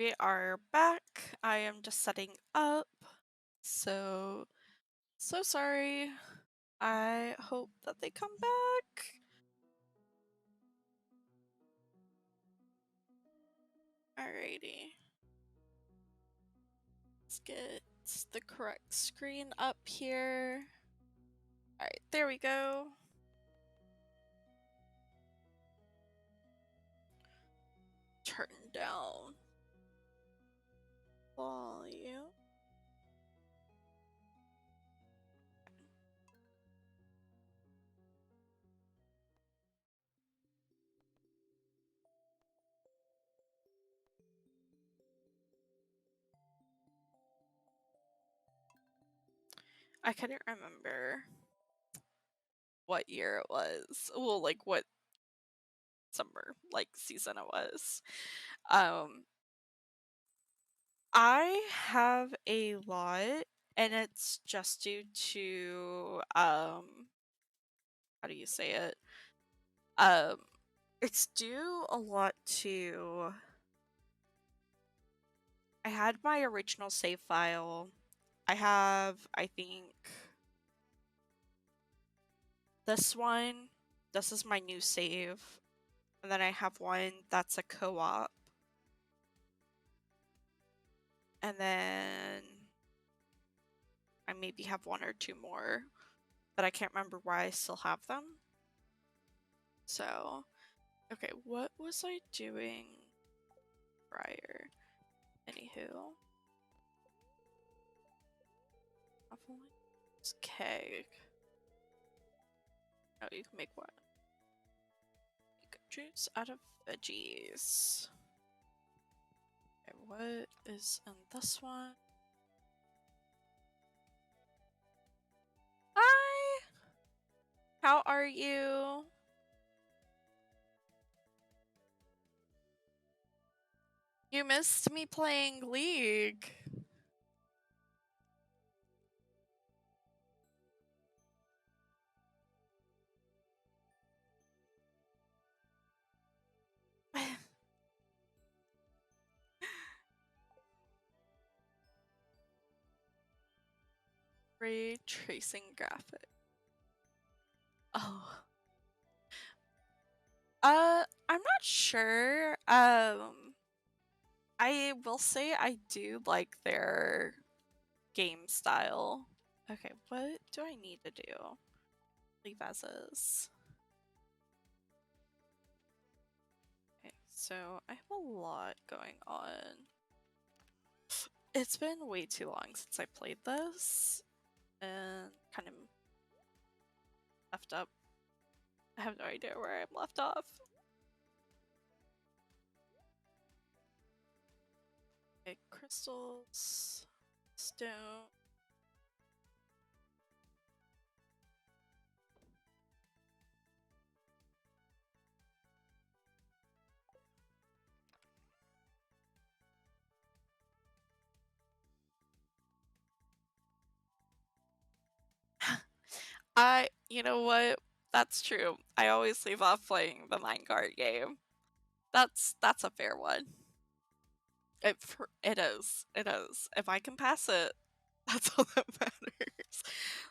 We are back. I am just setting up. So sorry. I hope that they come back. Alrighty. Let's get the correct screen up here. Alright, there we go. Turn down volume. I couldn't remember what year it was. Well, like what summer, like season it was. I have a lot, and it's just due to how do you say it? Um it's due a lot to I had my original save file. I have, I think, this one. This is my new save. And then I have one that's a co-op. And then I maybe have one or two more, but I can't remember why I still have them. So, okay, what was I doing prior? Anywho. Okay. Oh, you can make one. Juice out of veggies. Okay, what is in this one? Hi! How are you? You missed me playing League. Ray tracing graphic. Oh. I'm not sure. I will say I do like their game style. Okay, what do I need to do? Leave as is. Okay, so I have a lot going on. It's been way too long since I played this, and kind of left up. I have no idea where I'm left off. Okay, crystals, stone. You know what? That's true. I always leave off playing the minecart game. That's a fair one. It is. It is. If I can pass it, that's all that matters.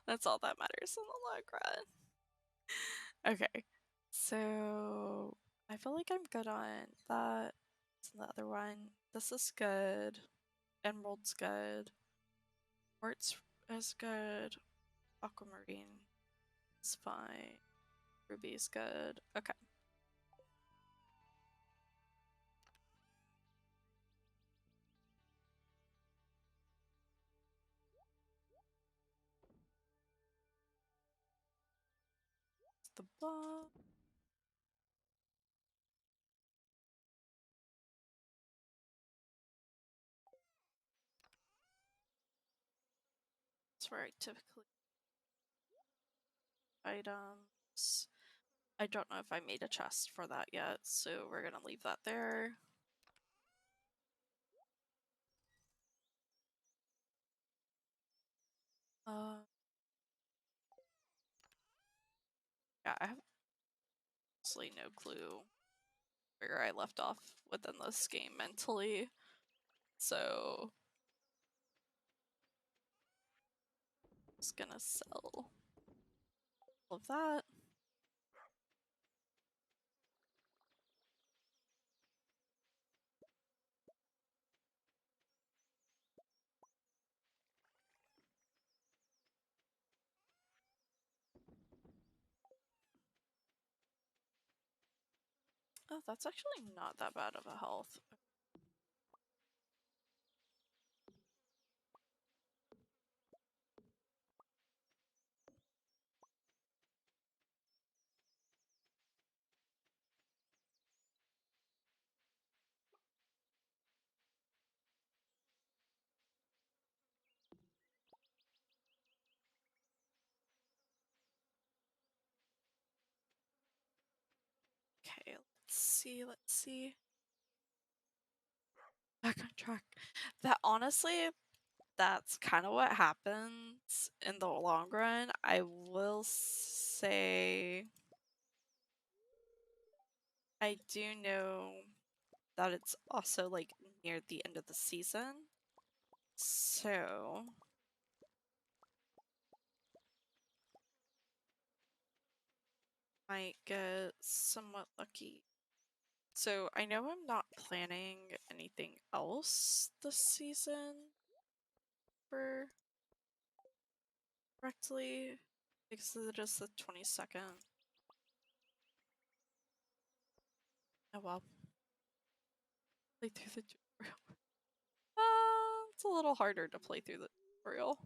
That's all that matters in the long run. Okay, so I feel like I'm good on that. The other one. This is good. Emerald's good. Quartz is good. Aquamarine is fine. Ruby's good. Okay. The blah. That's where I typically items. I don't know if I made a chest for that yet, so we're gonna leave that there. Yeah, I have absolutely no clue where I left off within this game mentally. So just gonna sell all of that. Oh, that's actually not that bad of a health. Okay, let's see. Back on track. That honestly, that's kind of what happens in the long run. I will say I do know that it's also like near the end of the season. So might get somewhat lucky. So I know I'm not planning anything else this season for correctly because it is the 22nd. Oh well. Play through the tutorial. It's a little harder to play through the tutorial.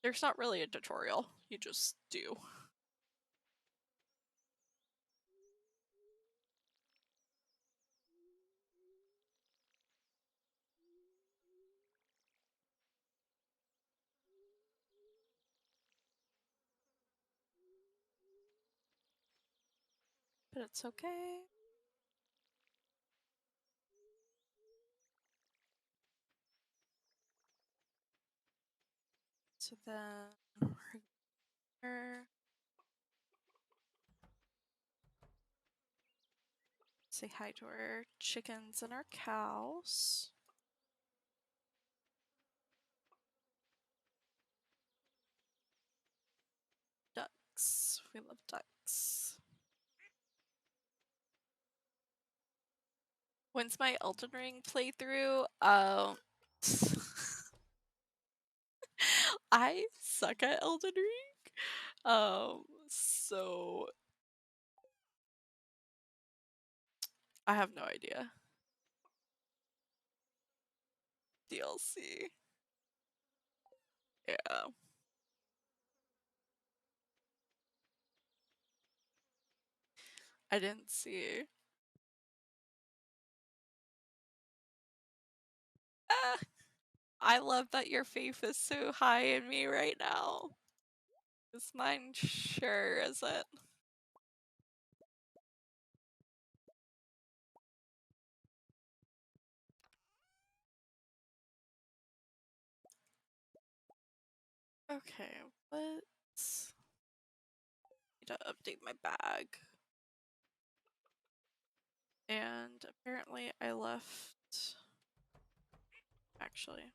There's not really a tutorial, you just do. But it's okay. So then we're say hi to our chickens and our cows. Ducks. We love ducks. When's my Elden Ring playthrough? I suck at Elden Ring. So I have no idea. DLC. Yeah. I didn't see. Ah, I love that your faith is so high in me right now. Is mine sure isn't? Okay, let's need to update my bag. And apparently I left actually.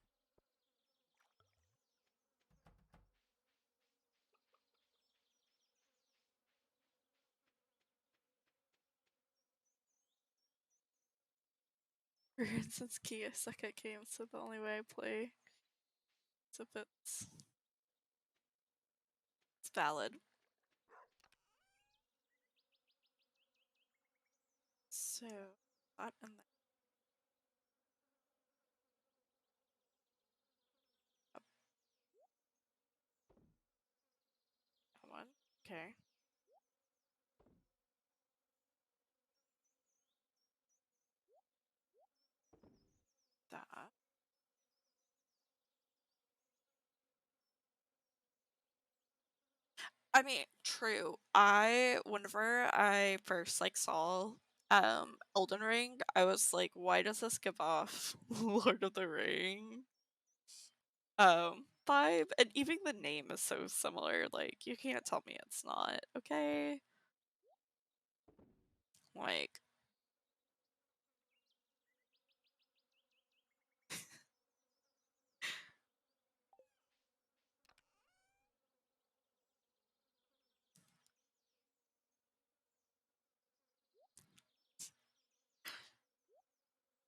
For instance, key, I suck at games, so the only way I play is if it's valid. So that and that one. Okay. That. I mean, true. Whenever I first like saw Elden Ring, I was like, why does this give off Lord of the Ring vibe? And even the name is so similar, like you can't tell me it's not, okay? Like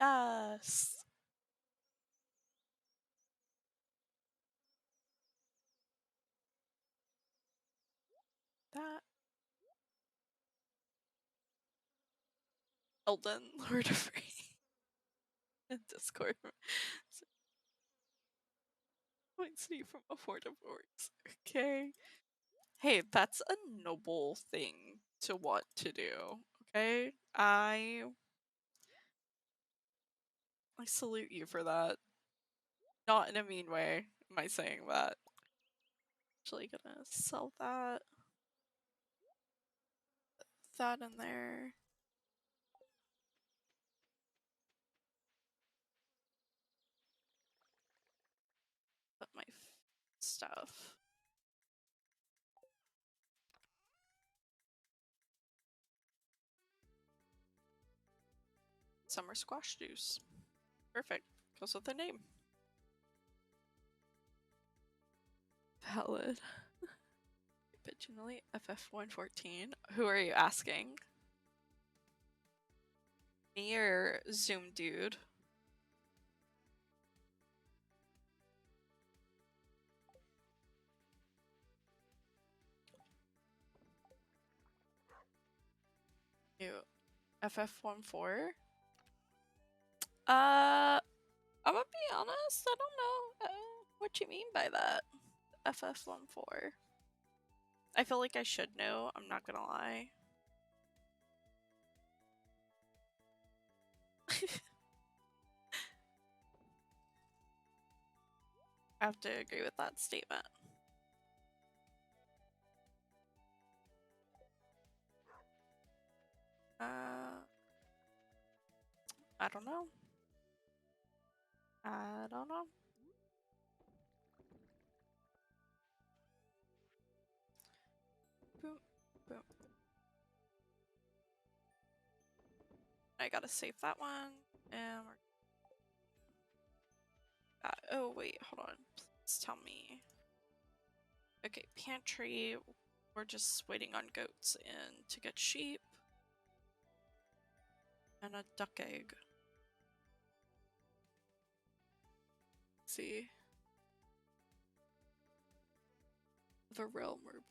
Yes. That Elden Lord of Rain in Discord. Points me from affordable works. Okay. Hey, that's a noble thing to want to do. Okay? I salute you for that. Not in a mean way, am I saying that? Actually gonna sell that in there. Put my stuff. Summer squash juice. Perfect. Goes with the name. Valid. Originally FF114. Who are you asking? Me or Zoom dude? You FF14? I'm gonna be honest, I don't know what you mean by that. FF14. I feel like I should know, I'm not gonna lie. I have to agree with that statement. I don't know. I don't know. Boom, boom. I gotta save that one. And oh wait, hold on. Please tell me. Okay, pantry. We're just waiting on goats in to get sheep. And a duck egg. Let's see. The realm rule.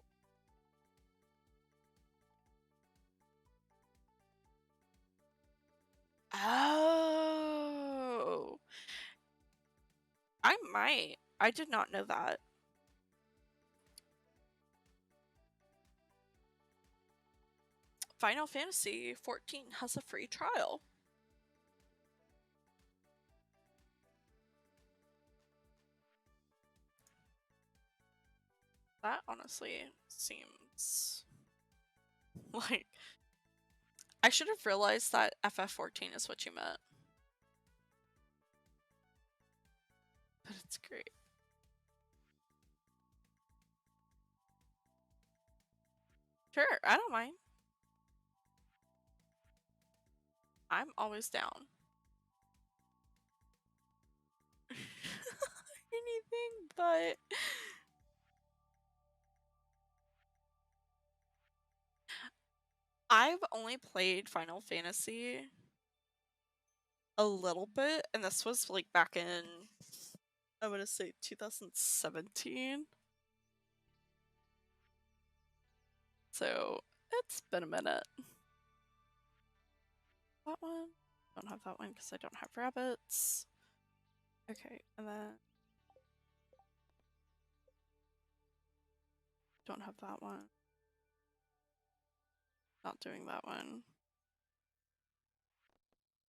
Oh. I might. I did not know that. Final Fantasy 14 has a free trial. That honestly seems like I should have realized that FF14 is what you meant. But it's great. Sure, I don't mind. I'm always down. Anything but I've only played Final Fantasy a little bit, and this was like back in I want to say 2017. So it's been a minute. That one? Don't have that one because I don't have rabbits. Okay, and then don't have that one. Not doing that one.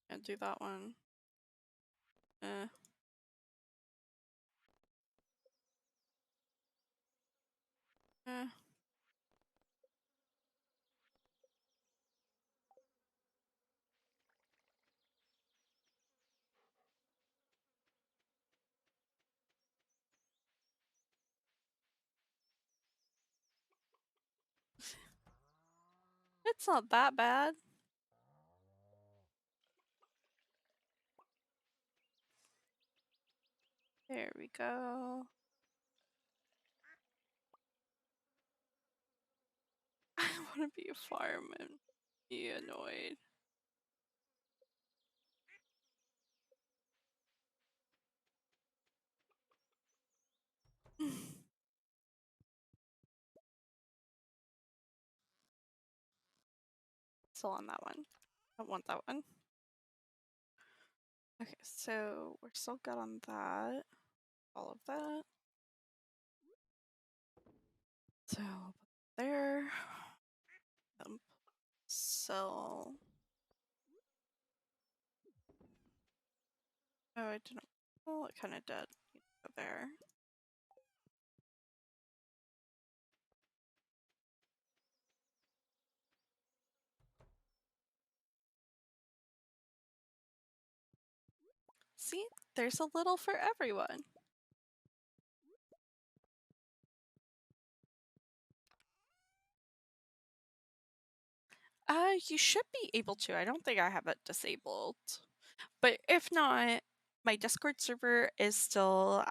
Can't do that one. Eh. Eh. It's not that bad. There we go. I want to be a farm and be annoyed. still on that one. I don't want that one. Okay, so we're still good on that. All of that. So there. So. Oh, I didn't. Well, it kind of did. Go there. See, there's a little for everyone. You should be able to. I don't think I have it disabled. But if not, my Discord server is still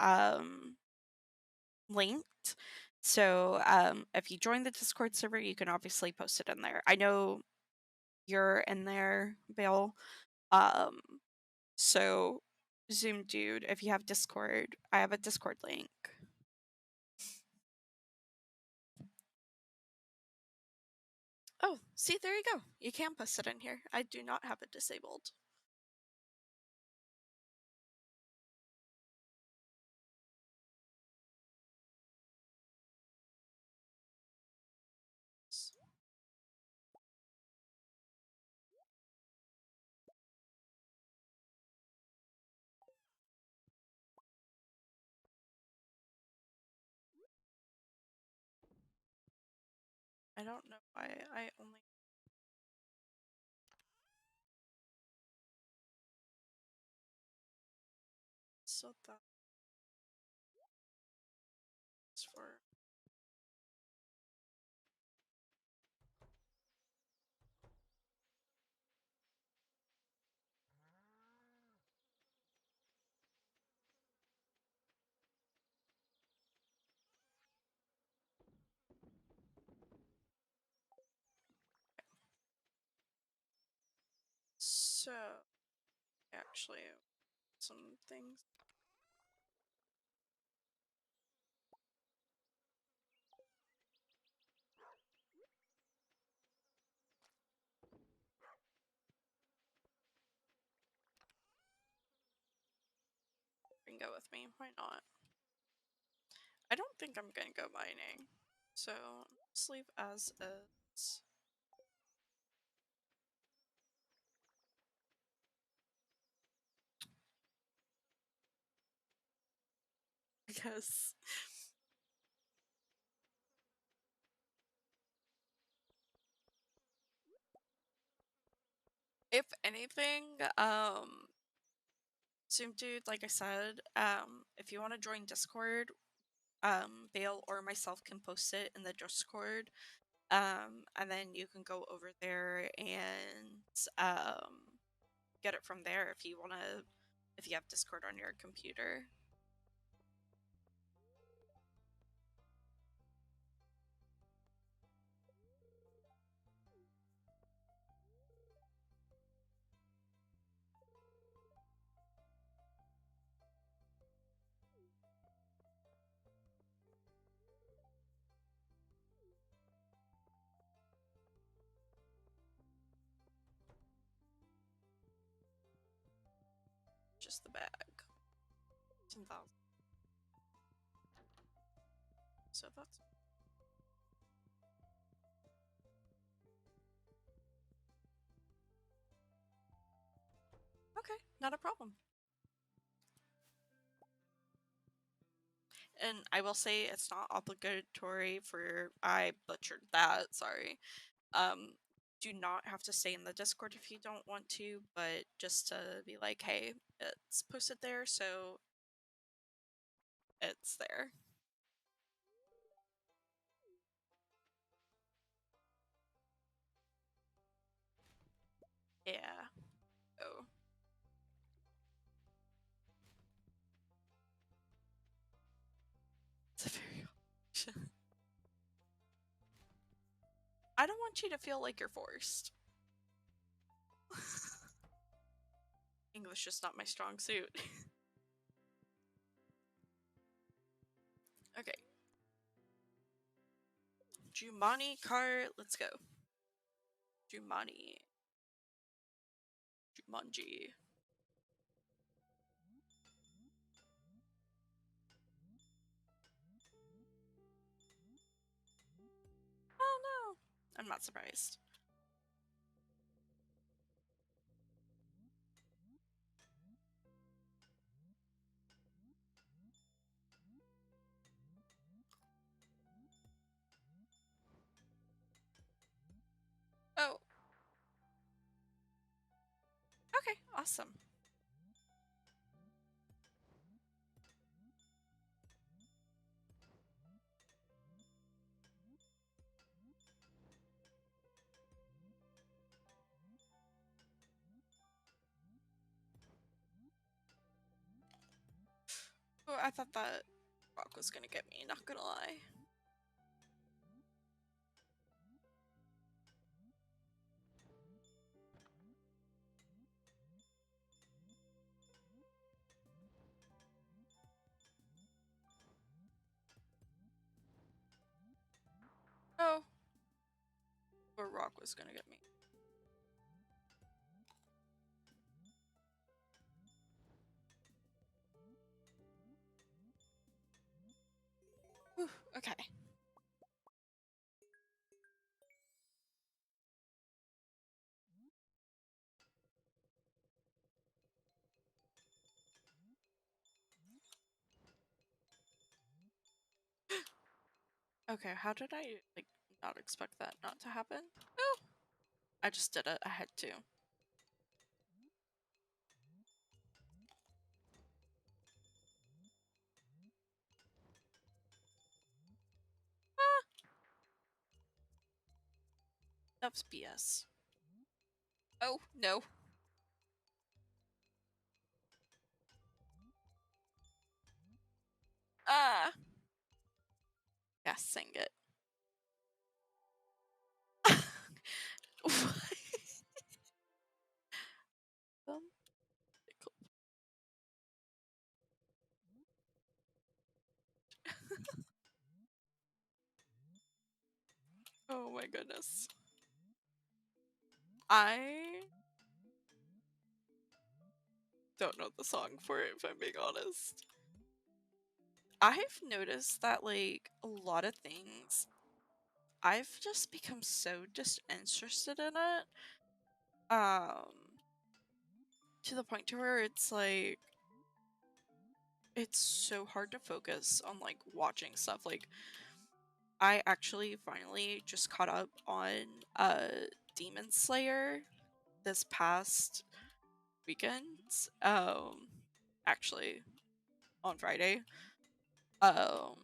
linked. So if you join the Discord server, you can obviously post it in there. I know you're in there, Bill. So Zoom dude, if you have Discord, I have a Discord link. Oh, see, there you go. You can post it in here. I do not have it disabled. I don't know why I only. So that's for. So, actually, some things. You can go with me. Why not? I don't think I'm gonna go mining. So, let's leave as is. Because if anything, Zoom dude, like I said, if you want to join Discord, Vale or myself can post it in the Discord. And then you can go over there and get it from there if you wanna if you have Discord on your computer. Just the bag. 10,000. So that's okay, not a problem. And I will say it's not obligatory for I butchered that, sorry. Do not have to stay in the Discord if you don't want to, but just to be like, hey, it's posted there, so it's there. Yeah. Oh. It's a very I don't want you to feel like you're forced. English is not my strong suit. Okay. Jumani cart, let's go. Jumanji. Jumanji. Oh no. I'm not surprised. Oh. Okay, awesome. Oh, I thought that rock was gonna get me, not gonna lie. Oh. Or rock was gonna get me. Whew, okay. Okay, how did I, like, not expect that not to happen? Oh! I just did it. I had to. Ah! That's BS. Oh, no. Ah! Yeah, sing it. um, oh my goodness. I don't know the song for it, if I'm being honest. I've noticed that, like, a lot of things, I've just become so disinterested in it. To the point to where it's like, it's so hard to focus on, like, watching stuff. Like, I actually finally just caught up on Demon Slayer this past weekend. Actually on Friday. Um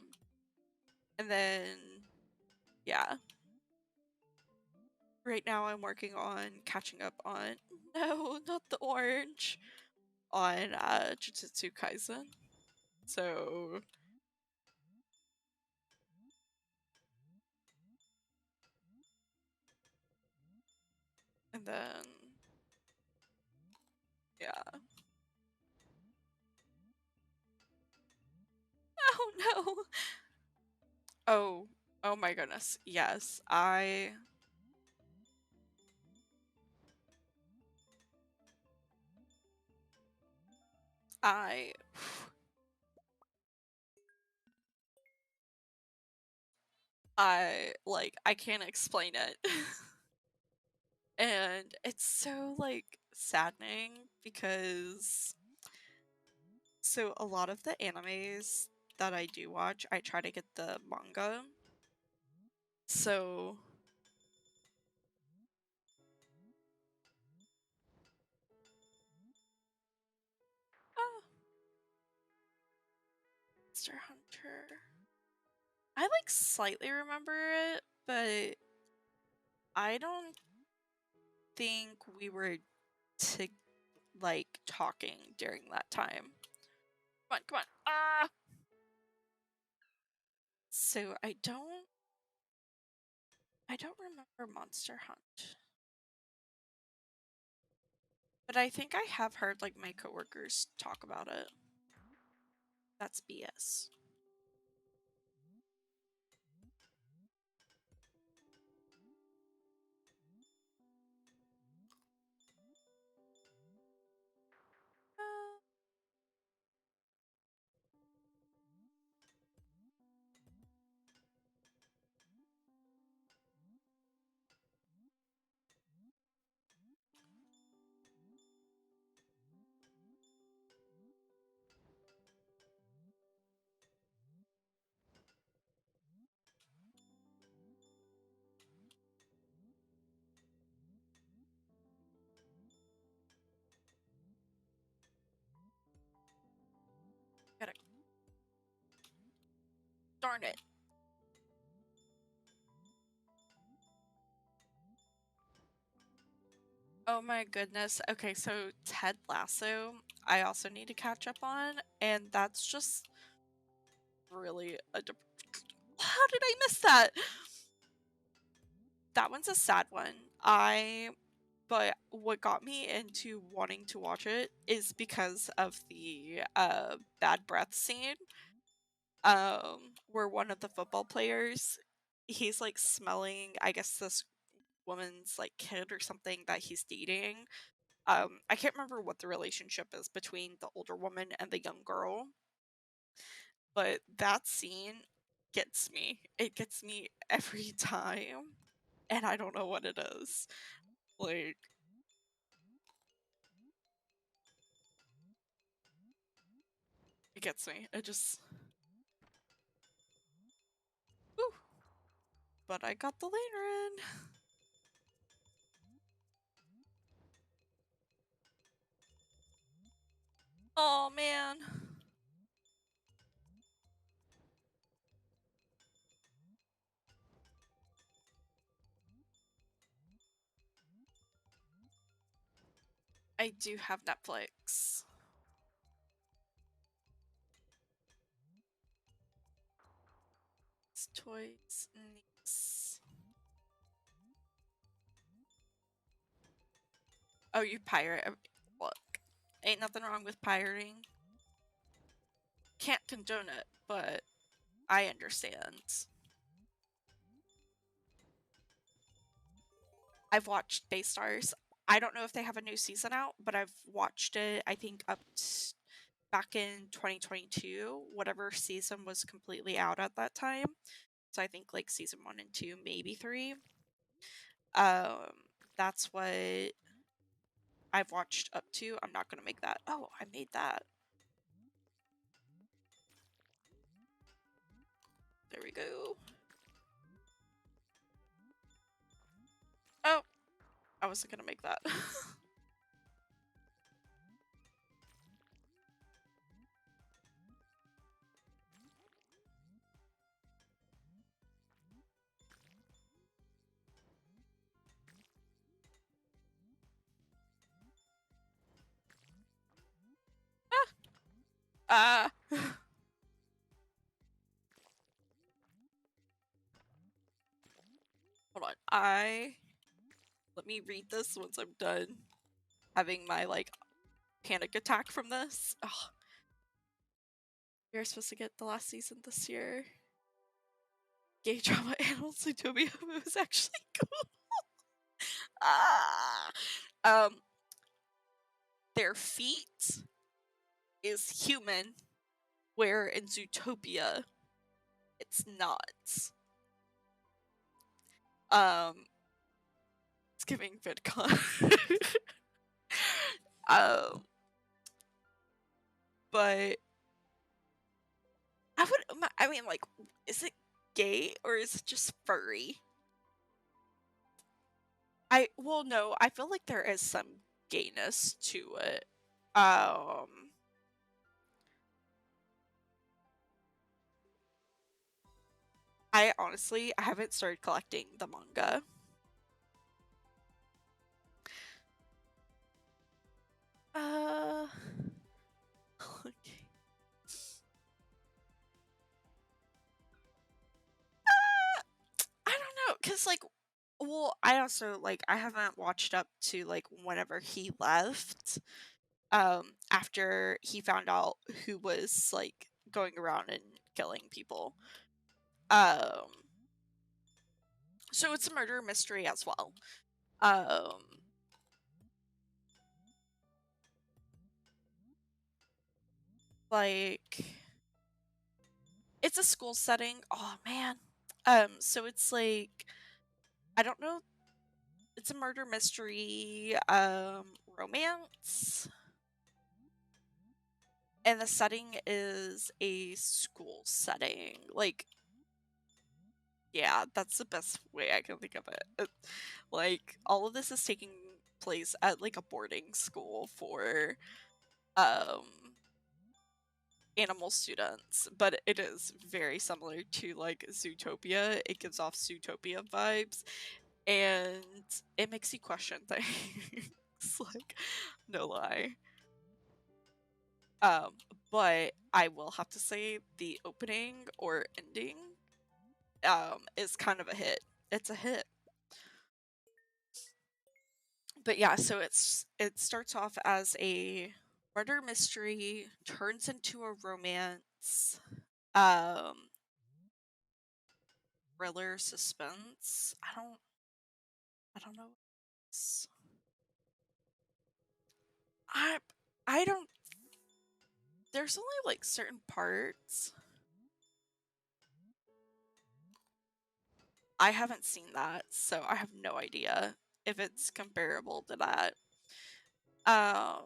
and then yeah. Right now I'm working on catching up on no, not the orange. On Jujutsu Kaisen. So and then yeah. Oh no. Oh, oh my goodness. Yes, I like I can't explain it. And it's so like saddening because so a lot of the animes that I do watch, I try to get the manga. So ah, Monster Hunter. I like slightly remember it, but I don't think we were to like talking during that time. Come on, come on. Ah. So I don't remember Monster Hunt. But I think I have heard like my coworkers talk about it. That's BS. Darn it. Oh my goodness. Okay, so Ted Lasso, I also need to catch up on, and that's just really a how did I miss that? That one's a sad one. But what got me into wanting to watch it is because of the bad breath scene. Where one of the football players, he's like smelling, I guess, this woman's like kid or something that he's dating. I can't remember what the relationship is between the older woman and the young girl, but that scene gets me. It gets me every time, and I don't know what it is. Like, it gets me. It just, whew. But I got the lantern. Oh man. I do have Netflix. It's toys niece. Oh, you pirate. Look, ain't nothing wrong with pirating. Can't condone it, but I understand. I've watched Baystars. I don't know if they have a new season out, but I've watched it, I think, back in 2022, whatever season was completely out at that time. So I think like season 1 and 2, maybe 3. Um, that's what I've watched up to. I'm not gonna make that. Oh, I made that. There we go. Oh, I wasn't gonna make that. Ah. Hold on. Let me read this once I'm done having my like panic attack from this. Oh, we were supposed to get the last season this year. Gay drama animal Zootopia. It was actually cool. Ah. Their feet is human, where in Zootopia it's not. It's giving VidCon. um, but I mean, like, is it gay or is it just furry? Well, no, I feel like there is some gayness to it. I honestly, I haven't started collecting the manga. Uh, okay. I don't know, cause like, well, I also like I haven't watched up to like whenever he left. After he found out who was like going around and killing people. Um, so it's a murder mystery as well. Um, like it's a school setting. Oh man. So it's like I don't know. It's a murder mystery, romance, and the setting is a school setting. Like, yeah, that's the best way I can think of it. Like, all of this is taking place at like a boarding school for um animal students, but it is very similar to like Zootopia. It gives off Zootopia vibes, and it makes you question things. Like, no lie. Um, but I will have to say the opening or ending is kind of a hit. It's a hit. But yeah, so it starts off as a murder mystery, turns into a romance, um, thriller, suspense. I don't know. I I don't. There's only like certain parts. I haven't seen that, so I have no idea if it's comparable to that. Um,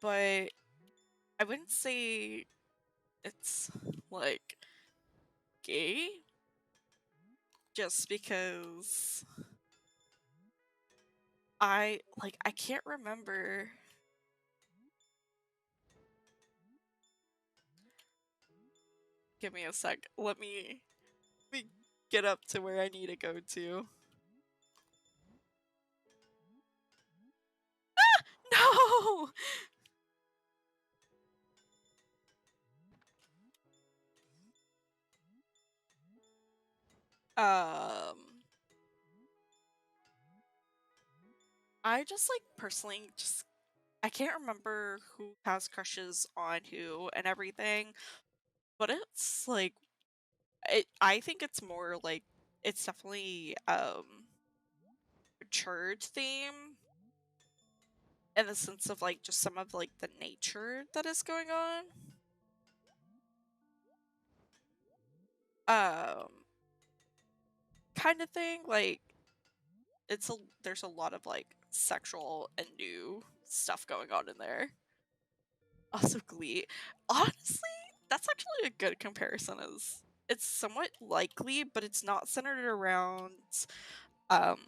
but I wouldn't say it's like gay just because I can't remember. Give me a sec. Let me get up to where I need to go to. No. Um I just like personally just I can't remember who has crushes on who and everything, but it's like I think it's more like it's definitely church theme in the sense of like just some of like the nature that is going on. Um kind of thing like it's a there's a lot of like sexual and new stuff going on in there. Also Glee. Honestly, that's actually a good comparison as it's somewhat likely, but it's not centered around um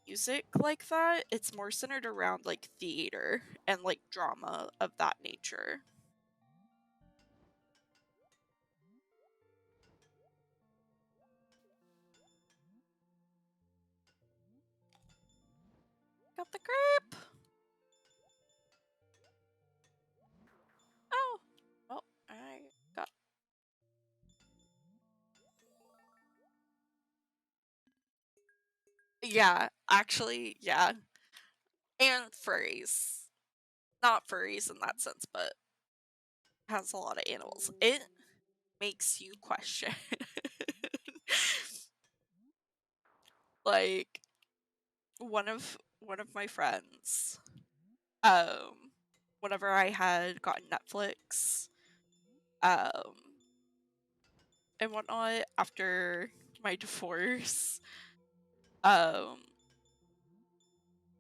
music like that. It's more centered around like theater and like drama of that nature. Got the grape. Oh, well, I got. Yeah, actually, yeah, and furries. Not furries in that sense, but has a lot of animals. It makes you question. Like one of my friends, um, whenever I had gotten Netflix, um, and whatnot after my divorce, um,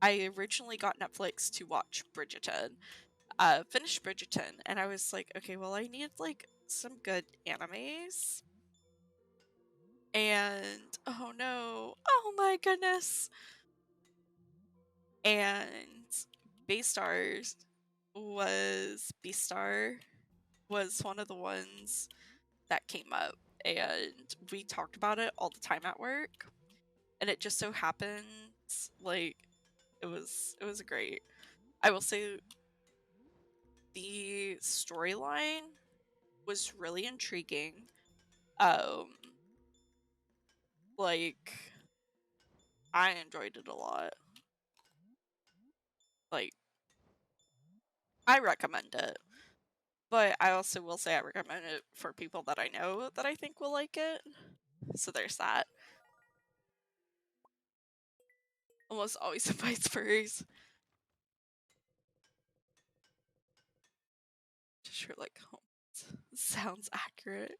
I originally got Netflix to watch Bridgerton. Finished Bridgerton, and I was like, okay, well, I need like some good animes. And oh no, oh my goodness. And Baystars Beastar was one of the ones that came up, and we talked about it all the time at work. And it just so happens like it was great. I will say the storyline was really intriguing. Um like I enjoyed it a lot. Like I recommend it. But I also will say I recommend it for people that I know that I think will like it. So there's that. Almost always invites furries. Just like home. Sounds accurate.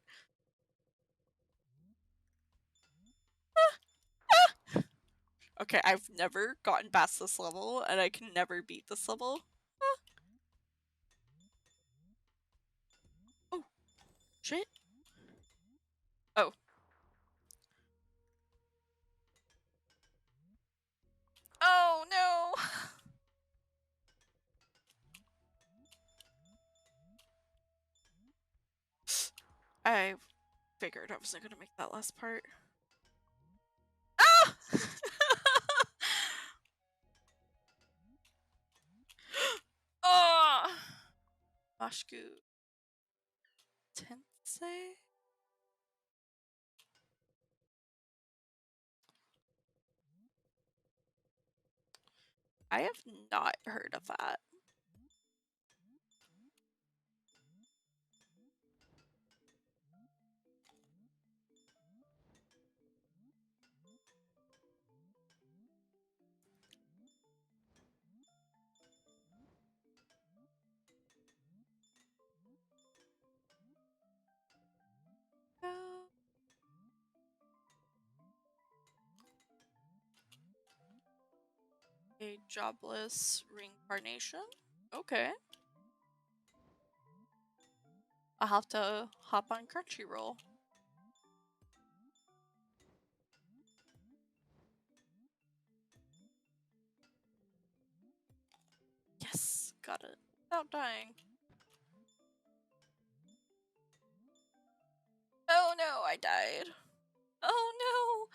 Okay, I've never gotten past this level, and I can never beat this level. Ah. Oh, shit. Oh. Oh, no. I figured I wasn't gonna make that last part. Ah! Oh! Mashku Tensei? I have not heard of that. Oh. A jobless reincarnation? Okay. I'll have to hop on Crunchyroll. Yes, got it. Without dying. Oh no, I died. Oh no.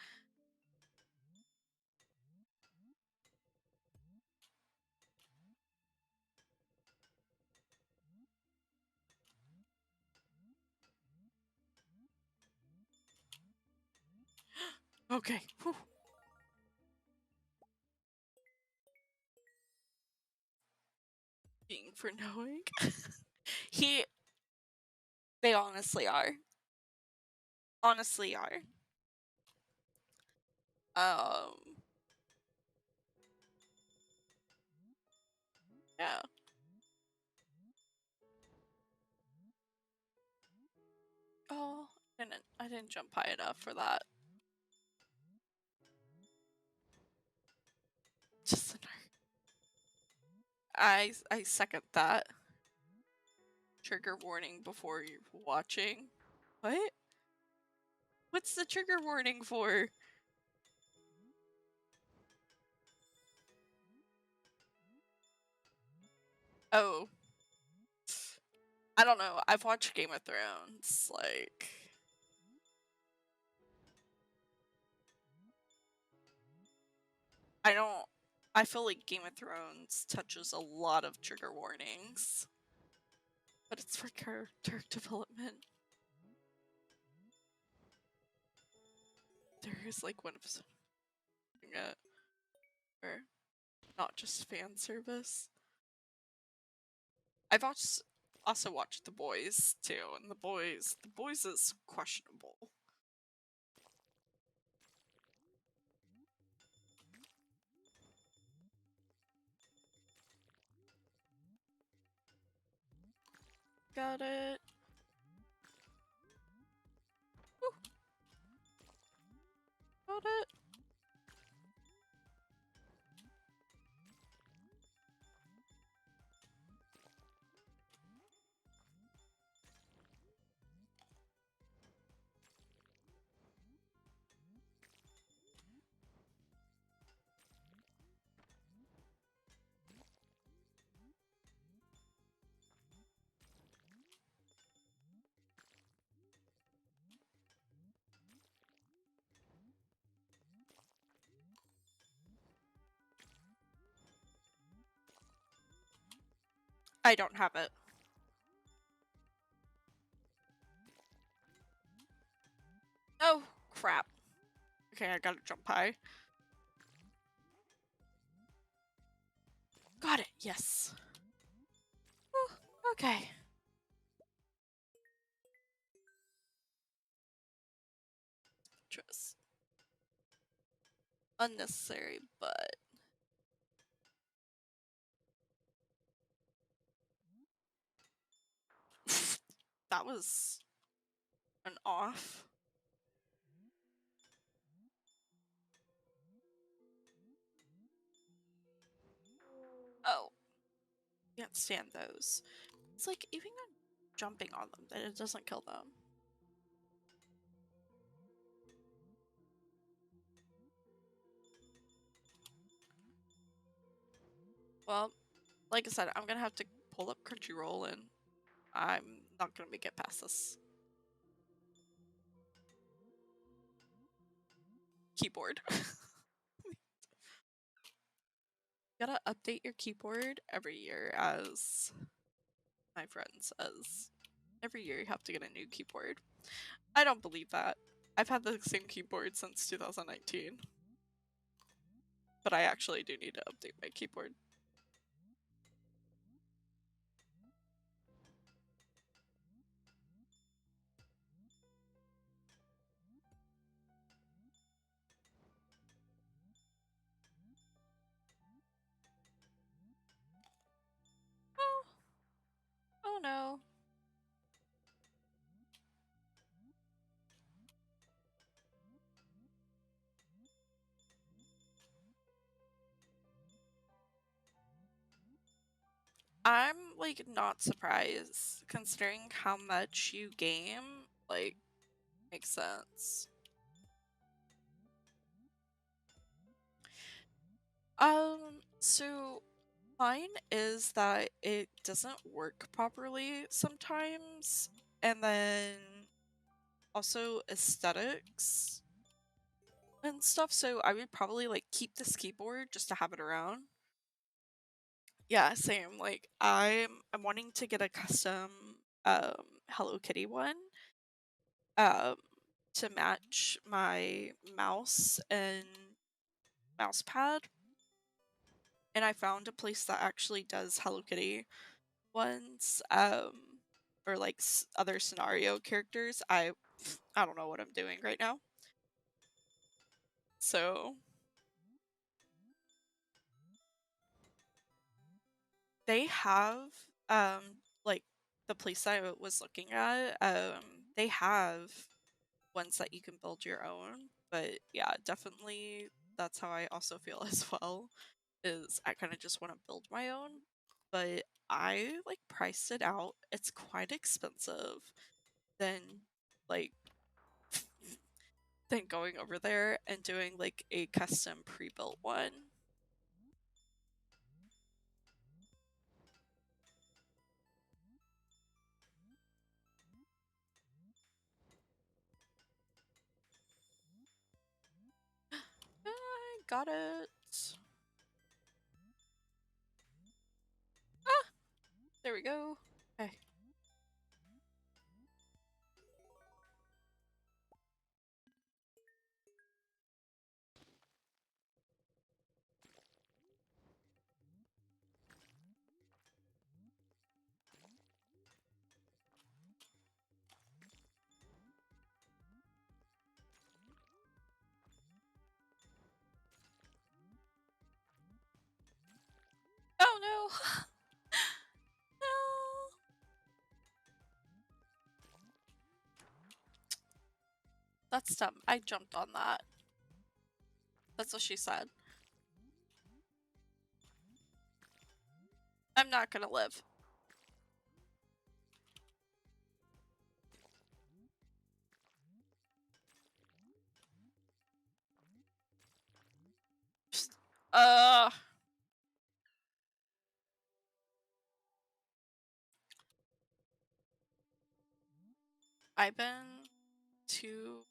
Okay. Whew. Being for knowing. They honestly are. Honestly are. Um, yeah. Oh, I didn't jump high enough for that. Just I second that. Trigger warning before you're watching. What? What's the trigger warning for? Oh. I don't know. I've watched Game of Thrones. Like, I don't. I feel like Game of Thrones touches a lot of trigger warnings, but it's for character development. There is like one episode or not just fan service. I've also watched The Boys too, and The Boys is questionable. Got it. Woo. Got it. I don't have it. Oh, crap. Okay, I gotta jump high. Got it, yes. Whew, okay. Trust. Unnecessary, but... that was... an off. Oh. Can't stand those. It's like, even jumping on them, that it doesn't kill them. Well, like I said, I'm gonna have to pull up Crunchyroll and I'm not gonna make it past this. keyboard. Gotta update your keyboard every year, as my friend says. Every year you have to get a new keyboard. I don't believe that. I've had the same keyboard since 2019. But I actually do need to update my keyboard. Oh, oh no. I'm like not surprised considering how much you game. Like, makes sense. So mine is that it doesn't work properly sometimes, and then also aesthetics and stuff. So I would probably like keep this keyboard just to have it around. Yeah, same. Like I'm wanting to get a custom Hello Kitty one um to match my mouse and mouse pad. And I found a place that actually does Hello Kitty ones or like other scenario characters. I don't know what I'm doing right now. So they have um like the place I was looking at they have ones that you can build your own. But yeah, definitely that's how I also feel as well, is I kind of just want to build my own. But I like priced it out. It's quite expensive than like than going over there and doing like a custom pre-built one. I got it. Ah, there we go. Okay. Oh no. No. That's dumb. I jumped on that. That's what she said. I'm not gonna live. Psst. I've been too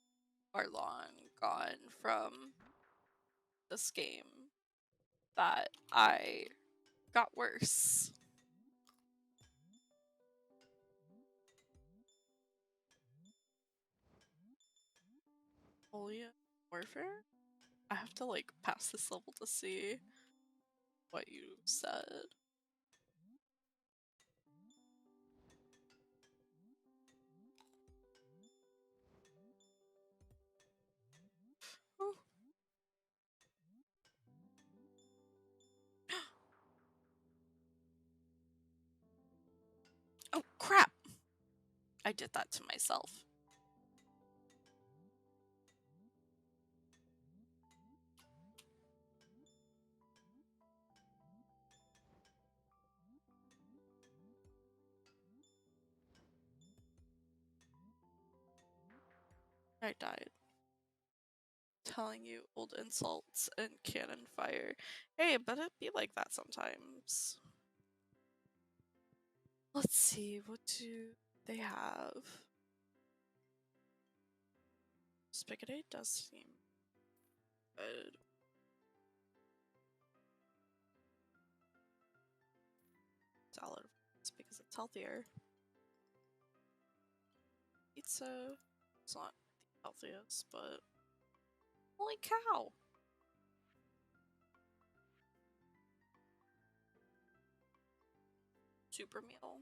far long gone from this game that I got worse. Holy warfare? I have to like pass this level to see what you said. Oh, oh crap! I did that to myself. I died. Telling you old insults and cannon fire. Hey, but it be like that sometimes. Let's see, what do they have? Spaghetti does seem good. Salad, of course, because it's healthier. Pizza, it's not the healthiest, but holy cow! Super meal.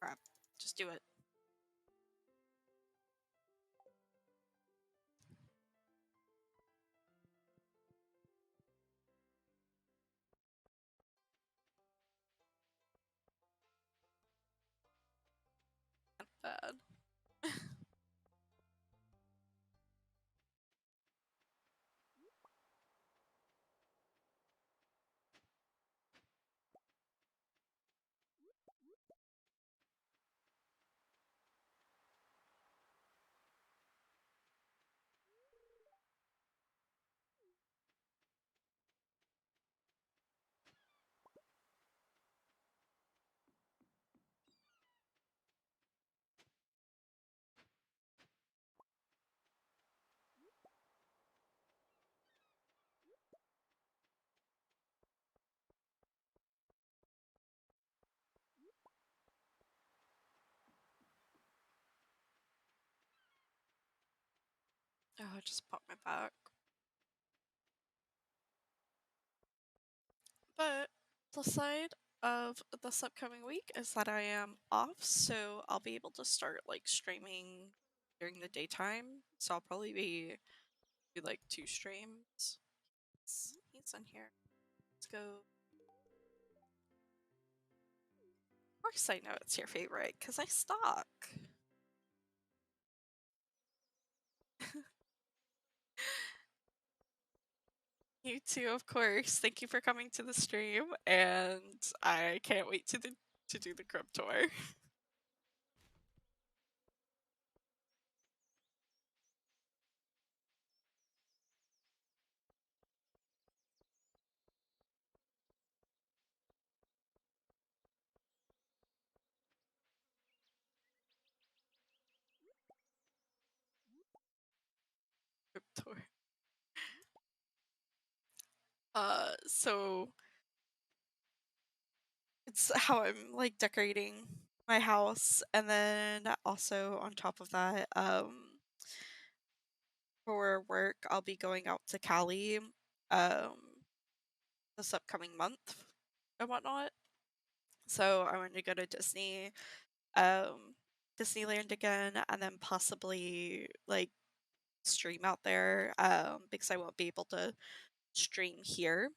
Crap. Just do it. Not bad. Oh, I just popped my back. But the side of this upcoming week is that I am off, so I'll be able to start like streaming during the daytime. So I'll probably be do like 2 streams. He's in here. Let's go. Of course I know it's your favorite, because I stalk. You too, of course. Thank you for coming to the stream, and I can't wait to do the crypt tour. Crypt tour. So it's how I'm like decorating my house, and then also on top of that, for work, I'll be going out to Cali, um, this upcoming month and whatnot. So I want to go to um, Disneyland again, and then possibly like stream out there, because I won't be able to stream here.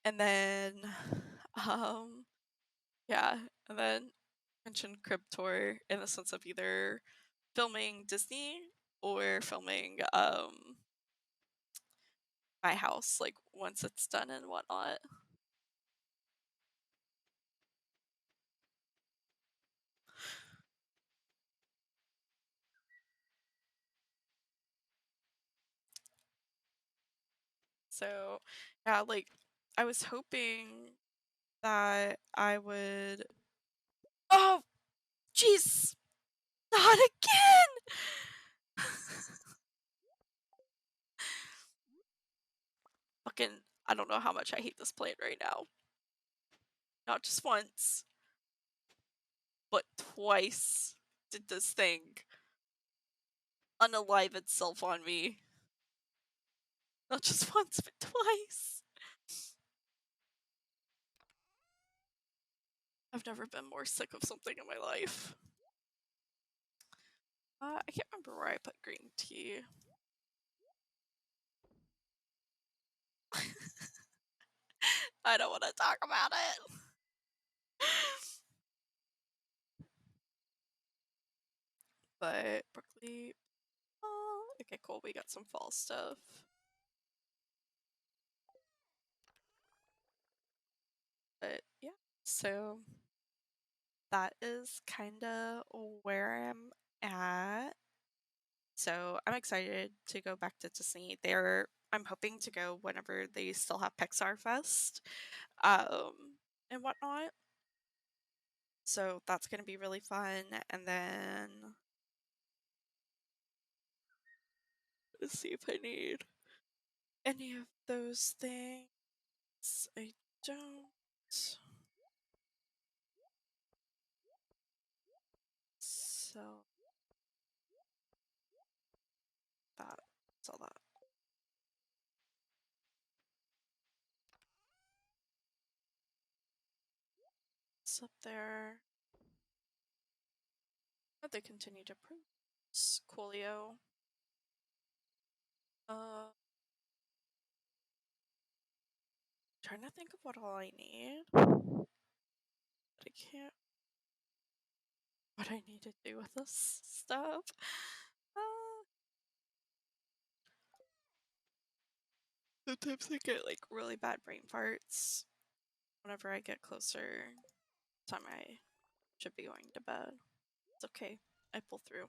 And then, um, yeah, and then mention Crib Tour in the sense of either filming Disney or filming my house, like once it's done and whatnot. So yeah, like I was hoping that I would. Oh, jeez, not again! Fucking, I don't know how much I hate this plant right now. Not just once, but twice did this thing unalive itself on me. Not just once, but twice. I've never been more sick of something in my life. I can't remember where I put green tea. I don't want to talk about it. But broccoli. Oh, okay, cool. We got some fall stuff. But yeah, so that is kind of where I'm at. So I'm excited to go back to Disney. I'm hoping to go whenever they still have Pixar Fest, um, and whatnot. So that's going to be really fun. And then let's see if I need any of those things. I don't. So that's all that. It's up there. But they continue to produce Coolio. Trying to think of what all I need. But I can't. What I need to do with this stuff. Sometimes I get like really bad brain farts whenever I get closer to time I should be going to bed. It's okay. I pull through.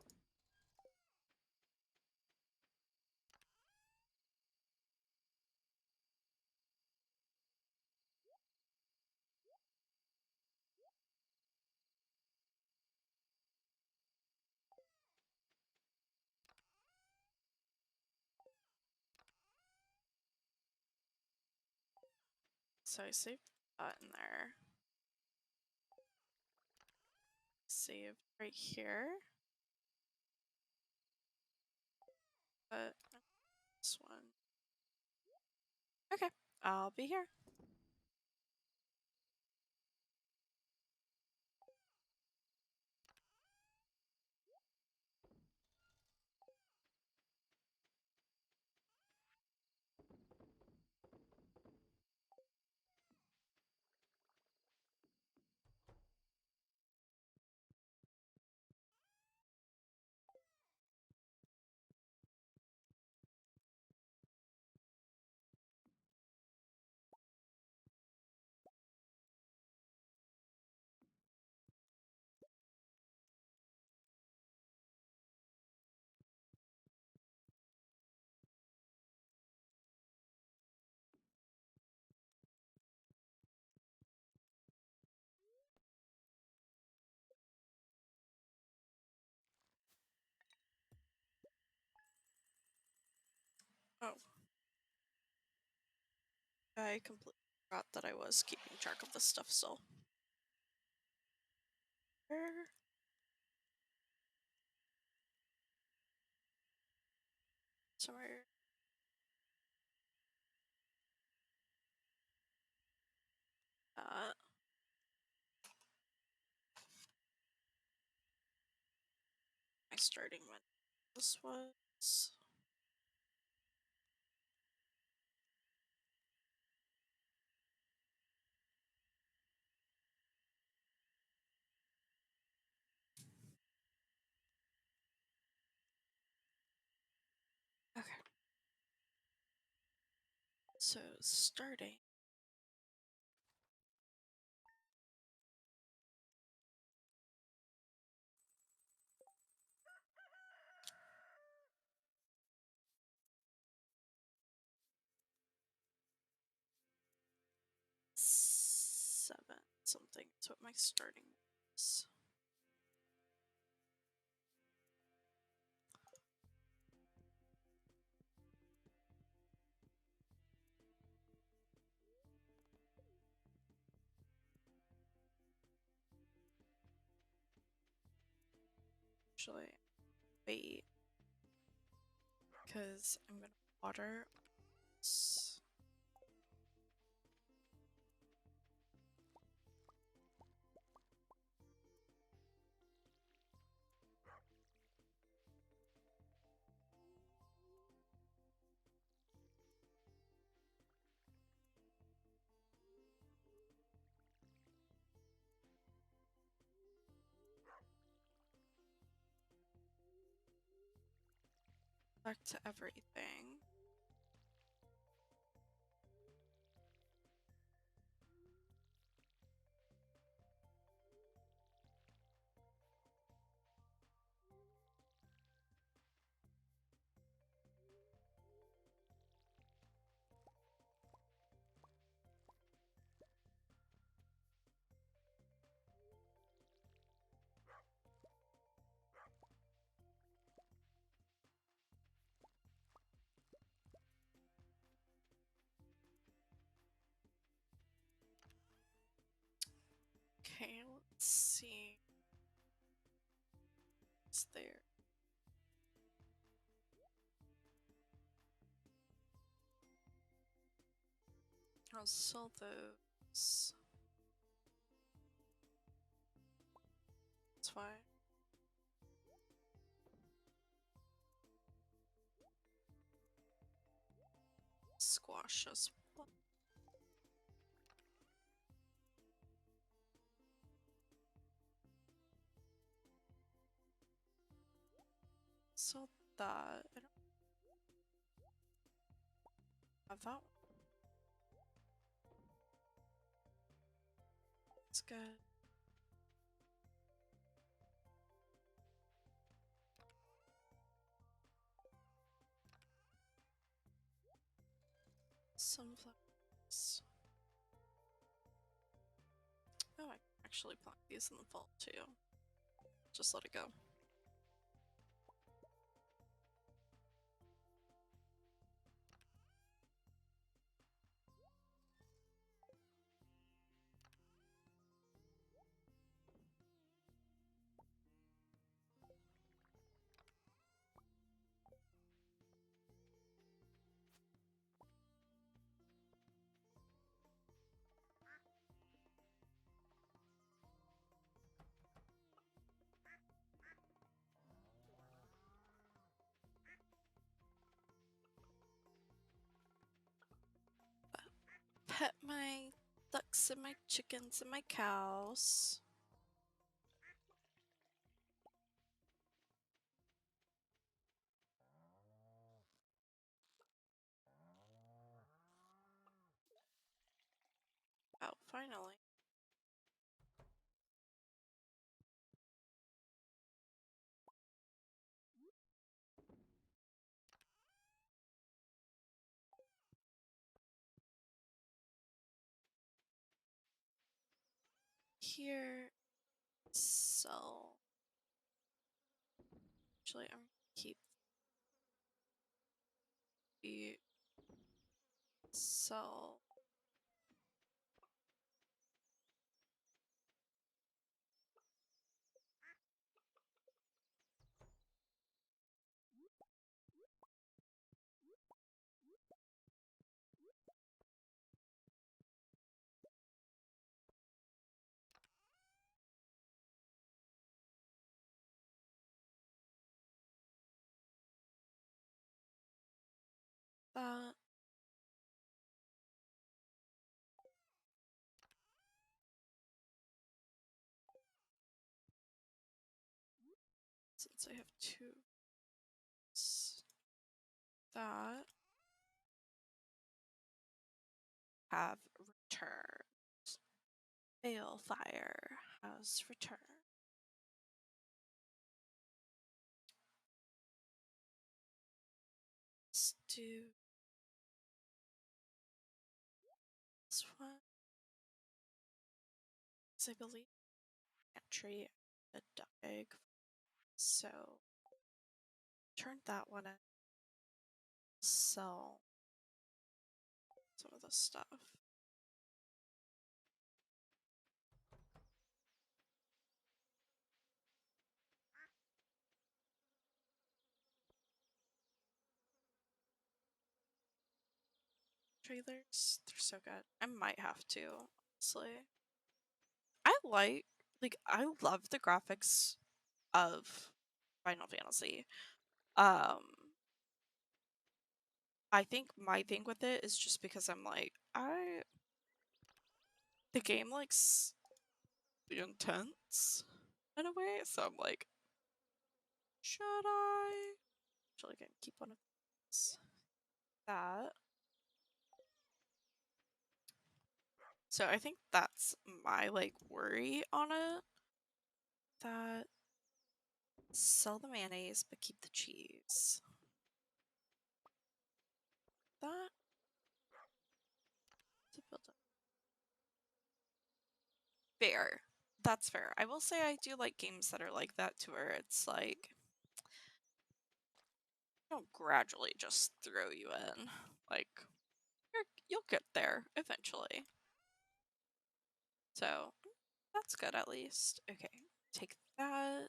So I saved that in there. Saved right here. But this one. Okay, I'll be here. Oh. I completely forgot that I was keeping track of this stuff still. Where? Somewhere. My starting when this was. Okay. So starting. Seven something is what my starting was. Actually, wait. Because I'm gonna water. Back to everything. Okay, let's see. What's there? I'll sell those. That's fine. Squash as well. Sell that. I don't have that one. That's good. Sunflowers. Oh, I can actually plant these in the fall too. Just let it go. Pet my ducks and my chickens and my cows. Oh, finally. Here, sell. Actually, I'm gonna keep the sell. That. Since I have two. That. Have returned. Balefire has returned. Let's do this one. Because I believe entry a egg. So turn that one in. Sell some of the stuff. Trailers, they're so good. I might have to, honestly. I love the graphics of Final Fantasy. Um, I think my thing with it is just because I'm like, the game looks intense in a way, so I'm like, should I? Actually, I can keep one of these. That. So I think that's my like worry on it. That sell the mayonnaise but keep the cheese. That to build up. Fair. That's fair. I will say I do like games that are like that to where it's like don't gradually just throw you in. Like you'll get there eventually. So That's good at least. Okay, take that.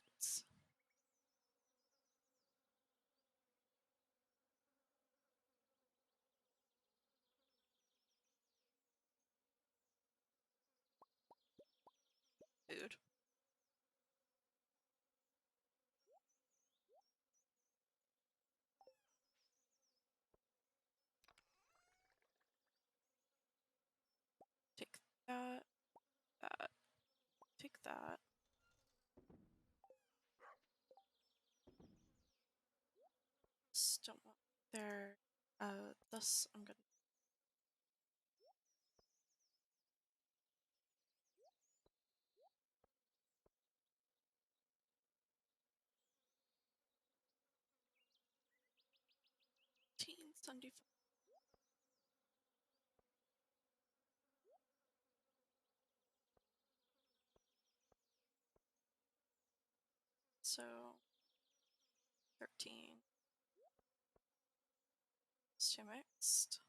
Food. Take that. That. Take that. Just don't want there. This I'm gonna. 1975. So 13. It's too mixed.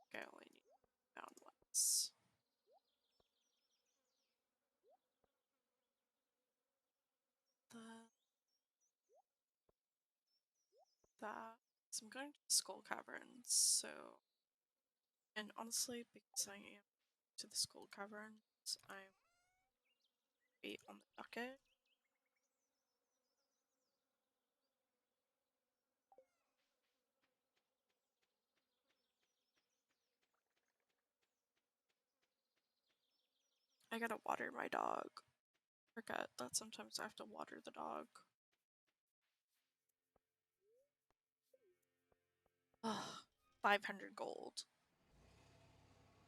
Okay, I only need found once. The that. So I'm going to the Skull Caverns. So, and honestly, because I am to the Skull Caverns, I'm on the docket. I gotta water my dog. Forget that sometimes I have to water the dog. Ugh, 500 gold.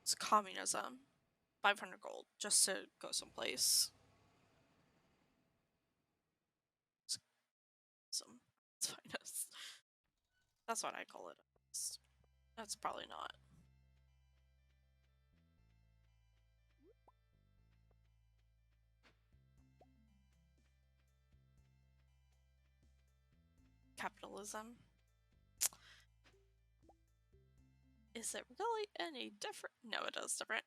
It's communism. 500 gold just to go someplace. It's finest. That's what I call it. That's probably not. Capitalism. Is it really any different? No, it is different.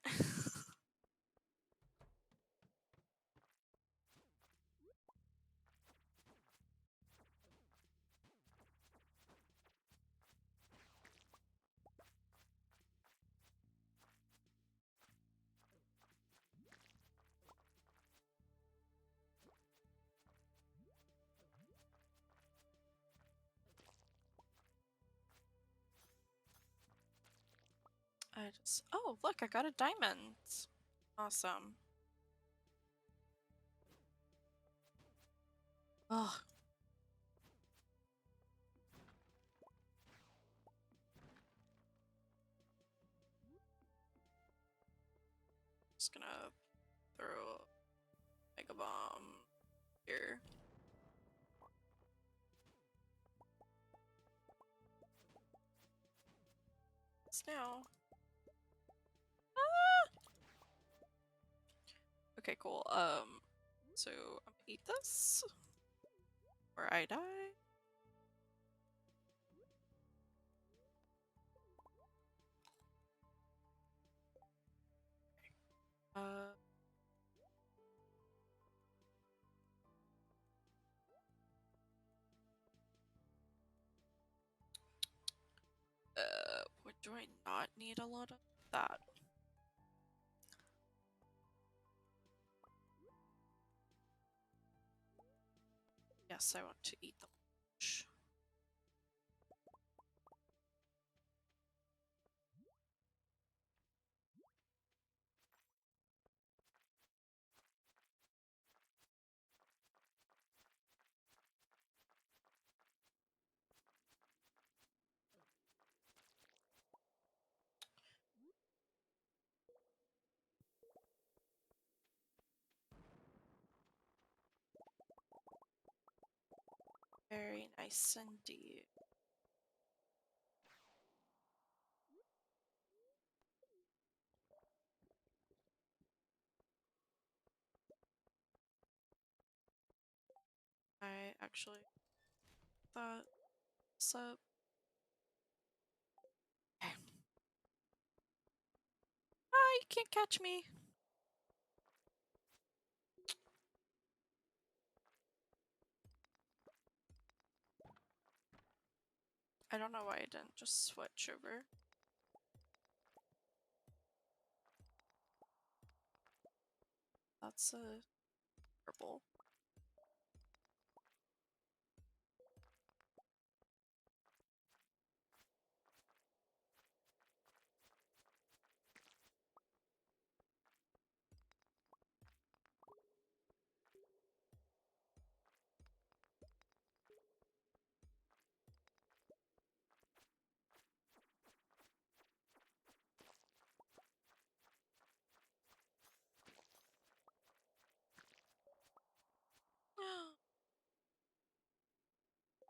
Oh, look, I got a diamond. Awesome. Oh, just gonna throw a mega bomb here. Now. Ah! Okay, cool. So I'm gonna eat this, or I die. Uh, what do I not need a lot of? That. Yes, I want to eat the lunch. Very nice indeed. I actually that. What's up? Okay. Ah, you can't catch me. I don't know why I didn't just switch over. That's a purple.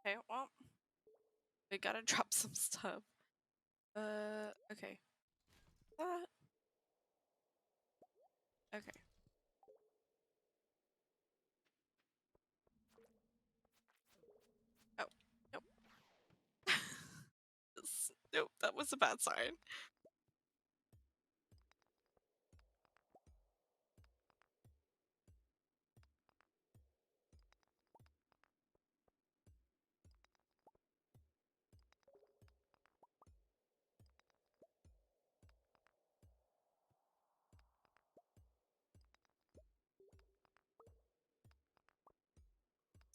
Okay, well, we gotta drop some stuff. Okay. That. Okay. Oh, nope. Nope, that was a bad sign.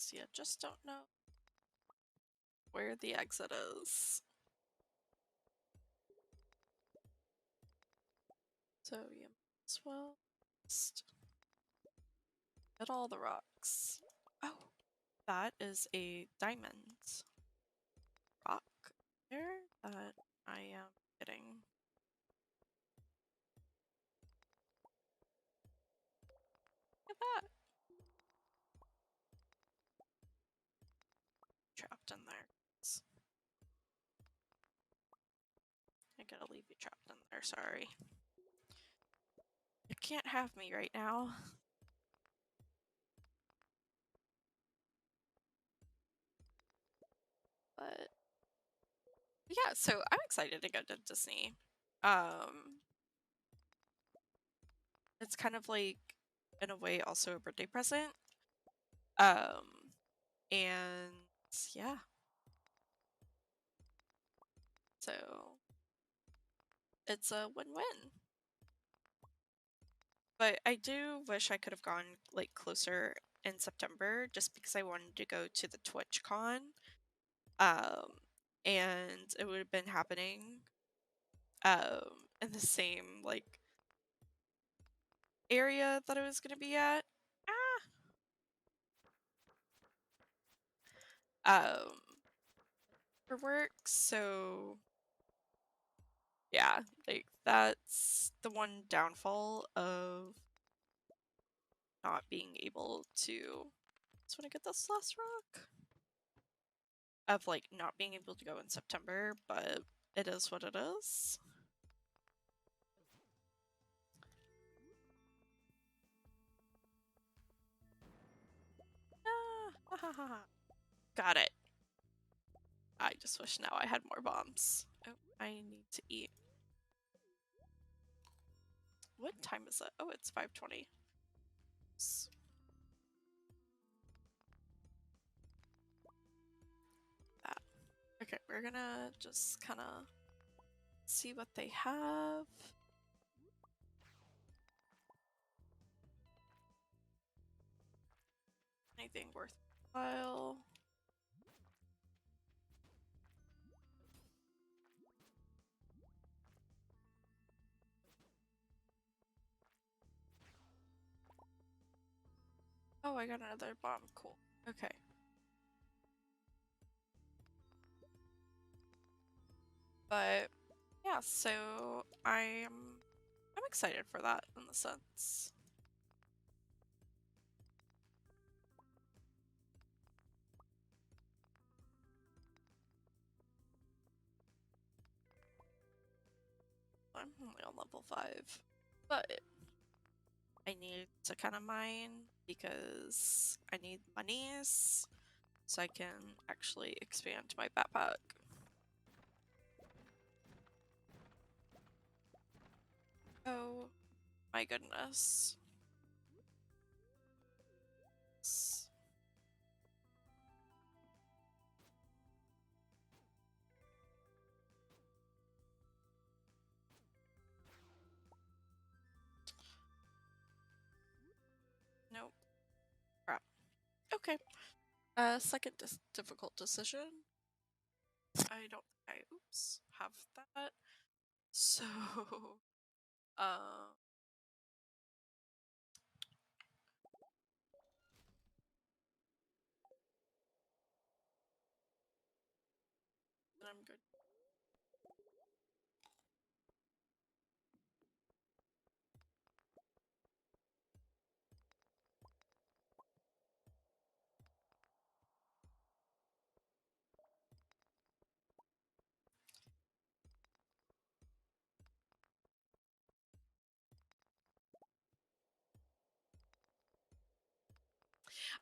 So yeah, just don't know where the exit is. So you might as well just hit all the rocks. Oh, that is a diamond rock there that I am getting. Look at that. Trapped in there. I gotta leave you trapped in there, sorry. You can't have me right now. But yeah, so I'm excited to go to Disney. It's kind of like, in a way, also a birthday present. And yeah. So it's a win-win. But I do wish I could have gone like closer in September just because I wanted to go to the TwitchCon. And it would have been happening in the same like area that I was gonna be at. Um for work, so yeah, like that's the one downfall of not being able to just want to get this last rock. Of like not being able to go in September, but it is what it is. Ah, got it. I just wish now I had more bombs. Oh, I need to eat. What time is it? Oh, it's 5:20. That. Okay, we're gonna just kind of see what they have. Anything worthwhile? Oh, I got another bomb. Cool. Okay. But yeah, so I'm excited for that in the sense. I'm only on level 5, but I need to kind of mine because I need monies. so I can actually expand my backpack. Oh my goodness. Nope. Crap. Okay. Second difficult decision. I don't think I, oops, have that. So, uh, I'm good.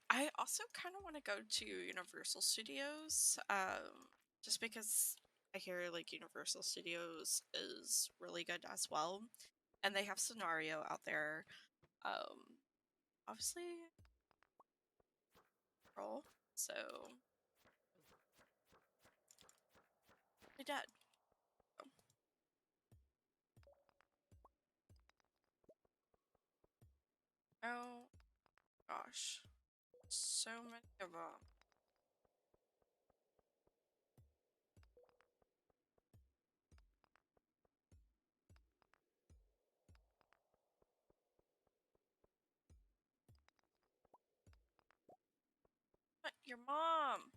I also kind of want to go to Universal Studios, just because I hear like Universal Studios is really good as well, and they have scenario out there. Um, Obviously, roll. So, my dad. Oh gosh, so many of them. But your mom.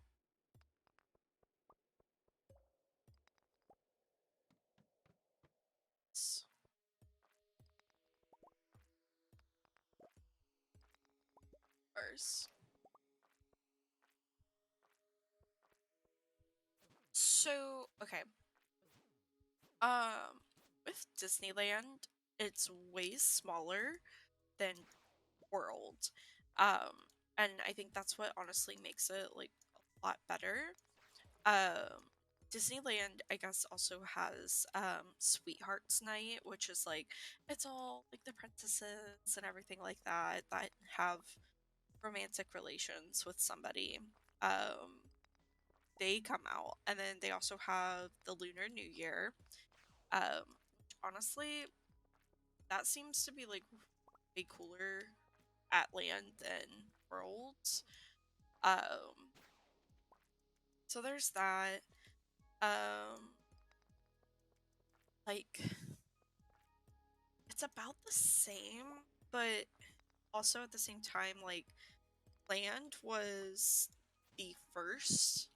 First. So, okay. With Disneyland, it's way smaller than World. And I think that's what honestly makes it like a lot better. Um, Disneyland, I guess, also has Sweethearts Night, which is like it's all like the princesses and everything like that that have romantic relations with somebody. Um, they come out, and then they also have the Lunar New Year. Which honestly, that seems to be like way cooler at land than Worlds. Um, so there's that. Um, like it's about the same, but also at the same time, like Land was the first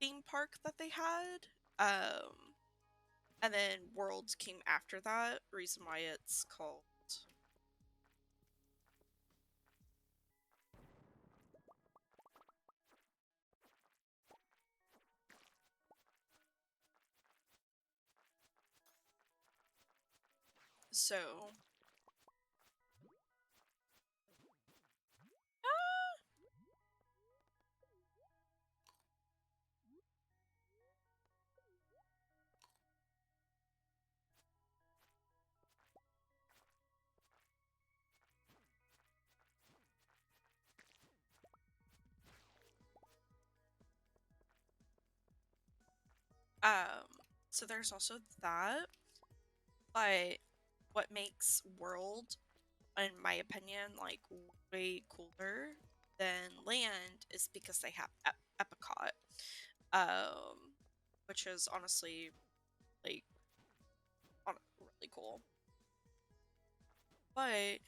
theme park that they had. Um, and then Worlds came after that. Reason why it's called. So, um, so there's also that. But what makes World, in my opinion, like way cooler than Land is because they have Epcot, which is honestly like really cool. But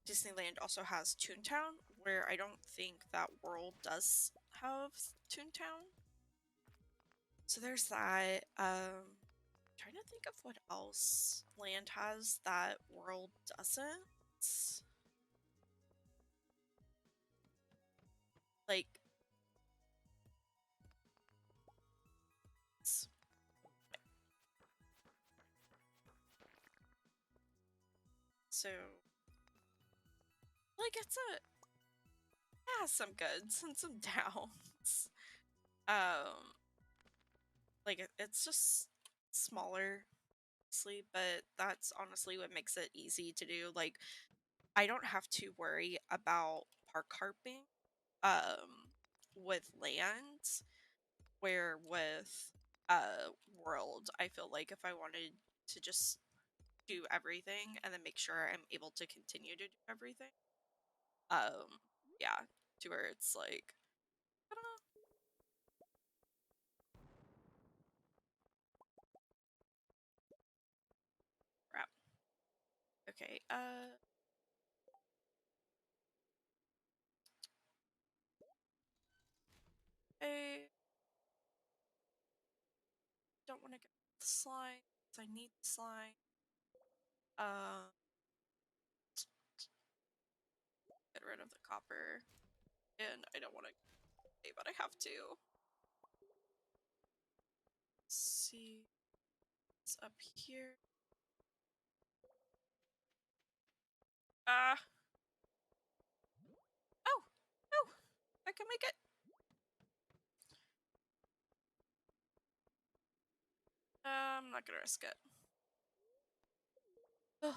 Disneyland also has Toontown, where I don't think that World does have Toontown. So there's that. Trying to think of what else Land has that World doesn't. Like, so, like, it has some goods and some downs. Um, like it's just smaller, honestly, but that's honestly what makes it easy to do. Like I don't have to worry about park harping with land, where with world, I feel like if I wanted to just do everything and then make sure I'm able to continue to do everything. Um yeah, to where it's like I don't know. Crap. Okay, I don't want to get the slime because I need the slime. Um get rid of the copper. And I don't want to pay, but I have to. See what's up here. Ah. Oh! Oh! I can make it! I'm not gonna risk it. Ugh.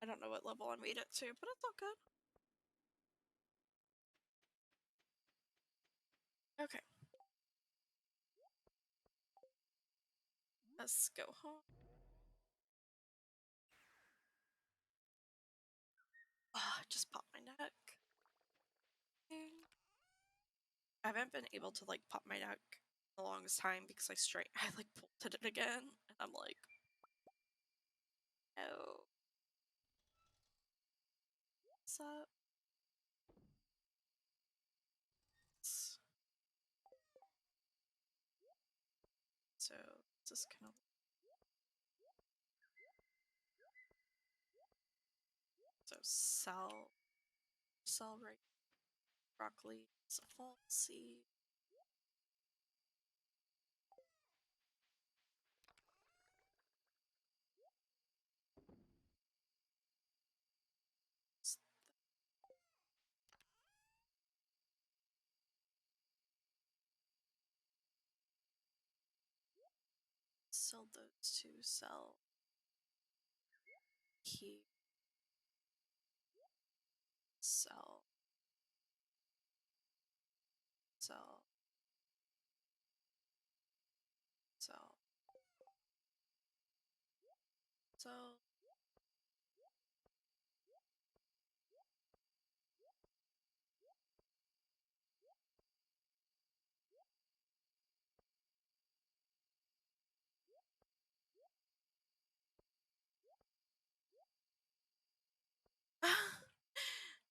I don't know what level I made it to, but it's all good. Okay. Let's go home. Ah, just pop my neck. I haven't been able to like pop my neck the longest time because I like bolted it again, and I'm like, no. What's up? So just kind of so celery, broccoli, it's a fall seed. Sell those two. Sell key. Sell. Sell. Sell. Sell.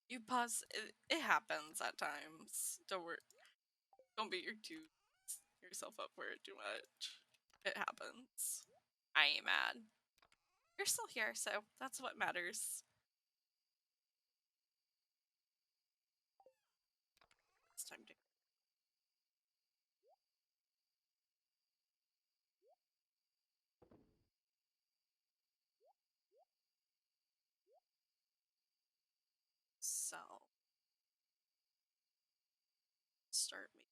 You pause. It happens at times. Don't worry. Don't beat yourself up for it too much. It happens. I ain't mad. You're still here, so that's what matters. It's time to. Sell. Start me.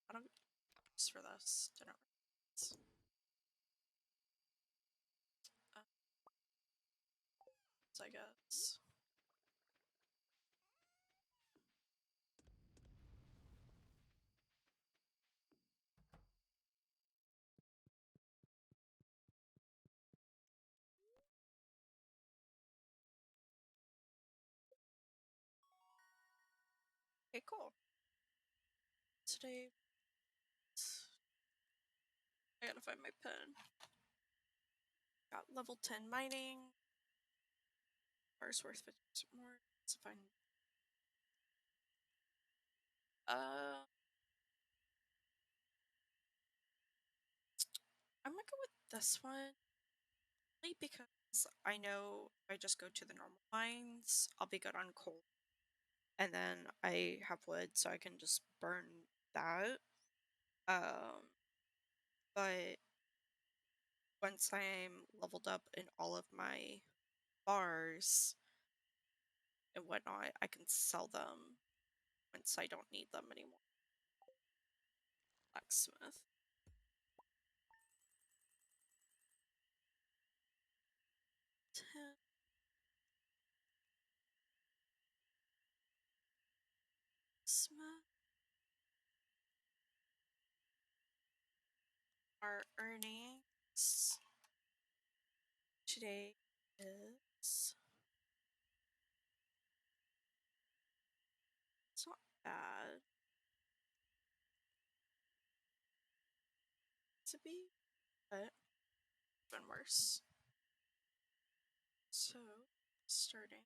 I don't use for this dinner. Uh, I guess. Okay, cool. Today, I gotta find my pen. Got level 10 mining. Bars worth 50% more. Let's find. I'm gonna go with this one. Only because I know if I just go to the normal mines, I'll be good on coal. and then I have wood, so I can just burn that. But once I'm leveled up in all of my bars and whatnot, I can sell them once I don't need them anymore. Blacksmith. Smith. Our earnings today is, it's not bad to be, but been worse. So starting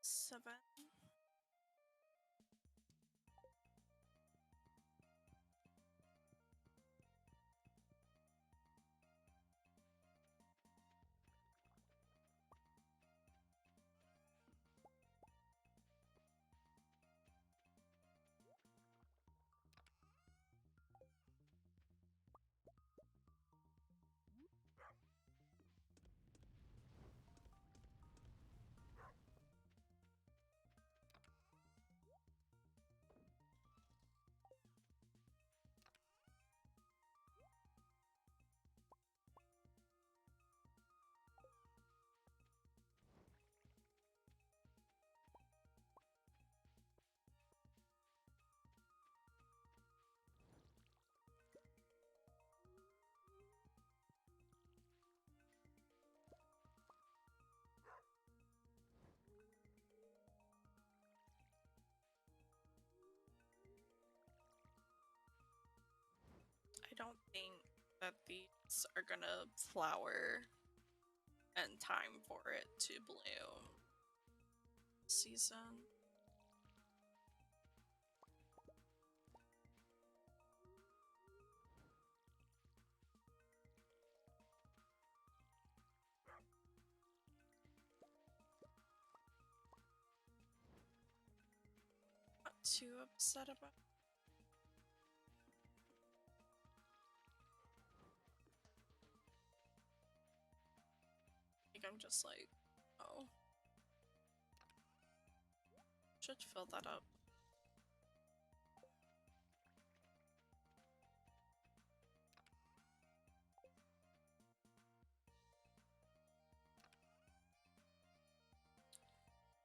seven. I don't think that these are gonna flower in time for it to bloom. Season. Not too upset about. I think I'm just like, oh, should fill that up.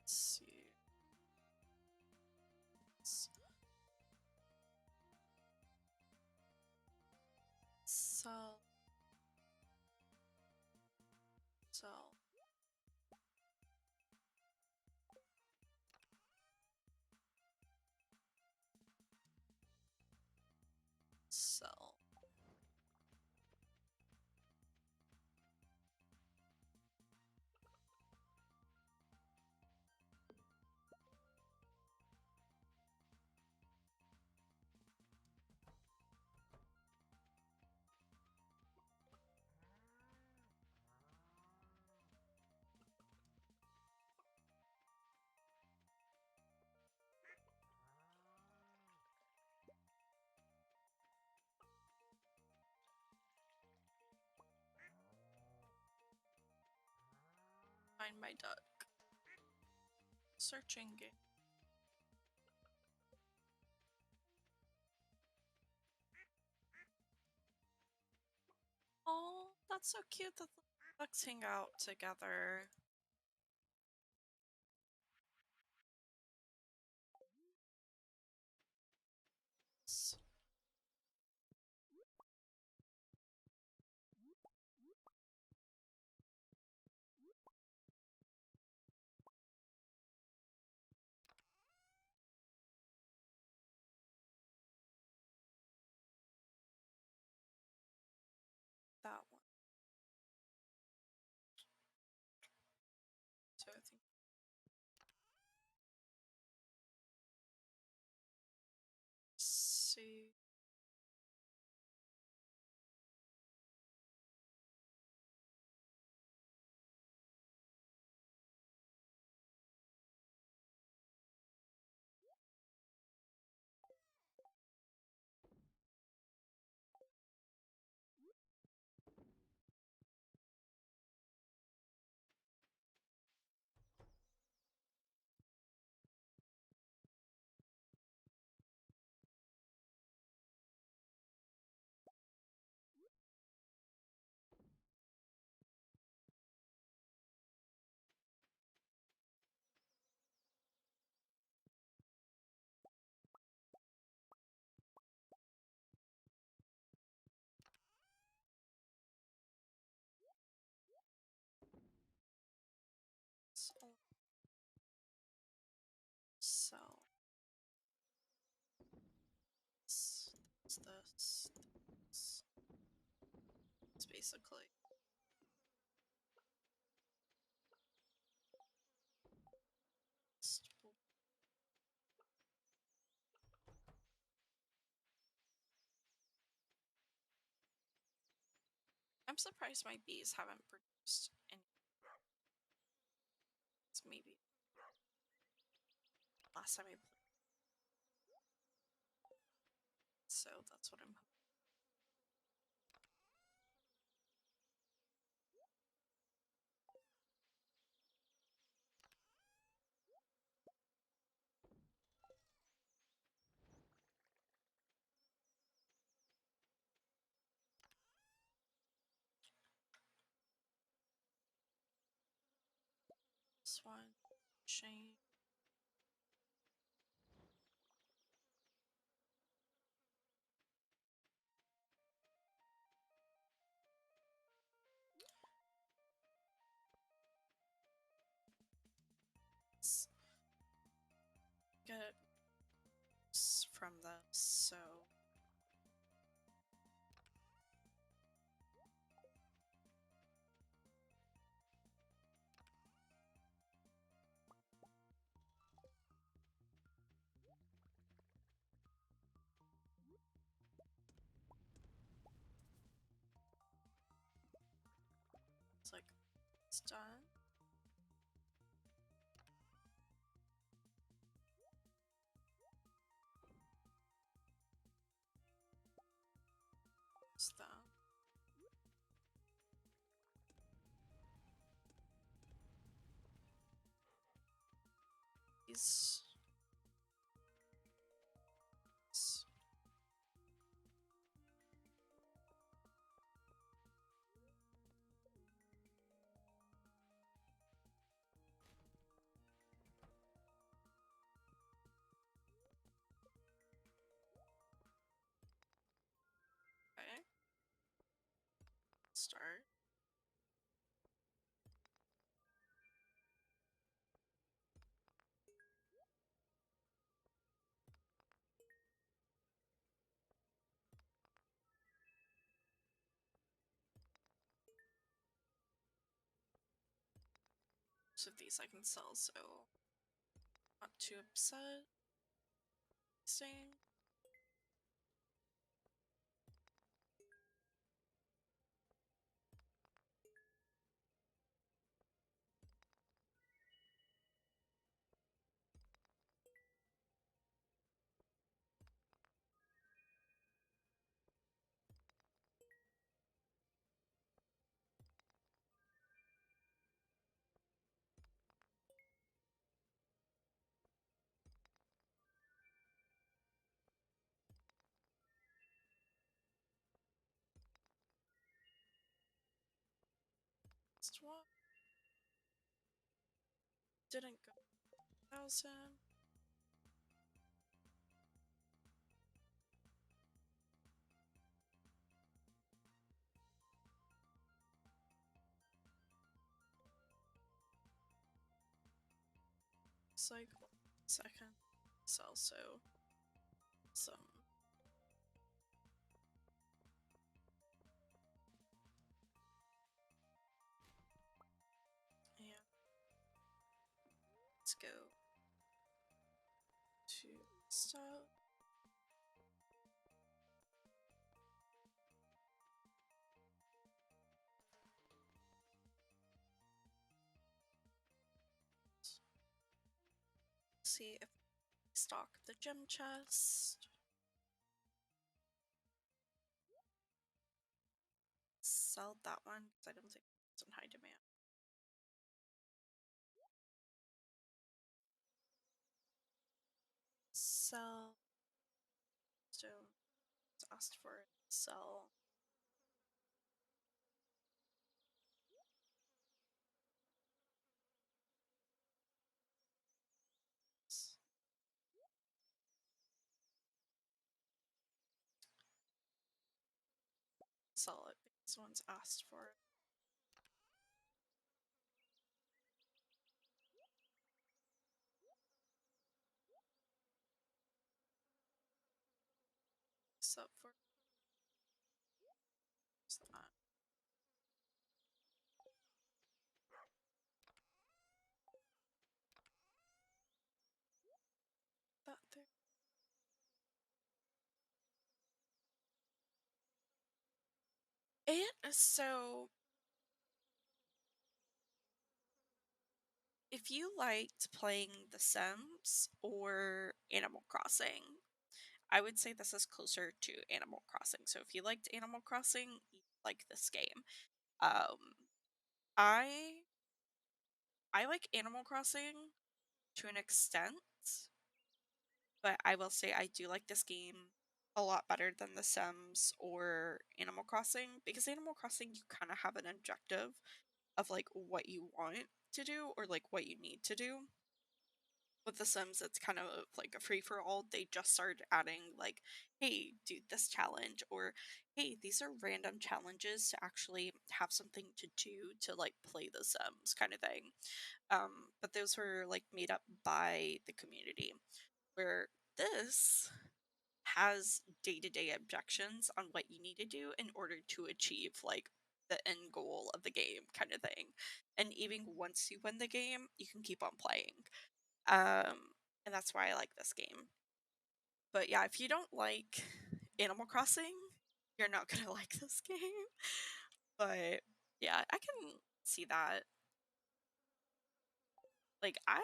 Let's see. Sell. Sell. Sell. Find my duck. Searching game. Oh, that's so cute that the ducks hang out together. That one. basically. I'm surprised my bees haven't produced any. Maybe last time I played. So that's what I'm hoping. This one, chain. Get from this, so it's like it's done. It's done. These. Okay. Start. So these I can sell, so not too upset. Staying. Last one. Didn't go 1,000. It's like 1 second. It's also some. Yeah. Let's go to stop. See if we stock the gem chest. Sell that one because I don't think it's in high demand. Sell. Stone. It's asked for it. Sell. Sell it because one's asked for it. Except for that. So if you liked playing The Sims or Animal Crossing, I would say this is closer to Animal Crossing. So if you liked Animal Crossing, you like this game. Um, I I like Animal Crossing to an extent, but I will say I do like this game a lot better than The Sims or Animal Crossing because Animal Crossing you kind of have an objective of like what you want to do or like what you need to do. With The Sims, it's kind of like a free for all. They just started adding like, hey, do this challenge, or hey, these are random challenges to actually have something to do to like play The Sims kind of thing. But those were like made up by the community. Where this has day-to-day objections on what you need to do in order to achieve like the end goal of the game kind of thing. And even once you win the game, you can keep on playing. And that's why I like this game. But yeah, if you don't like Animal Crossing, you're not gonna like this game. But yeah, I can see that. Like I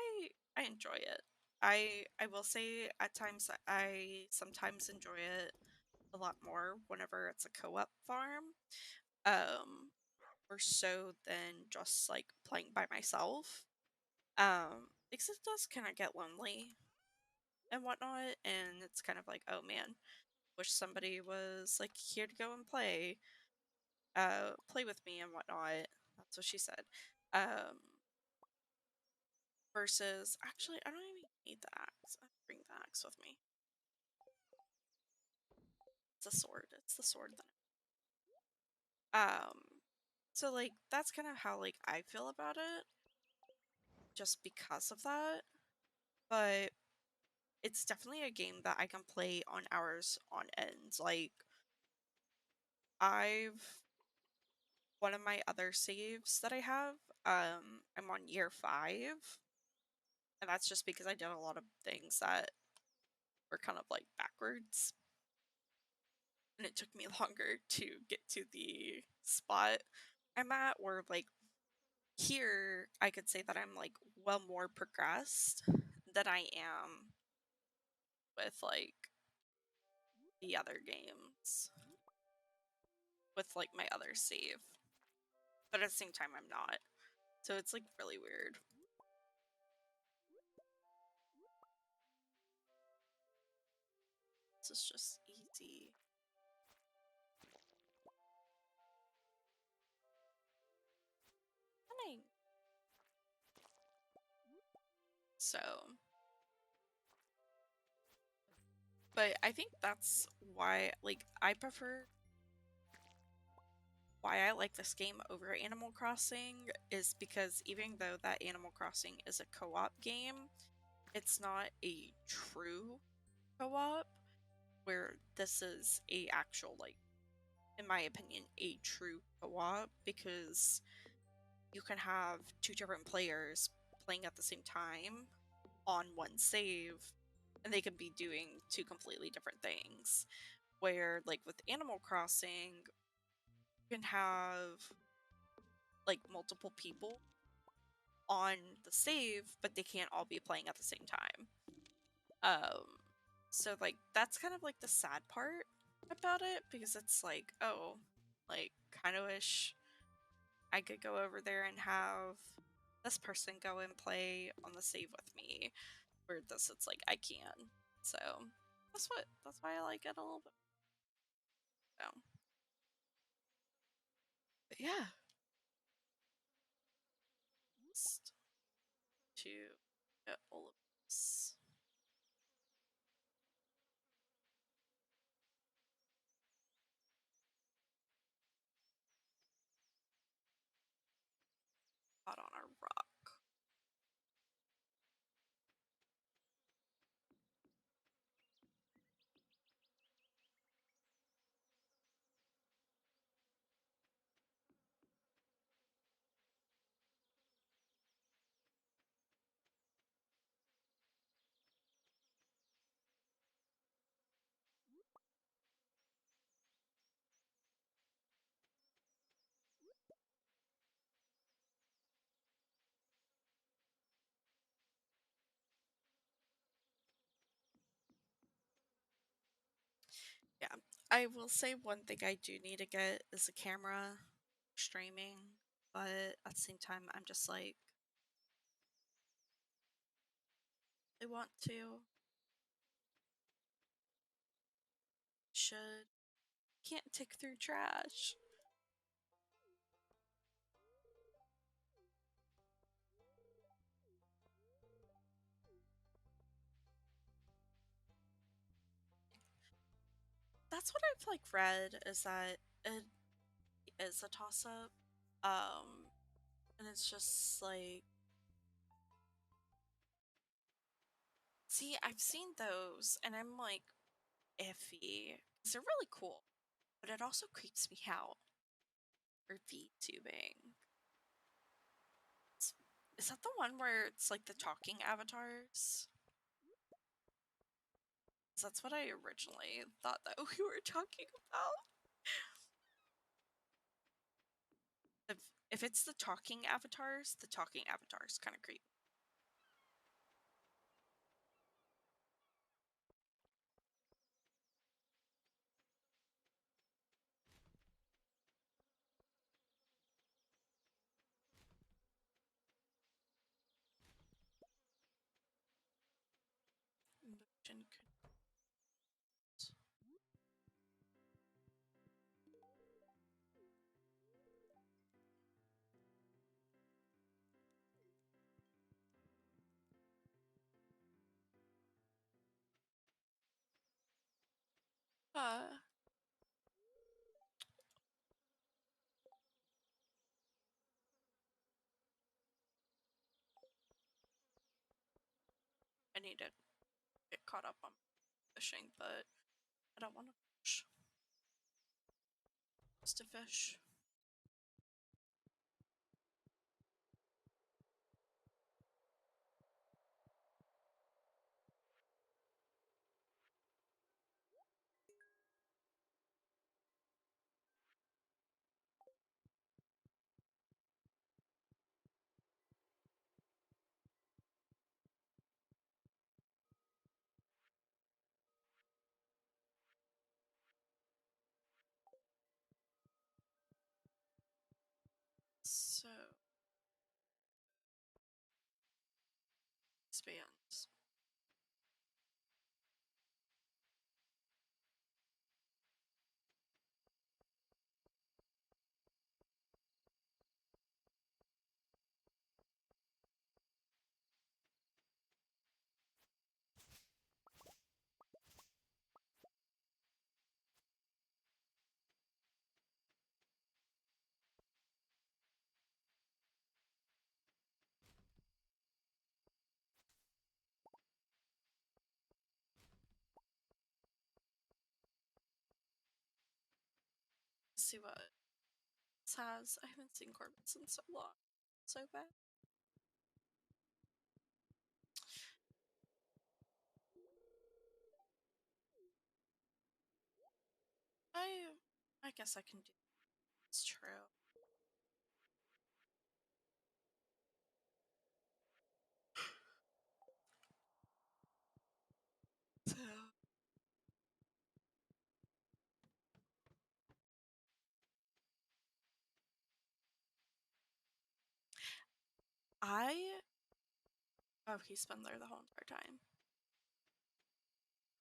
enjoy it. I will say at times I sometimes enjoy it a lot more whenever it's a co-op farm. Um or so than just like playing by myself. Because it does kind of get lonely and whatnot, and it's kind of like, oh man, wish somebody was like here to go and play with me and whatnot. That's what she said. Um, versus actually, I don't even need the axe. I bring the axe with me. It's a sword. It's the sword that. So like that's kind of how like I feel about it, just because of that. But it's definitely a game that I can play on hours on end. Like I've one of my other saves that I have, I'm on year 5, and that's just because I did a lot of things that were kind of like backwards, and it took me longer to get to the spot I'm at, where like here I could say that I'm like well more progressed than I am with like the other games with like my other save, but at the same time I'm not. So it's like really weird. This is just easy. Stunning. So, but I think that's why, like, I prefer why I like this game over Animal Crossing is because even though that Animal Crossing is a co-op game, it's not a true co-op, where this is a actual, like, in my opinion, a true co-op, because you can have two different players playing at the same time on one save, and they can be doing two completely different things. Where, like, with Animal Crossing, you can have like multiple people on the save, but they can't all be playing at the same time. Um, so like that's kind of like the sad part about it, because it's like, oh, like kind of wish I could go over there and have this person go and play on the save with me. Where this, it's like I can. So that's why I like it a little bit. So, but yeah, just to get all of this. Out on a rock. I will say one thing I do need to get is a camera streaming, but at the same time, I'm just like, I want to, should, can't tick through trash. That's what I've like read is that it is a toss up. And it's just like, see, I've seen those and I'm like iffy. 'Cause they're really cool, but it also creeps me out for VTubing. Is that the one where it's like the talking avatars? 'Cause that's what I originally thought that we were talking about. If it's the talking avatars kind of creep. Motion I need to get caught up on fishing, but I don't want to fish. Just to fish. So, expands. Let's see what this has. I haven't seen Corbett's in so long. So bad. I I guess I can do. It's true. So I oh he's been there the whole entire time.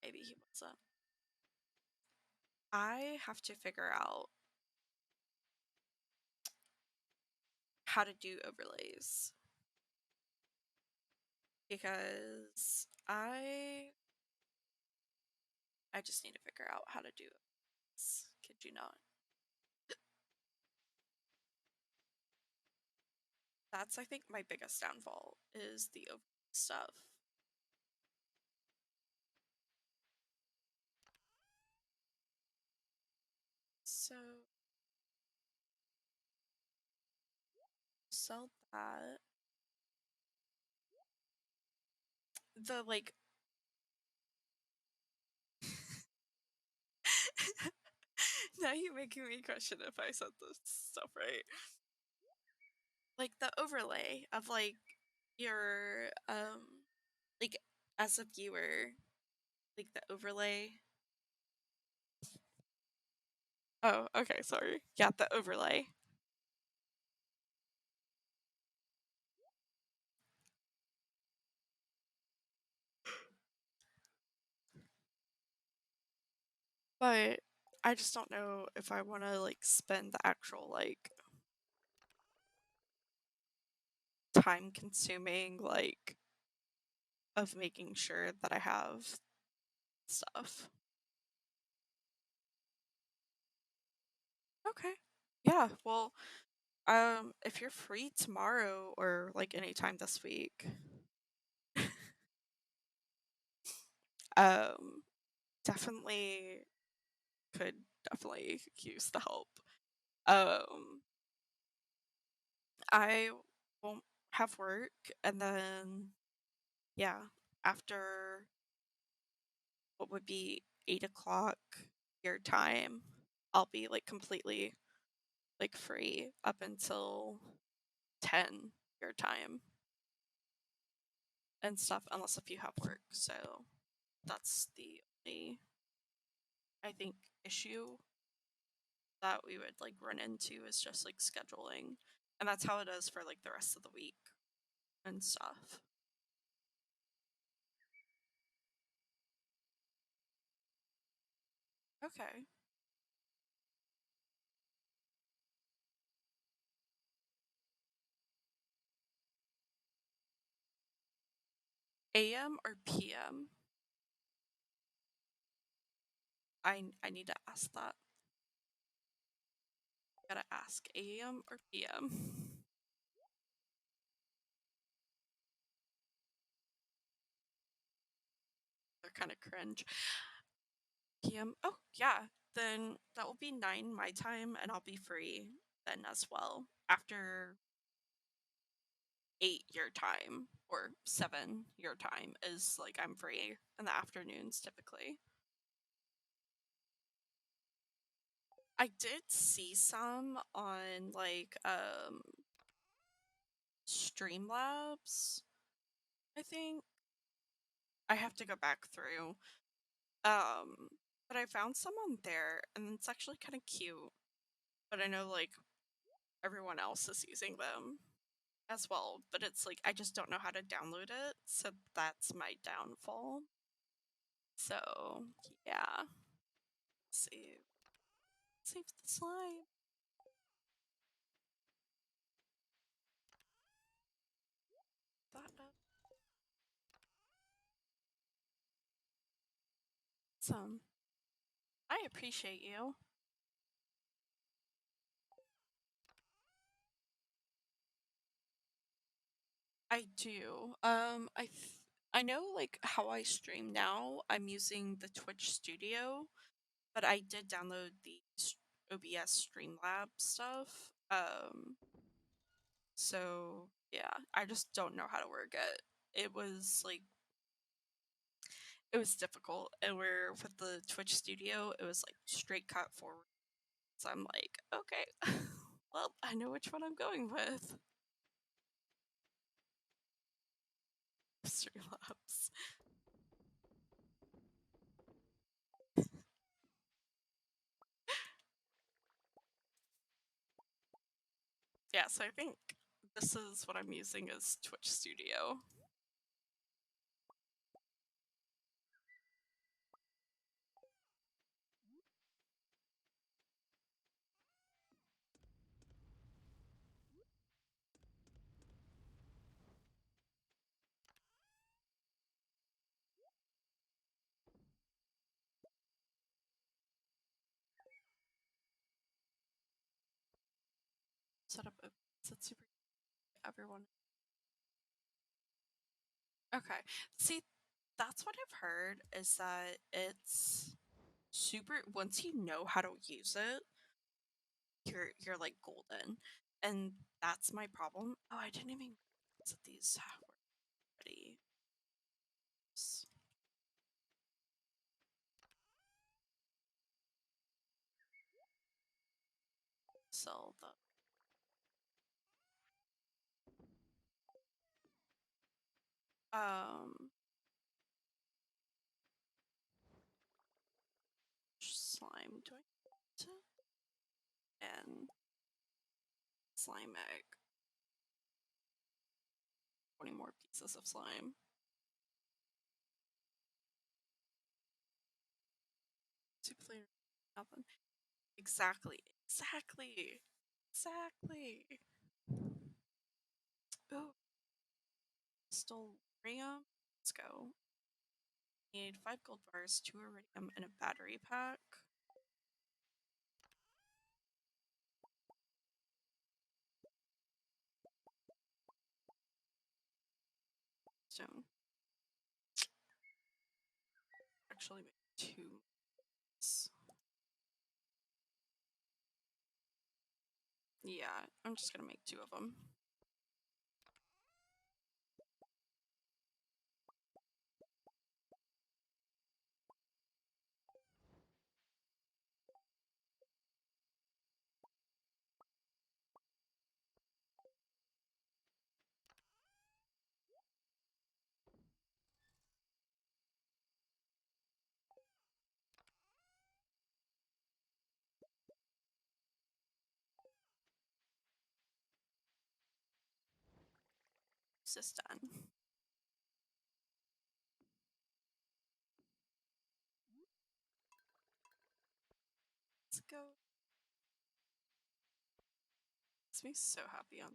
Maybe he wasn't. I have to figure out how to do overlays because I just need to figure out how to do this. Kid you not. That's I think my biggest downfall is the overlay stuff. So sell that. The like now you're making me question if I said this stuff right. Like the overlay of like your like as a viewer, like the overlay Oh, okay, sorry. Yeah, the overlay. But I just don't know if I want to like spend the actual like time consuming like of making sure that I have stuff. Okay. Yeah, well, if you're free tomorrow or like anytime this week, um definitely could definitely use the help. Um I won't have work and then yeah, after what would be 8 o'clock your time, I'll be like completely like free up until 10 your time and stuff, unless if you have work. So that's the only I think issue that we would like run into is just like scheduling. And that's how it is for like the rest of the week and stuff. Okay. AM or PM? I need to ask that. Gotta ask AM or PM. They're kind of cringe. PM. Oh, yeah. Then that will be 9 my time and I'll be free then as well. After 8 your time or 7 your time is like I'm free in the afternoons typically. I did see some on like Streamlabs, I think. I have to go back through. But I found some on there and it's actually kind of cute. But I know like everyone else is using them as well, but it's like I just don't know how to download it, so that's my downfall. So, yeah. Save save the slime. That up. Some. I appreciate you. I do. I know like how I stream now. I'm using the Twitch Studio, but I did download the OBS Streamlab stuff. So yeah, I just don't know how to work it. It was like it was difficult, and we're with the Twitch Studio. It was like straight cut forward. So I'm like, okay, well, I know which one I'm going with. Streamlabs. Yeah, so I think this is what I'm using as Twitch Studio. Set up a set super everyone. Okay. See, that's what I've heard is that it's super once you know how to use it, you're like golden. And that's my problem. Oh, I didn't even realize that these were already sell the slime. Do I need to? slime egg. 20 more pieces of slime. Two player, nothing. Exactly. Exactly. Exactly. Oh, stole iridium. Let's go. Need 5 gold bars, 2 iridium, and a battery pack. Stone. Actually, make 2. Yeah, I'm just gonna make 2 of them. This is done. Let's go. Makes me so happy on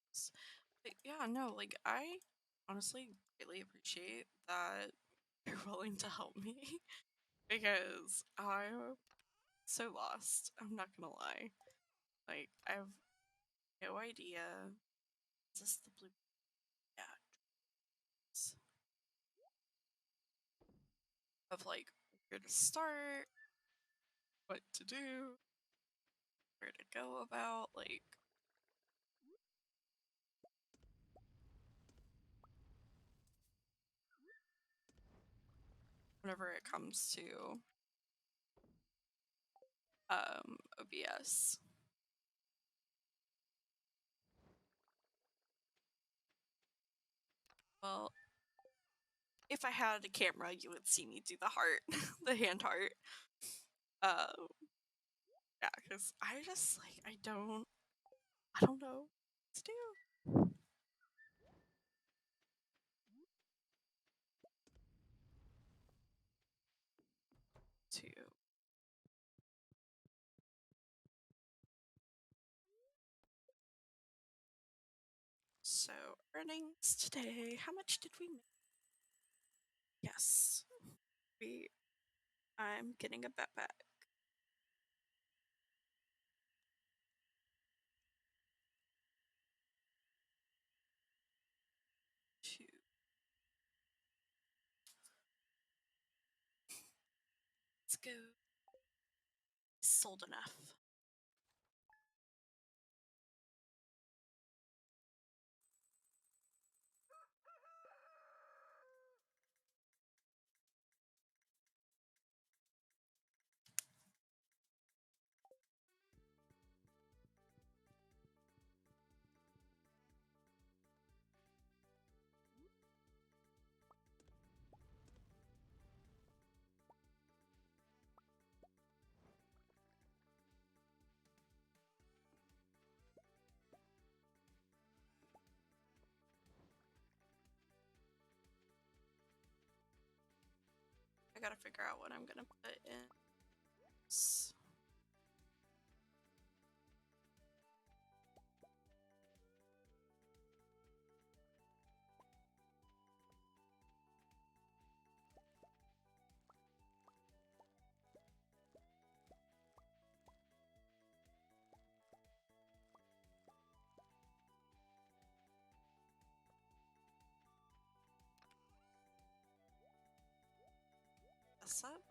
this. But yeah, no, like I honestly greatly appreciate that you're willing to help me because I'm so lost. I'm not gonna lie. Like I have no idea. Is this the blue? Yeah. Of like where to start, what to do, where to go about, like whenever it comes to OBS. Well, if I had a camera, you would see me do the heart, the hand heart. Um, yeah, because I just like I don't know what to do. To so earnings today. How much did we make? Yes, we. I'm getting a backpack. Two. Let's go. Sold enough. I gotta figure out what I'm gonna put in. This up.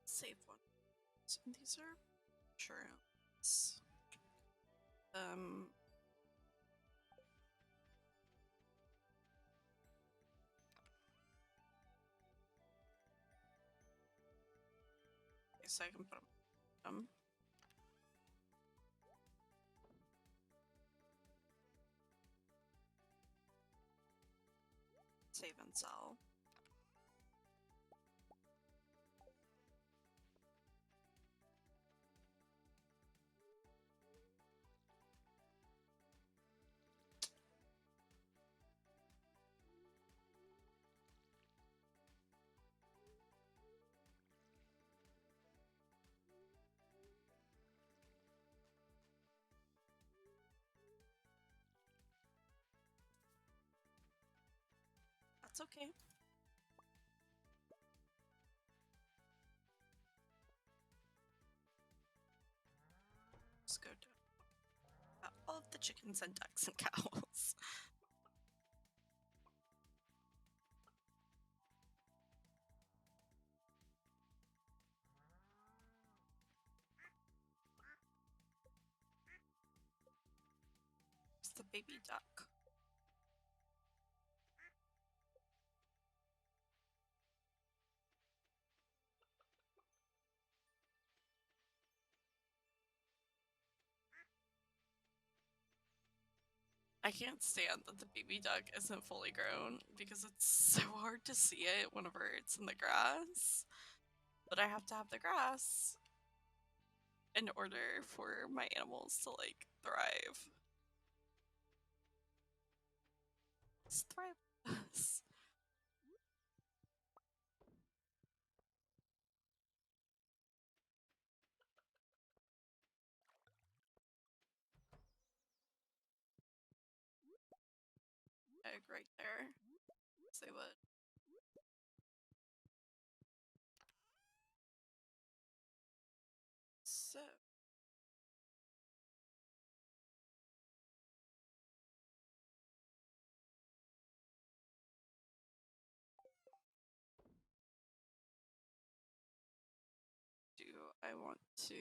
Save one. So these are shrooms. Um, so I can put them. Save and sell. That's okay. Just go to all of the chickens and ducks and cows. It's the baby duck. I can't stand that the baby duck isn't fully grown because it's so hard to see it whenever it's in the grass. But I have to have the grass in order for my animals to like thrive. Let's thrive. Egg right there. Say what? So do I want to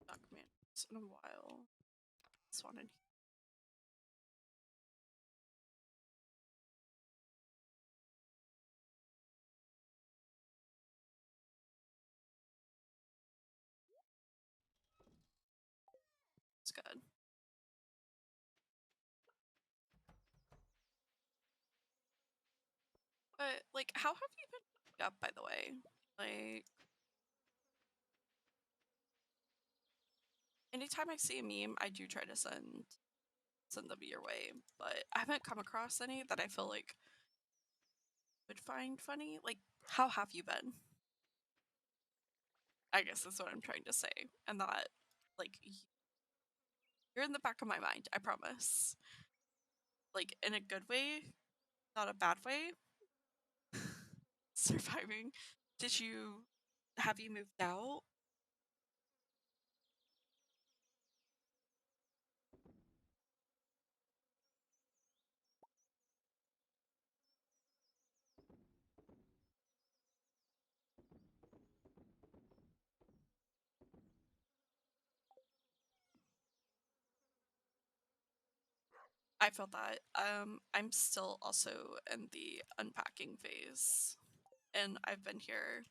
document this in a while? This one in here. It's good. But like, how have you been up, by the way? Like, anytime I see a meme, I do try to send them your way, but I haven't come across any that I feel like would find funny. Like, how have you been? I guess that's what I'm trying to say, and that like you're in the back of my mind. I promise. Like in a good way, not a bad way. Surviving. Did you have you moved out? I felt that. I'm still also in the unpacking phase, and I've been here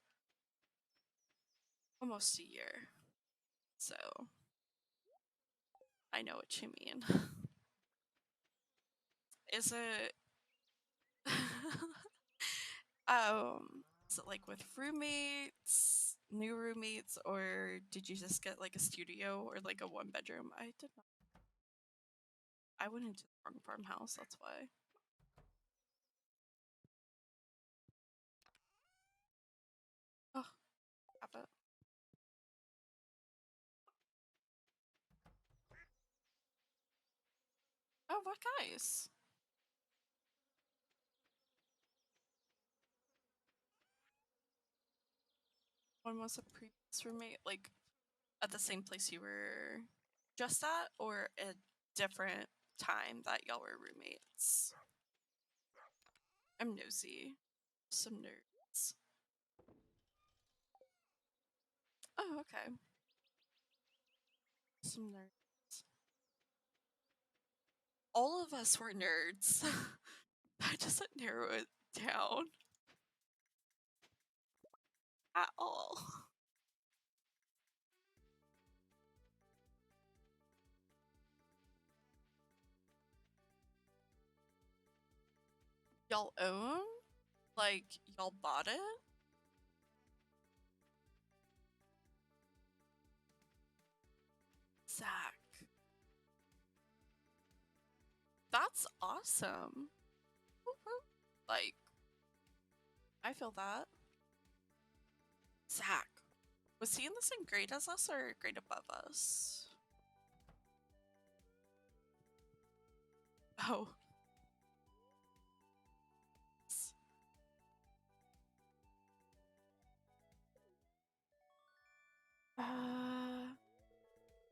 almost a year, so I know what you mean. Is it? Is it like with roommates, new roommates, or did you just get like a studio or like a one bedroom? I did not. I went into the wrong farmhouse. That's why. Oh, have it. Oh, what guys? One was a previous roommate, like at the same place you were just at, or a different time that y'all were roommates? I'm nosy. Some nerds. Oh, okay. Some nerds. All of us were nerds. I just narrow it down at all. Y'all own? Like, y'all bought it? Zach. That's awesome. Like, I feel that. Zach. Was he in the same grade as us or a grade above us? Oh.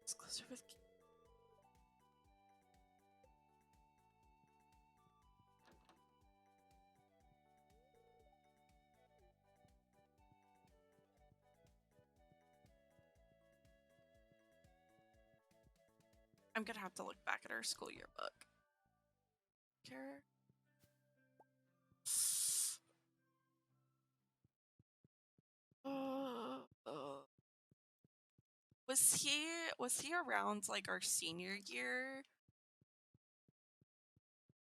It's closer with. I'm gonna have to look back at our school yearbook. Care. Was he around like our senior year?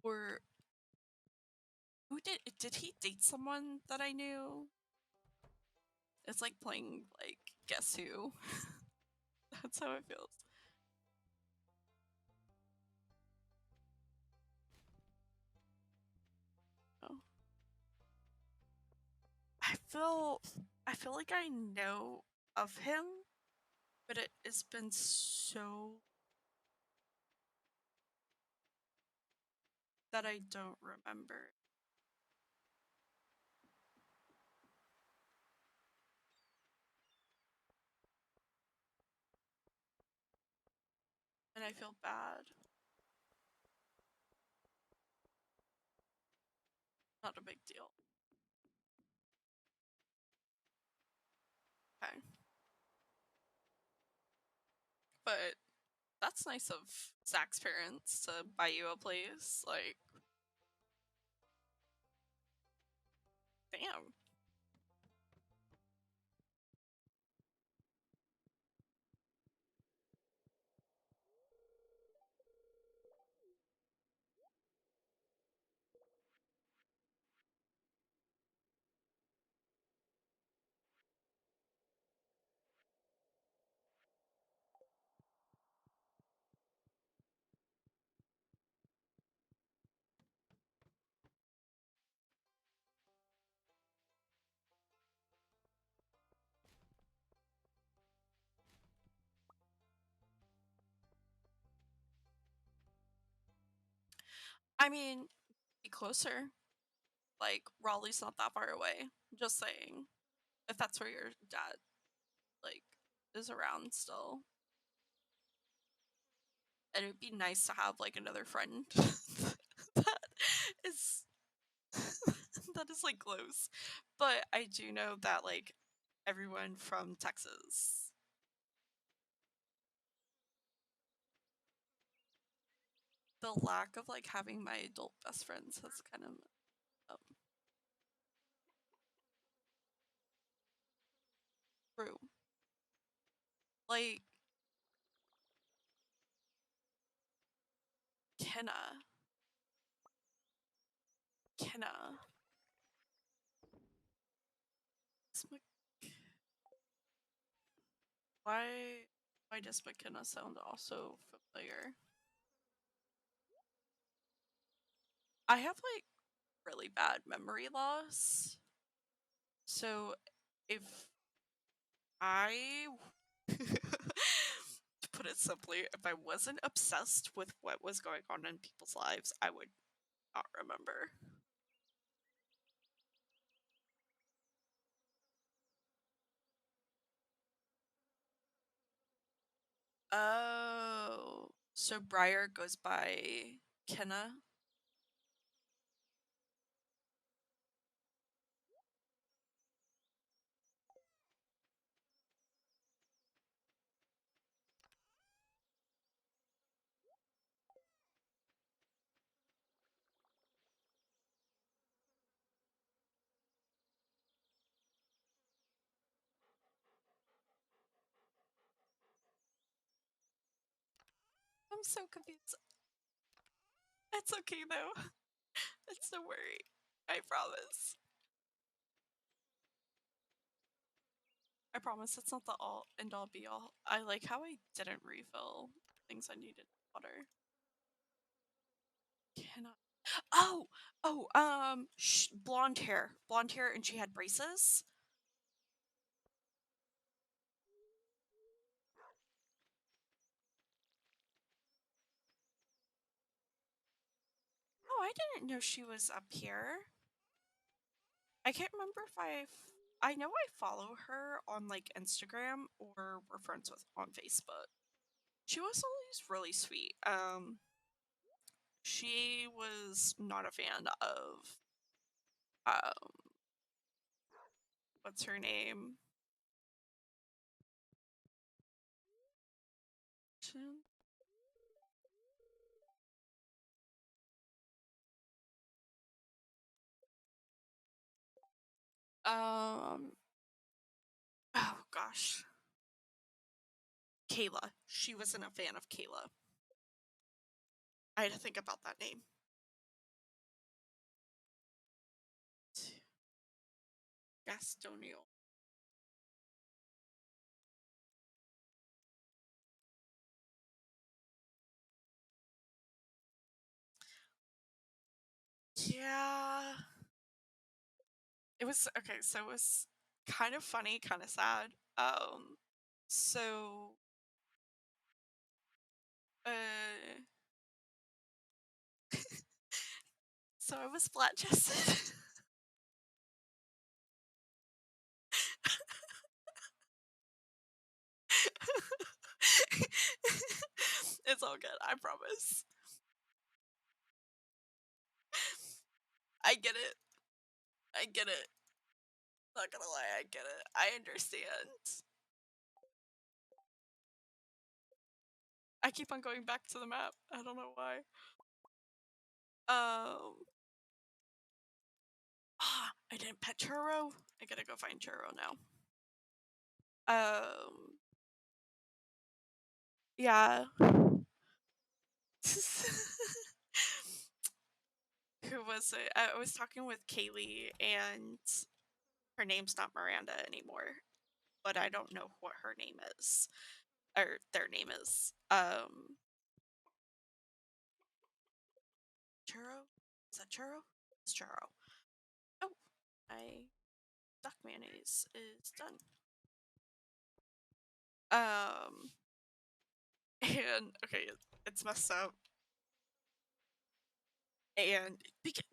Or who did he date someone that I knew? It's like playing like Guess Who. That's how it feels. Oh. I feel I feel like I know of him, but it has been so that I don't remember. And I feel bad. Not a big deal. Okay. But that's nice of Zach's parents to buy you a place. Like, damn. I mean, be closer. Like, Raleigh's not that far away. Just saying. If that's where your dad, like, is around still. And it'd be nice to have, like, another friend that is that is like close. But I do know that like everyone from Texas, the lack of like having my adult best friends has kind of true. Like Kenna, Kenna. Why why does McKenna sound also familiar? I have like really bad memory loss. So if I to put it simply, if I wasn't obsessed with what was going on in people's lives, I would not remember. Oh, so Briar goes by Kenna. I'm so confused. It's okay though. It's no worry. I promise. I promise it's not the all and all be all. I like how I didn't refill things I needed water. Cannot. Oh, blonde hair, and she had braces. Oh, I didn't know she was up here. I can't remember if I know I follow her on like Instagram or we're friends with on Facebook. She was always really sweet. She was not a fan of um what's her name? Um oh gosh. Kayla. She wasn't a fan of Kayla. I had to think about that name. Gastonio. Yeah. It was okay, so it was kind of funny, kind of sad. So uh so I was flat chested. It's all good, I promise. I get it. I get it. Not gonna lie, I get it. I understand. I keep on going back to the map. I don't know why. I didn't pet Churro. I gotta go find Churro now. Yeah. Who was it? I was talking with Kaylee, and her name's not Miranda anymore, but I don't know what her name is, or their name is. Churro? Is that Churro? It's Churro. Oh, my duck mayonnaise is done. Um, and okay, it's messed up. And because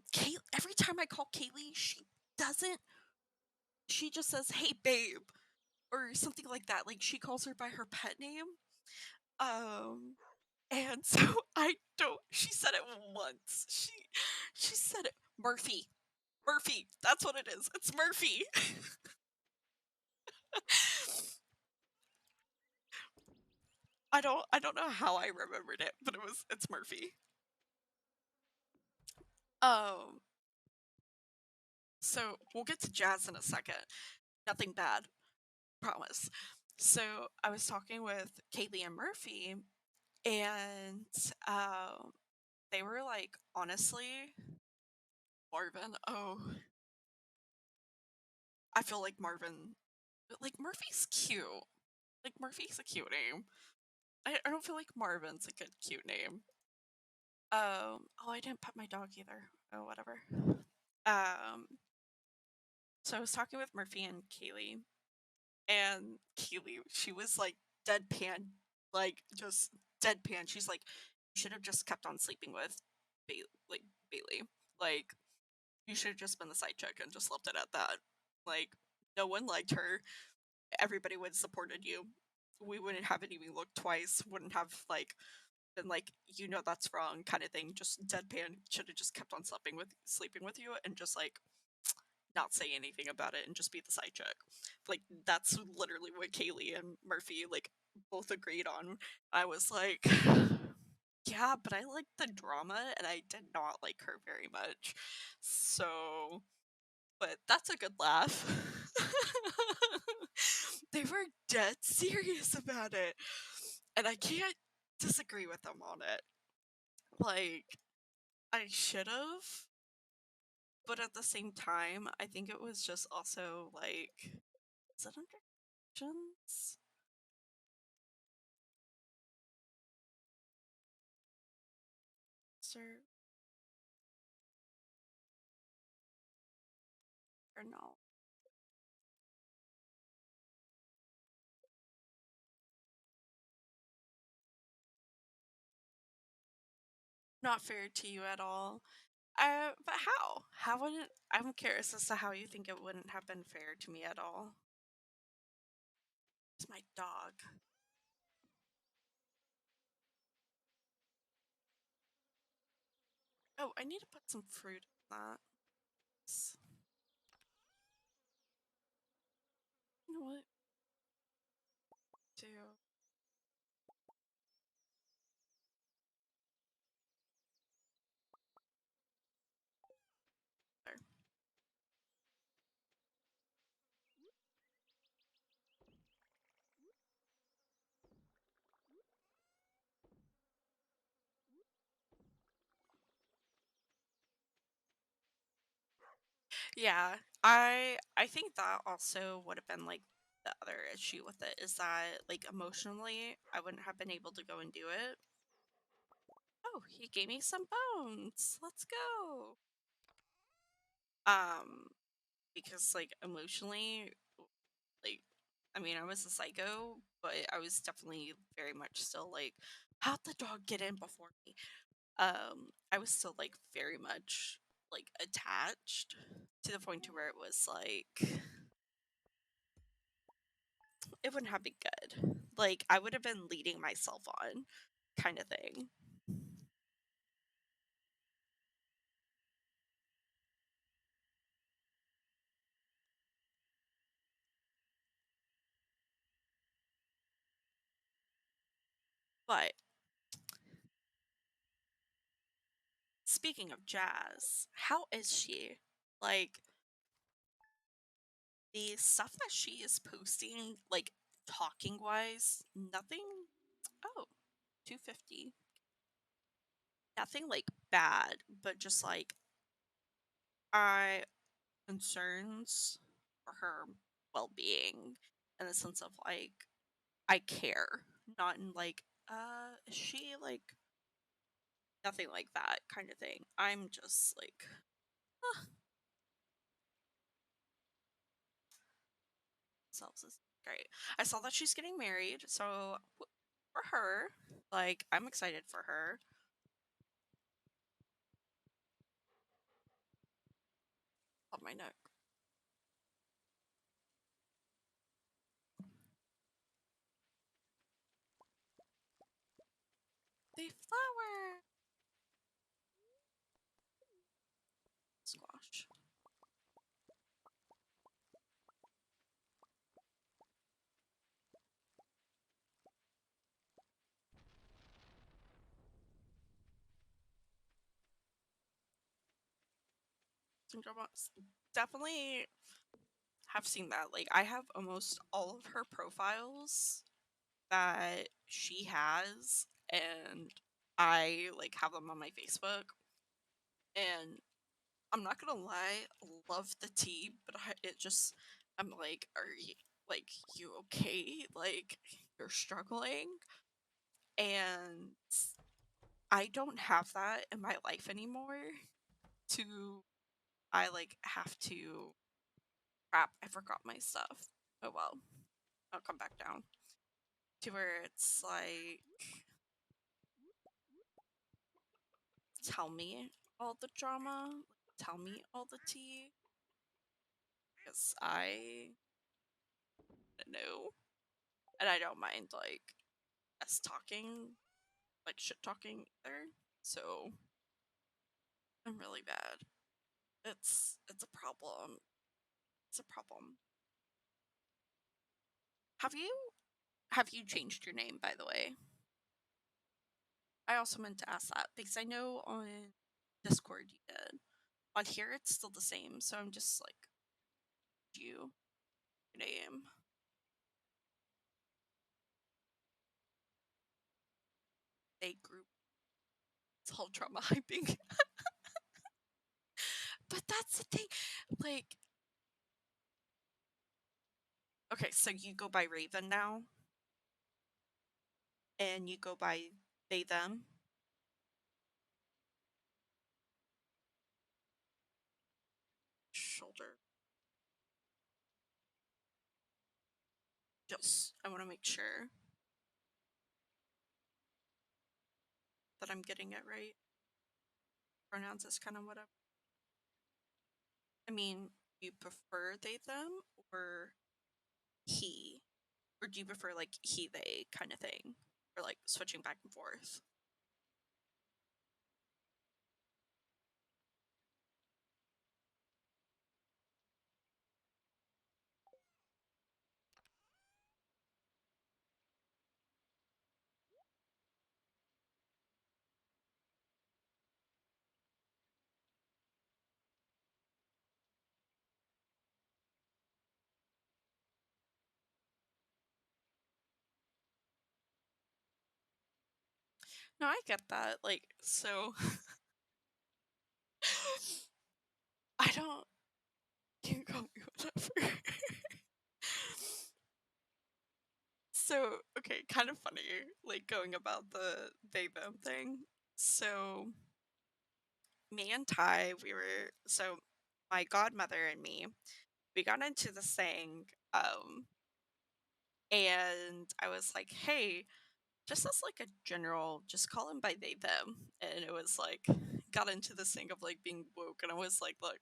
every time I call Kaylee, doesn't. She just says, "Hey, babe," or something like that. Like she calls her by her pet name. Um, and so I don't. She said it once. She said it. Murphy. Murphy. That's what it is. It's Murphy. I don't know how I remembered it, but it's Murphy. Um so we'll get to Jazz in a second. Nothing bad, promise. So I was talking with Kaylee and Murphy, and um they were like, honestly, Marvin, oh, I feel like Marvin, like Murphy's cute. Like Murphy's a cute name. I don't feel like Marvin's a good cute name. Oh, I didn't pet my dog either. Oh, whatever. Um, so I was talking with Murphy and Kaylee, and Kaylee, she was like deadpan, like just deadpan. She's like, you should have just kept on sleeping with like Bailey. Like, you should have just been the side chick and just left it at that. Like, no one liked her. Everybody would have supported you. We wouldn't have it even looked twice. Wouldn't have like been like, that's wrong kind of thing. Just deadpan. Should have just kept on sleeping with you and just like not say anything about it and just be the side chick. Like that's literally what Kaylee and Murphy like both agreed on. I was like, yeah, but I like the drama and I did not like her very much. So, but that's a good laugh. They were dead serious about it. And I can't disagree with them on it. Like, I should have, but at the same time, I think it was just also like, is it under actions? Sir, or no? Not fair to you at all. But how? How would it? I'm curious as to how you think it wouldn't have been fair to me at all. It's my dog. Oh, I need to put some fruit in that. You know what? Do there. Yeah, I think that also would have been like the other issue with it is that like emotionally I wouldn't have been able to go and do it. Oh, he gave me some bones. Let's go. Um, because like emotionally, like I mean I was a psycho, but I was definitely very much still like, how'd the dog get in before me? I was still like very much like attached to the point to where it was like it wouldn't have been good. Like I would have been leading myself on kind of thing. But speaking of Jazz, how is she? Like the stuff that she is posting, like talking wise, nothing. Oh, 250. Nothing like bad, but just like I concerns for her well being in the sense of like I care, not in like is she like nothing like that kind of thing. I'm just like selves is great. I saw that she's getting married, so for her, like I'm excited for her. On my neck, the flower squash. Syndrome definitely have seen that. Like I have almost all of her profiles that she has, and I like have them on my Facebook. And I'm not gonna lie, love the tea, but it just I'm like, are you like you okay? Like you're struggling, and I don't have that in my life anymore. To I like have to crap. I forgot my stuff. Oh well, I'll come back down to where it's like tell me all the drama, tell me all the tea, because I know, and I don't mind like us talking, like shit talking either. So I'm really bad. It's a problem. It's a problem. Have you have you changed your name by the way? I also meant to ask that because I know on Discord you did. On here it's still the same, so I'm just like you name. they group. It's all trauma hyping. But that's the thing. Like, okay, so you go by Raven now, and you go by they them. Shoulder. Just, I want to make sure that I'm getting it right. Pronouns is kind of whatever. I mean, do you prefer they them or he? Or do you prefer like he they kind of thing? Or like switching back and forth? No, I get that. Like, so I don't. You can call me whatever. So, okay, kind of funny, like going about the they them thing. So, me and Ty, so my godmother and me, we got into this thing, and I was like, hey, just as like a general, just call them by they them. And it was like, got into this thing of like being woke, and I was like, look,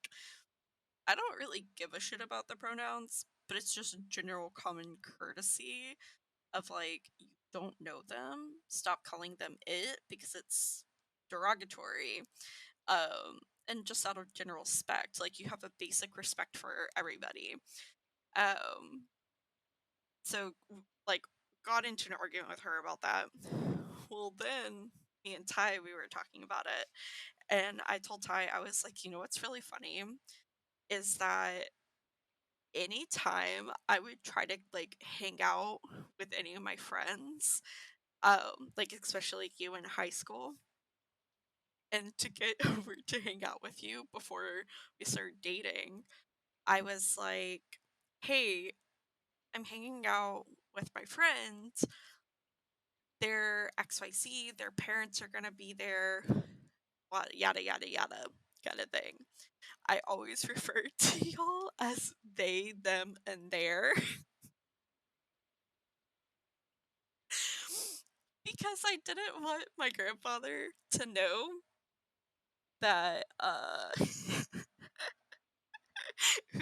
I don't really give a shit about the pronouns, but it's just general common courtesy of like you don't know them, stop calling them it because it's derogatory. And just out of general respect, like you have a basic respect for everybody. Um, so like got into an argument with her about that. Well, then me and Ty we were talking about it, and I told Ty I was like, you know what's really funny is that anytime I would try to like hang out with any of my friends, like especially like you in high school, and to get over to hang out with you before we started dating, I was like, "Hey, I'm hanging out with my friends. They're XYZ, their parents are gonna be there, yada yada yada kind of thing." I always refer to y'all as they, them, and their because I didn't want my grandfather to know that who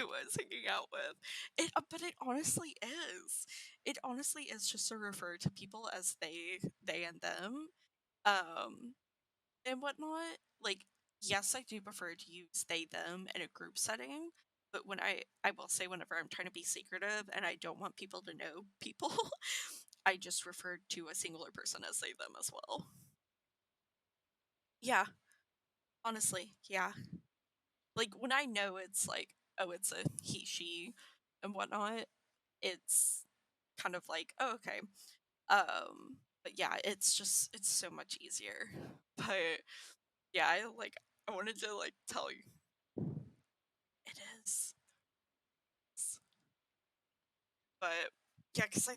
I was hanging out with. But it honestly is. It honestly is just to refer to people as they and them, um, and whatnot. Like, yes, I do prefer to use they them in a group setting. But when I will say whenever I'm trying to be secretive and I don't want people to know people, I just refer to a singular person as they them as well. Yeah, honestly, yeah. Like when I know it's like, oh, it's a he, she, and whatnot, it's kind of like, oh, okay. But yeah, it's just it's so much easier. But yeah, I wanted to like tell you it is. But yeah, because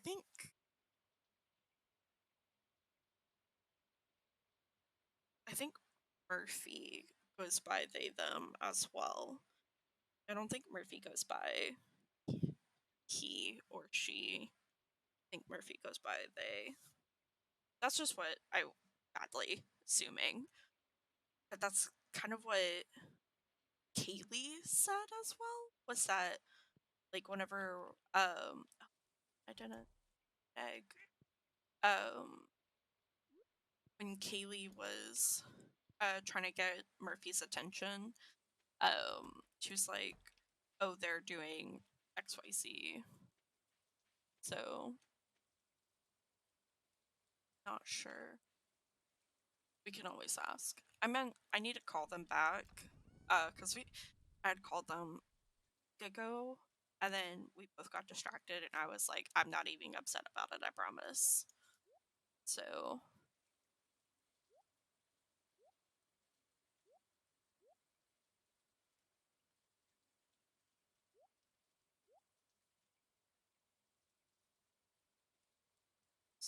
I think Murphy goes by they them as well. I don't think Murphy goes by he or she. I think Murphy goes by they. That's just what I badly assuming. But that's kind of what Kaylee said as well. Was that like whenever I didn't egg when Kaylee was trying to get Murphy's attention, she was like, "Oh, they're doing XYZ." So not sure. We can always ask. I meant I need to call them back. Cause we I'd called them ago, and then we both got distracted, and I was like, I'm not even upset about it, I promise. So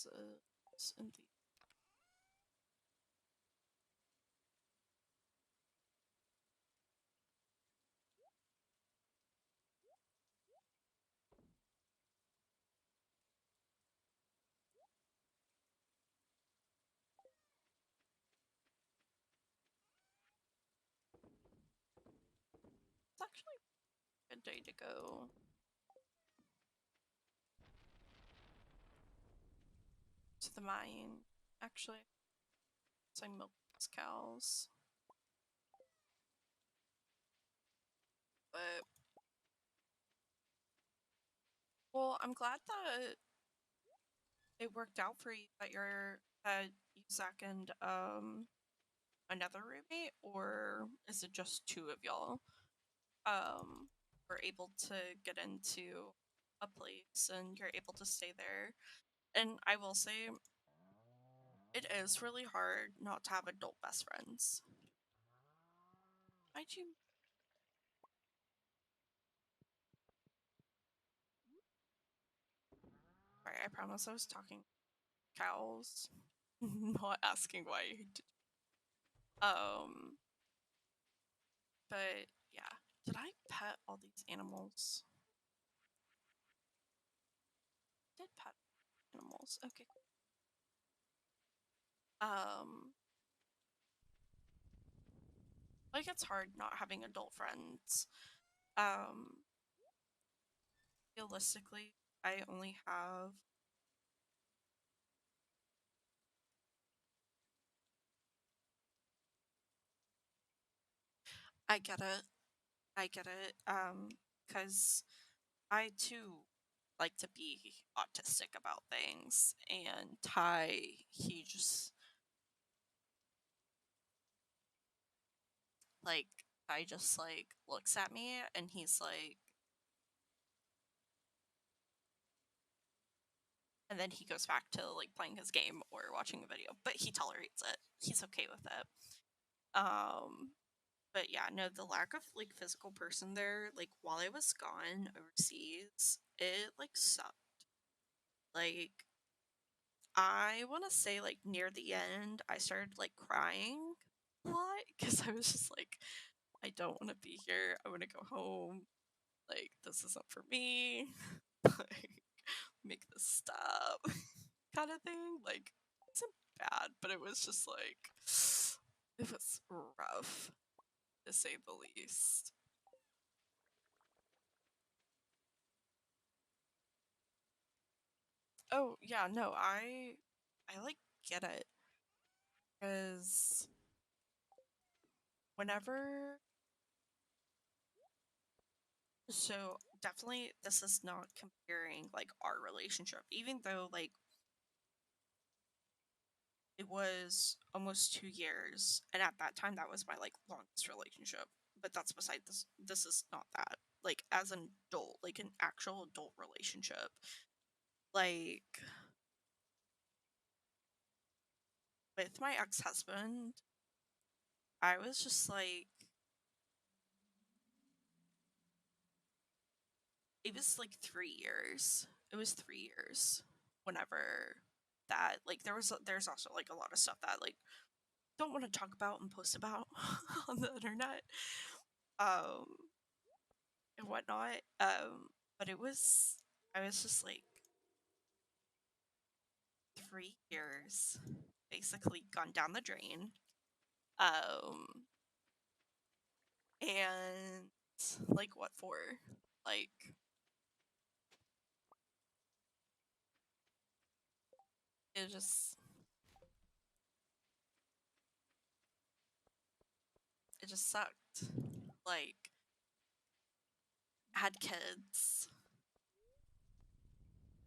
houses in the it's actually a good day to go to the mine. Actually, so I milk those cows. But well, I'm glad that it worked out for you that you, Zach, and another roommate, or is it just two of y'all were able to get into a place and you're able to stay there. And I will say it is really hard not to have adult best friends. Why'd you Sorry, I promise I was talking cows. Not asking why you did. Um but yeah. Did I pet all these animals? I did pet animals. Okay. Um like it's hard not having adult friends. Um Realistically, I only have I get it. I get it. Cuz I too like to be autistic about things, and he just like like looks at me and he's like, and then he goes back to like playing his game or watching a video, but he tolerates it. He's okay with it. Um but yeah, no, the lack of like physical person there, like while I was gone overseas, it like sucked. Like I want to say like near the end, I started like crying a lot because I was just like, I don't want to be here. I want to go home. Like this isn't for me. Like make this stop, kind of thing. Like it wasn't bad, but it was just like it was rough to say the least. Oh yeah, no, I like get it because whenever so definitely this is not comparing like our relationship, even though like it was almost 2 years, and at that time that was my like longest relationship. But that's beside this. This is not that. Like as an adult, like an actual adult relationship, like with my ex husband, I was just like it was like 3 years. It was 3 years. Whenever that like there's also like a lot of stuff that like don't want to talk about and post about on the internet um and whatnot. But it was I was just like 3 years basically gone down the drain. Um and like what for? Like it just sucked. Like had kids,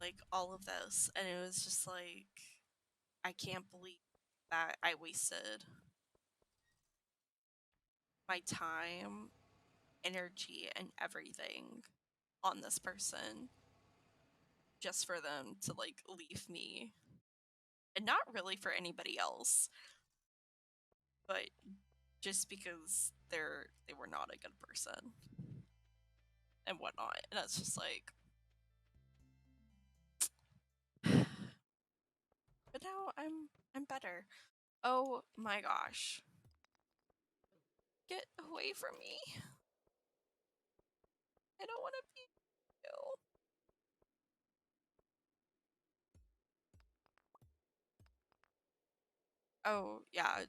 like all of this, and it was just like I can't believe that I wasted my time, energy, and everything on this person just for them to like leave me. And not really for anybody else, but just because they were not a good person and whatnot. And it's just like now I'm better. Oh my gosh. Get away from me. I don't want to be you. Oh, yeah,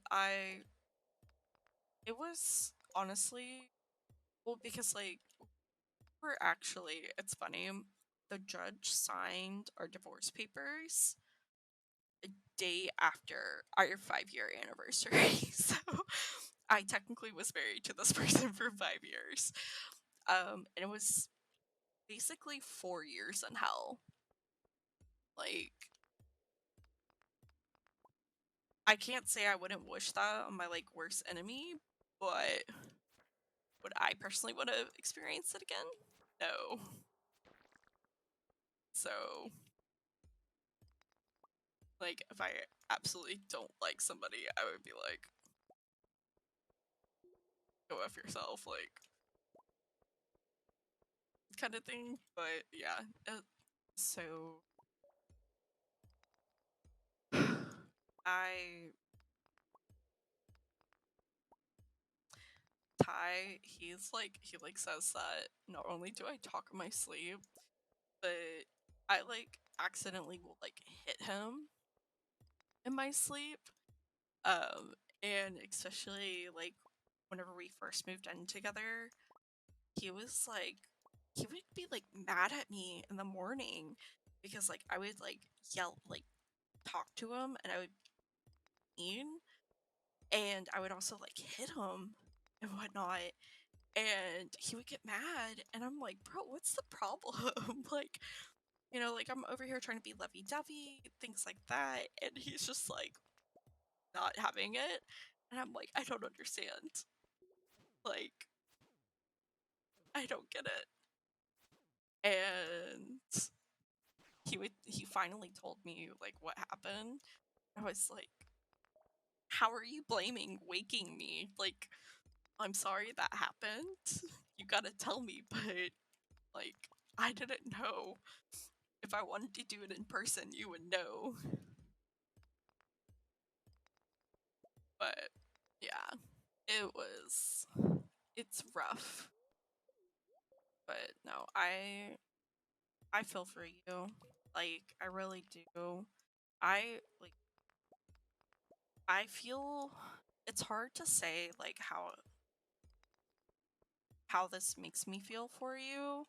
it was honestly, well, because like, we're actually, it's funny, the judge signed our divorce papers a day after our 5-year anniversary. So I technically was married to this person for 5 years. And it was basically 4 years in hell. Like, I can't say I wouldn't wish that on my like worst enemy, but would I personally want to experience it again? No. So, like, if I absolutely don't like somebody, I would be like, go F yourself, like, kind of thing. But yeah, so I, Ty, he like says that not only do I talk in my sleep, but I like accidentally will like hit him in my sleep. And especially like whenever we first moved in together, he was like, he would be like mad at me in the morning because like I would like yell, like talk to him, and I would mean, and I would also like hit him and whatnot. And he would get mad, and I'm like, bro, what's the problem? Like, like I'm over here trying to be lovey dovey, things like that. And he's just like not having it. And I'm like, I don't understand. Like, I don't get it. And he finally told me like what happened. I was like, how are you blaming waking me? Like, I'm sorry that happened. You gotta tell me, but like, I didn't know. If I wanted to do it in person, you would know. But yeah, it was, it's rough. But no, I feel for you. Like, I really do. I like I feel it's hard to say like how this makes me feel for you,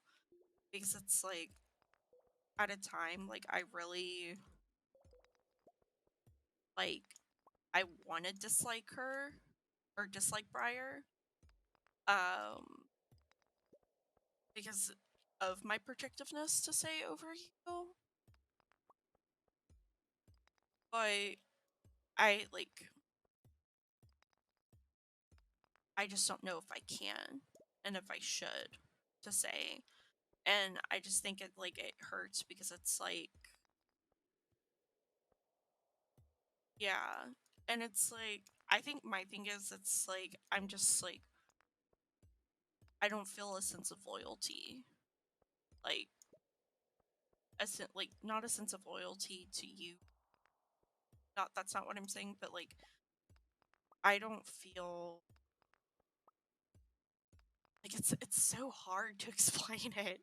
because it's like at a time like I really like I want to dislike her or dislike Briar um because of my protectiveness to say over you, but I like I just don't know if I can and if I should to say. And I just think it like it hurts because it's like, yeah. And it's like, I think my thing is, it's like I'm just like, I don't feel a sense of loyalty. Like like not a sense of loyalty to you. Not That's not what I'm saying, but like I don't feel like it's so hard to explain it.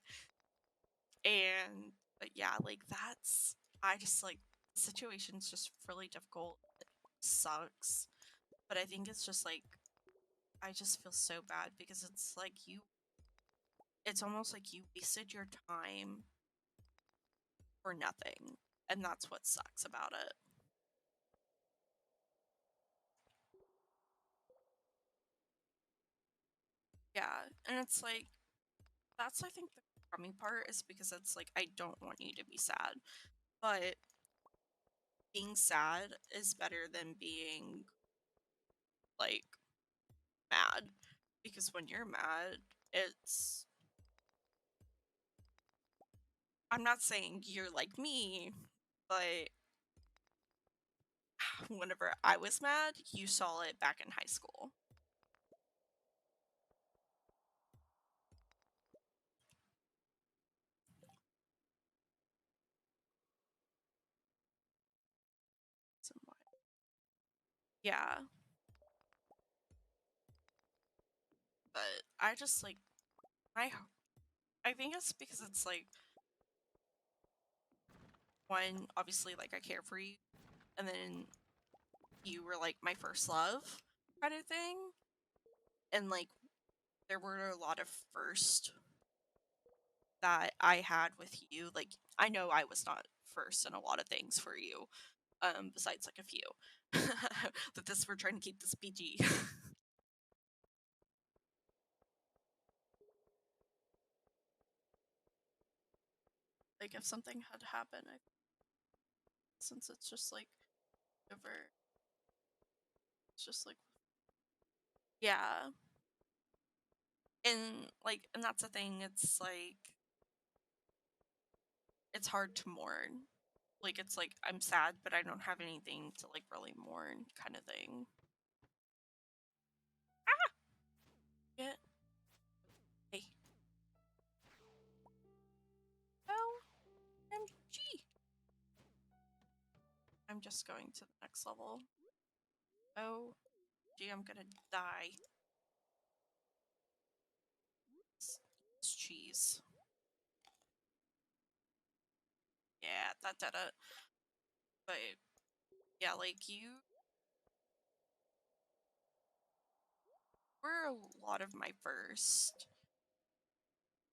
And but yeah, like that's, I just like, the situation's just really difficult. It sucks. But I think it's just like, I just feel so bad because it's like it's almost like you wasted your time for nothing. And that's what sucks about it. Yeah. And it's like, that's, I think, the crummy part is because it's like, I don't want you to be sad. But being sad is better than being like mad. Because when you're mad, it's, I'm not saying you're like me, but whenever I was mad, you saw it back in high school. Yeah. But I just like I I think it's because it's like one, obviously like I care for you, and then you were like my first love kind of thing. And like there were a lot of first that I had with you. Like I know I was not first in a lot of things for you, besides like a few. But this we're trying to keep this PG. Like if something had happened, since it's just like over, it's just like yeah. And that's the thing. It's like it's hard to mourn. Like it's like I'm sad, but I don't have anything to like really mourn, kind of thing. Ah, get hey. OMG. I'm just going to the next level. Oh, gee, I'm gonna die. It's cheese. Yeah, that did it. But yeah, like you were a lot of my first.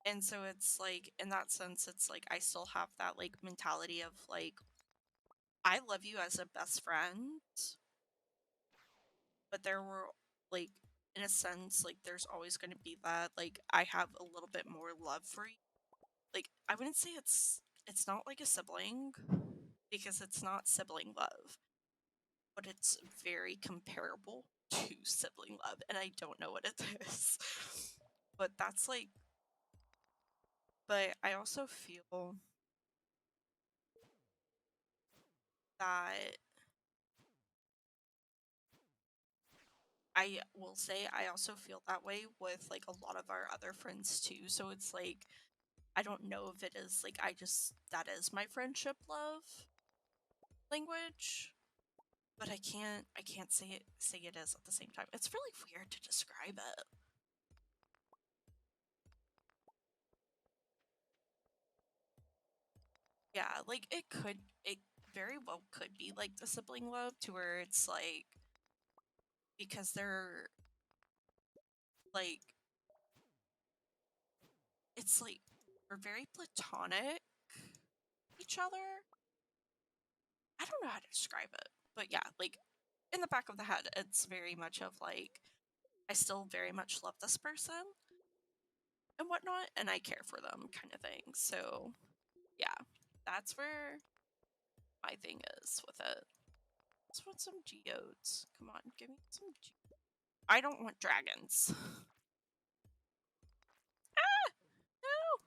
And so it's like in that sense it's like I still have that like mentality of like I love you as a best friend, but there were like in a sense like there's always going to be that like I have a little bit more love for you. Like I wouldn't say it's not like a sibling because it's not sibling love, but it's very comparable to sibling love and I don't know what it is. But that's like but I also feel that I will say I also feel that way with like a lot of our other friends too. So it's like I don't know if it is like I just that is my friendship love language, but I can't say it is at the same time. It's really weird to describe it. Yeah, like it very well could be like the sibling love to where it's like because they're like it's like we're very platonic each other. I don't know how to describe it. But yeah, like in the back of the head, it's very much of like I still very much love this person and whatnot, and I care for them kind of thing. So yeah, that's where my thing is with it. Let's want some geodes. Come on, give me some. I don't want dragons. Ah, no.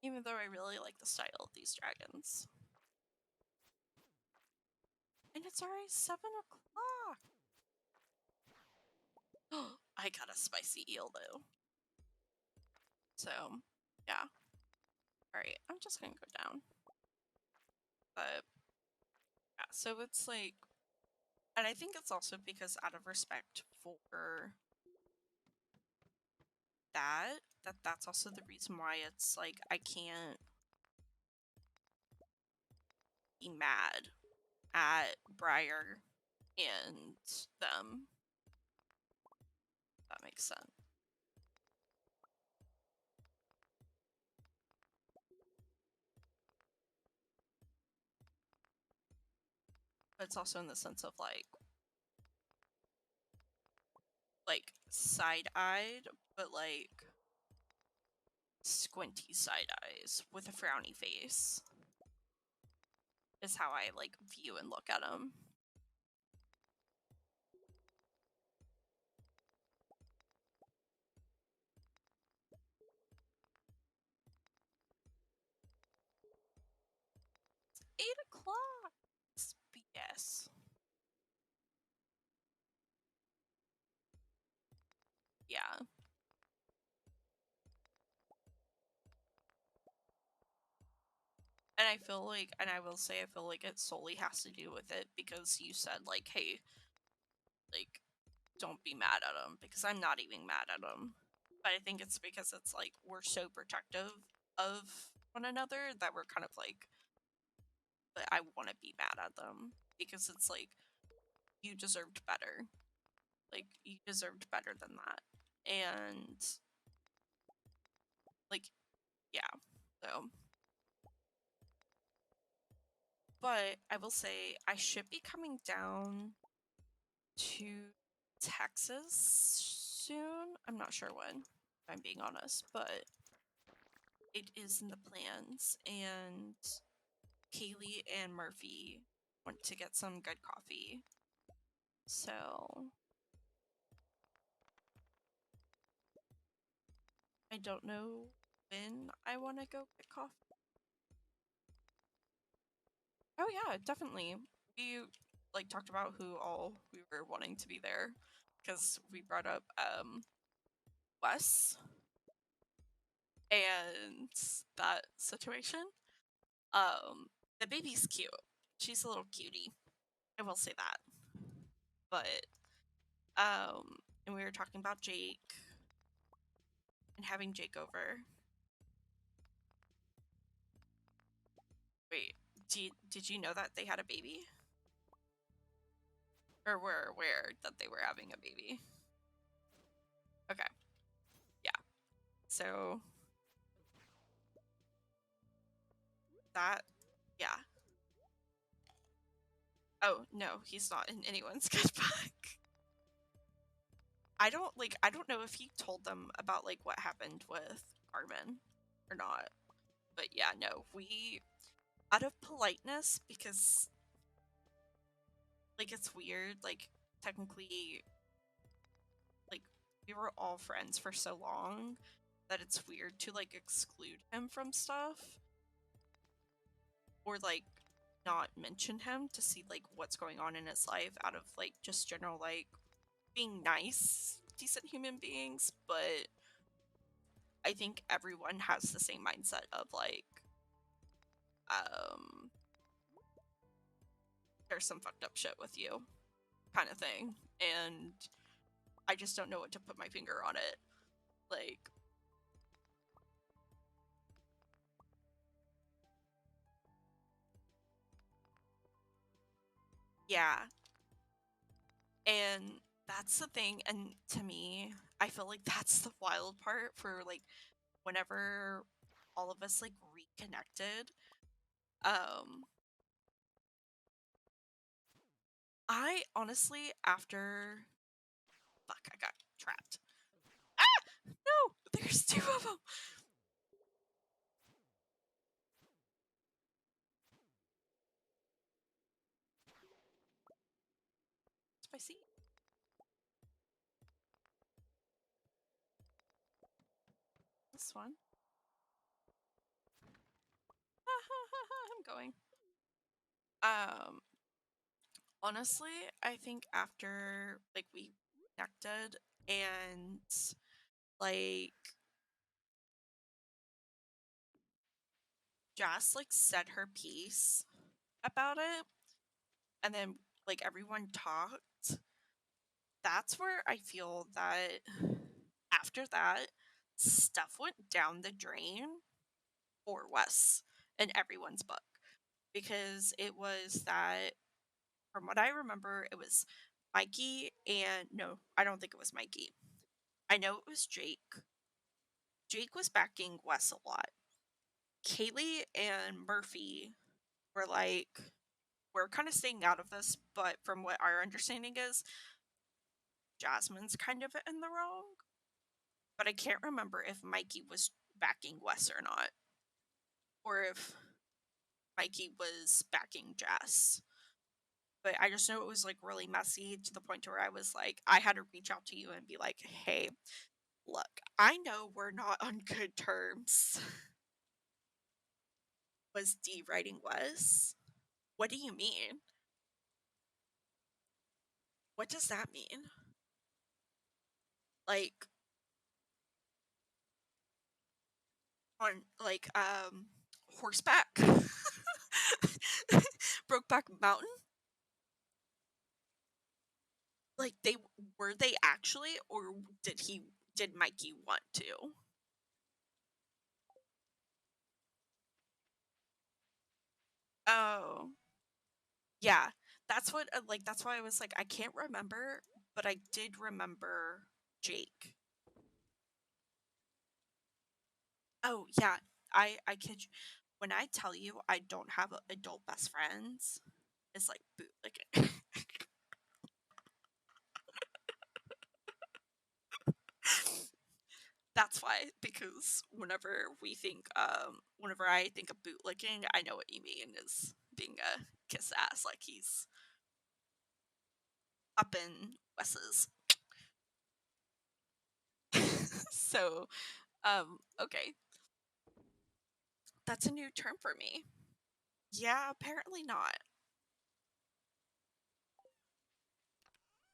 Even though I really like the style of these dragons. And it's already 7 o'clock. I got a spicy eel though. So yeah. Alright, I'm just gonna go down. But yeah, so it's like and I think it's also because out of respect for that's also the reason why it's like I can't be mad at Briar and them. That makes sense. But it's also in the sense of like side-eyed, but like squinty side eyes with a frowny face is how I like view and look at them. It's 8 o'clock. It's BS. Yeah. And I feel like, and I will say, I feel like it solely has to do with it because you said, like, hey, like, don't be mad at him, because I'm not even mad at him. But I think it's because it's like we're so protective of one another that we're kind of like, but I want to be mad at them because it's like you deserved better. Like, you deserved better than that. And like, yeah. So, but I will say I should be coming down to Texas soon. I'm not sure when, if I'm being honest, but it is in the plans. And Kaylee and Murphy went to get some good coffee. So I don't know when I want to go get coffee. Oh yeah, definitely. We like talked about who all we were wanting to be there because we brought up Wes and that situation. Um the baby's cute. She's a little cutie. I will say that. But and we were talking about Jake and having Jake over. Wait, did you know that they had a baby? Or were aware that they were having a baby? Okay. Yeah. So that, yeah. Oh, no, he's not in anyone's good book. I don't know if he told them about like what happened with Carmen or not. But yeah, no, we out of politeness, because like it's weird, like technically like we were all friends for so long that it's weird to like exclude him from stuff or like not mention him to see like what's going on in his life out of like just general like being nice, decent human beings. But I think everyone has the same mindset of like um there's some fucked up shit with you kind of thing, and I just don't know what to put my finger on it. Like, yeah. And that's the thing, and to me, I feel like that's the wild part for like whenever all of us like reconnected. um I honestly, after fuck, I got trapped. Ah, no, there's two of them. Spicy. This one. I'm going. um Honestly, I think after like we connected and like Jess like said her piece about it, and then like everyone talked, that's where I feel that after that stuff went down the drain for Wes in everyone's book, because it was that, from what I remember, it was Mikey and no, I don't think it was Mikey. I know it was Jake. Jake was backing Wes a lot. Kaylee and Murphy were like, we're kind of staying out of this, but from what our understanding is, Jasmine's kind of in the wrong. But I can't remember if Mikey was backing Wes or not, or if Mikey was backing Jess. But I just know it was like really messy to the point where I was like, I had to reach out to you and be like, hey, look, I know we're not on good terms. Was D writing Wes? What do you mean? What does that mean? Like, on like horseback? Brokeback Mountain? Like they actually, or did Mikey want to? Oh. Yeah. That's what like that's why I was like I can't remember, but I did remember Jake. Oh, yeah. I kid you. When I tell you I don't have adult best friends, it's like bootlicking. That's why, because whenever I think of bootlicking, I know what you mean is being a kiss ass, like he's up in Wes's. So, okay, that's a new term for me. Yeah, apparently not.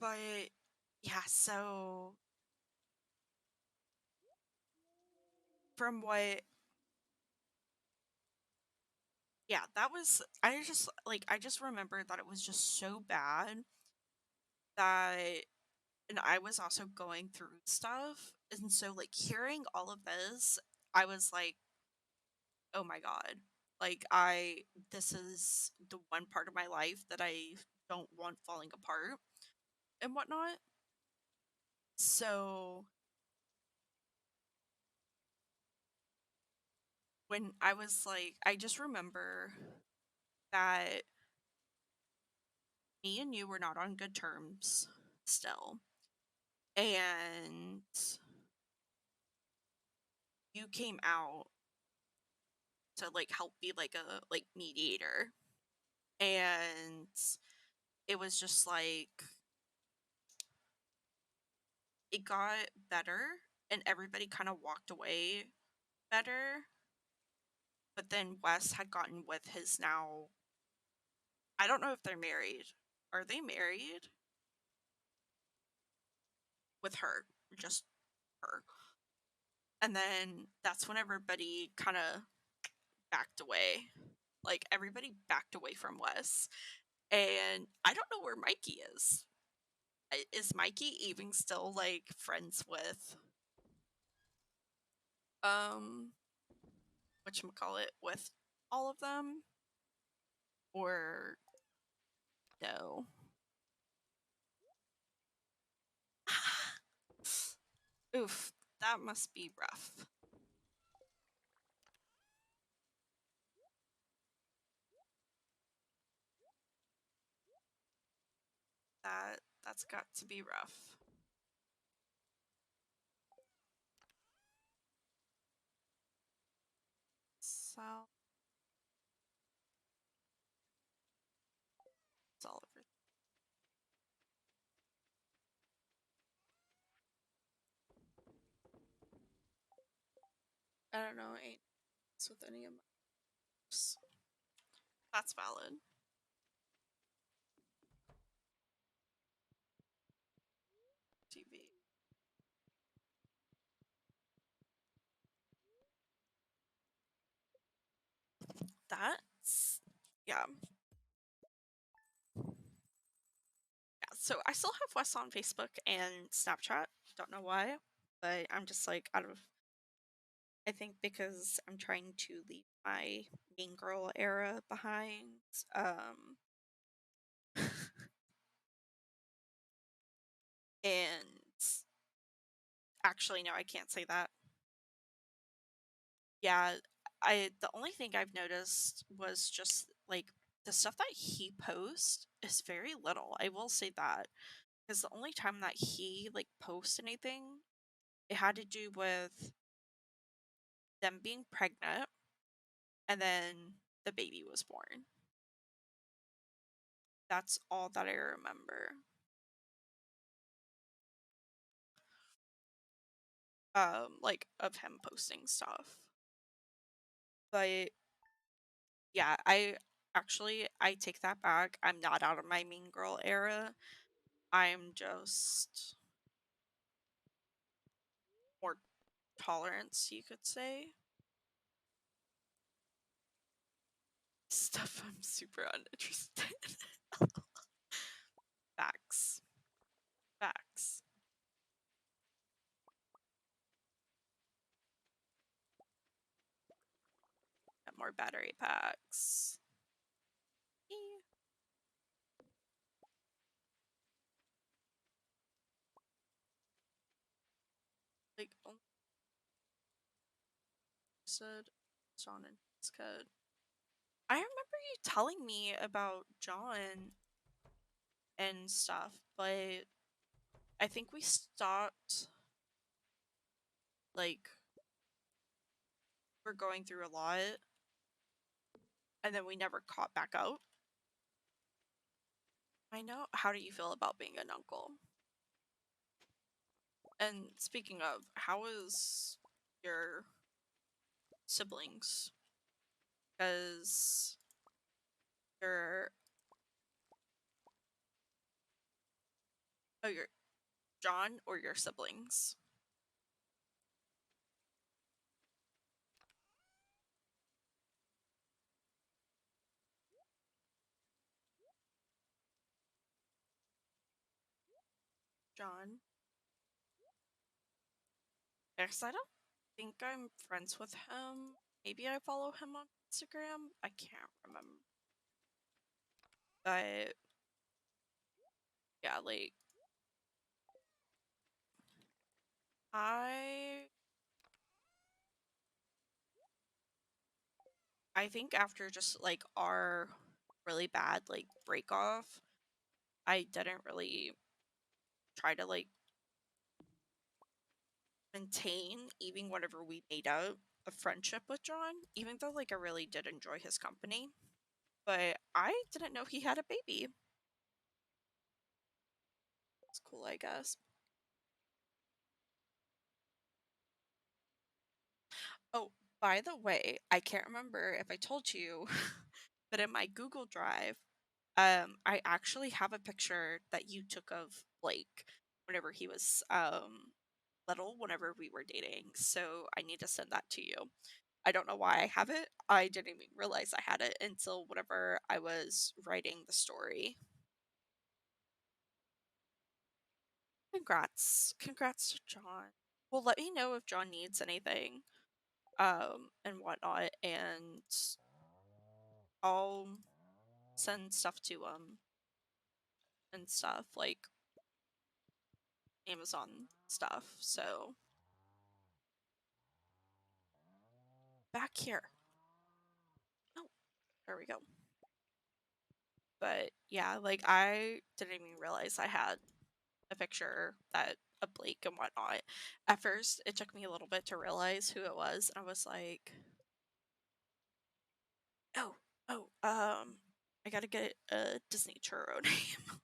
But yeah, so from what yeah, that was I just remember that it was just so bad that and I was also going through stuff. And so like hearing all of this, I was like, "Oh my god." Like this is the one part of my life that I don't want falling apart and whatnot. So when I was like I just remember that me and you were not on good terms still. And you came out to like help be like a like mediator. And it was just like it got better and everybody kind of walked away better. But then Wes had gotten with his now I don't know if they're married. Are they married? With her. Just her. And then that's when everybody kind of backed away. Like everybody backed away from Wes. And I don't know where Mikey is. Is Mikey even still like friends with um whatchamacallit with all of them? Or no? Oof, that must be rough. That's got to be rough. So it's all over. I don't know. Ain't with any of my. That's valid. TV. That's yeah. Yeah. So I still have Wes on Facebook and Snapchat. Don't know why, but I'm just like out of. I think because I'm trying to leave my mean girl era behind. Um, and actually, no, I can't say that. Yeah, the only thing I've noticed was just like the stuff that he posts is very little. I will say that because the only time that he like posts anything, it had to do with them being pregnant and then the baby was born. That's all that I remember. Like of him posting stuff. But yeah, I take that back. I'm not out of my mean girl era. I'm just more tolerance, you could say. stuff I'm super uninterested in. Facts. Facts. Got more battery packs. Eh. Like, only said John and his code. I remember you telling me about John and stuff, but I think we stopped, like, we're going through a lot, and then we never caught back up. I know. How do you feel about being an uncle? And speaking of, how is your siblings? Because your your John or your siblings? John. Because I don't think I'm friends with him. Maybe I follow him on Instagram. I can't remember. But yeah, like I I think after just like our really bad like break off, I didn't really try to like maintain even whenever we made out a friendship with John, even though like I really did enjoy his company. But I didn't know he had a baby. It's cool, I guess. Oh, by the way, I can't remember if I told you, but in my Google Drive, I actually have a picture that you took of Blake whenever he was little, whenever we were dating. So I need to send that to you. I don't know why I have it. I didn't even realize I had it until whenever I was writing the story. Congrats to John. Well, let me know if John needs anything, and whatnot, and I'll send stuff to him and stuff like Amazon stuff. So back here. Oh, there we go. But yeah, like I didn't even realize I had a picture that of Blake and whatnot. At first, it took me a little bit to realize who it was. I was like, oh, oh, I gotta get a Disney churro name.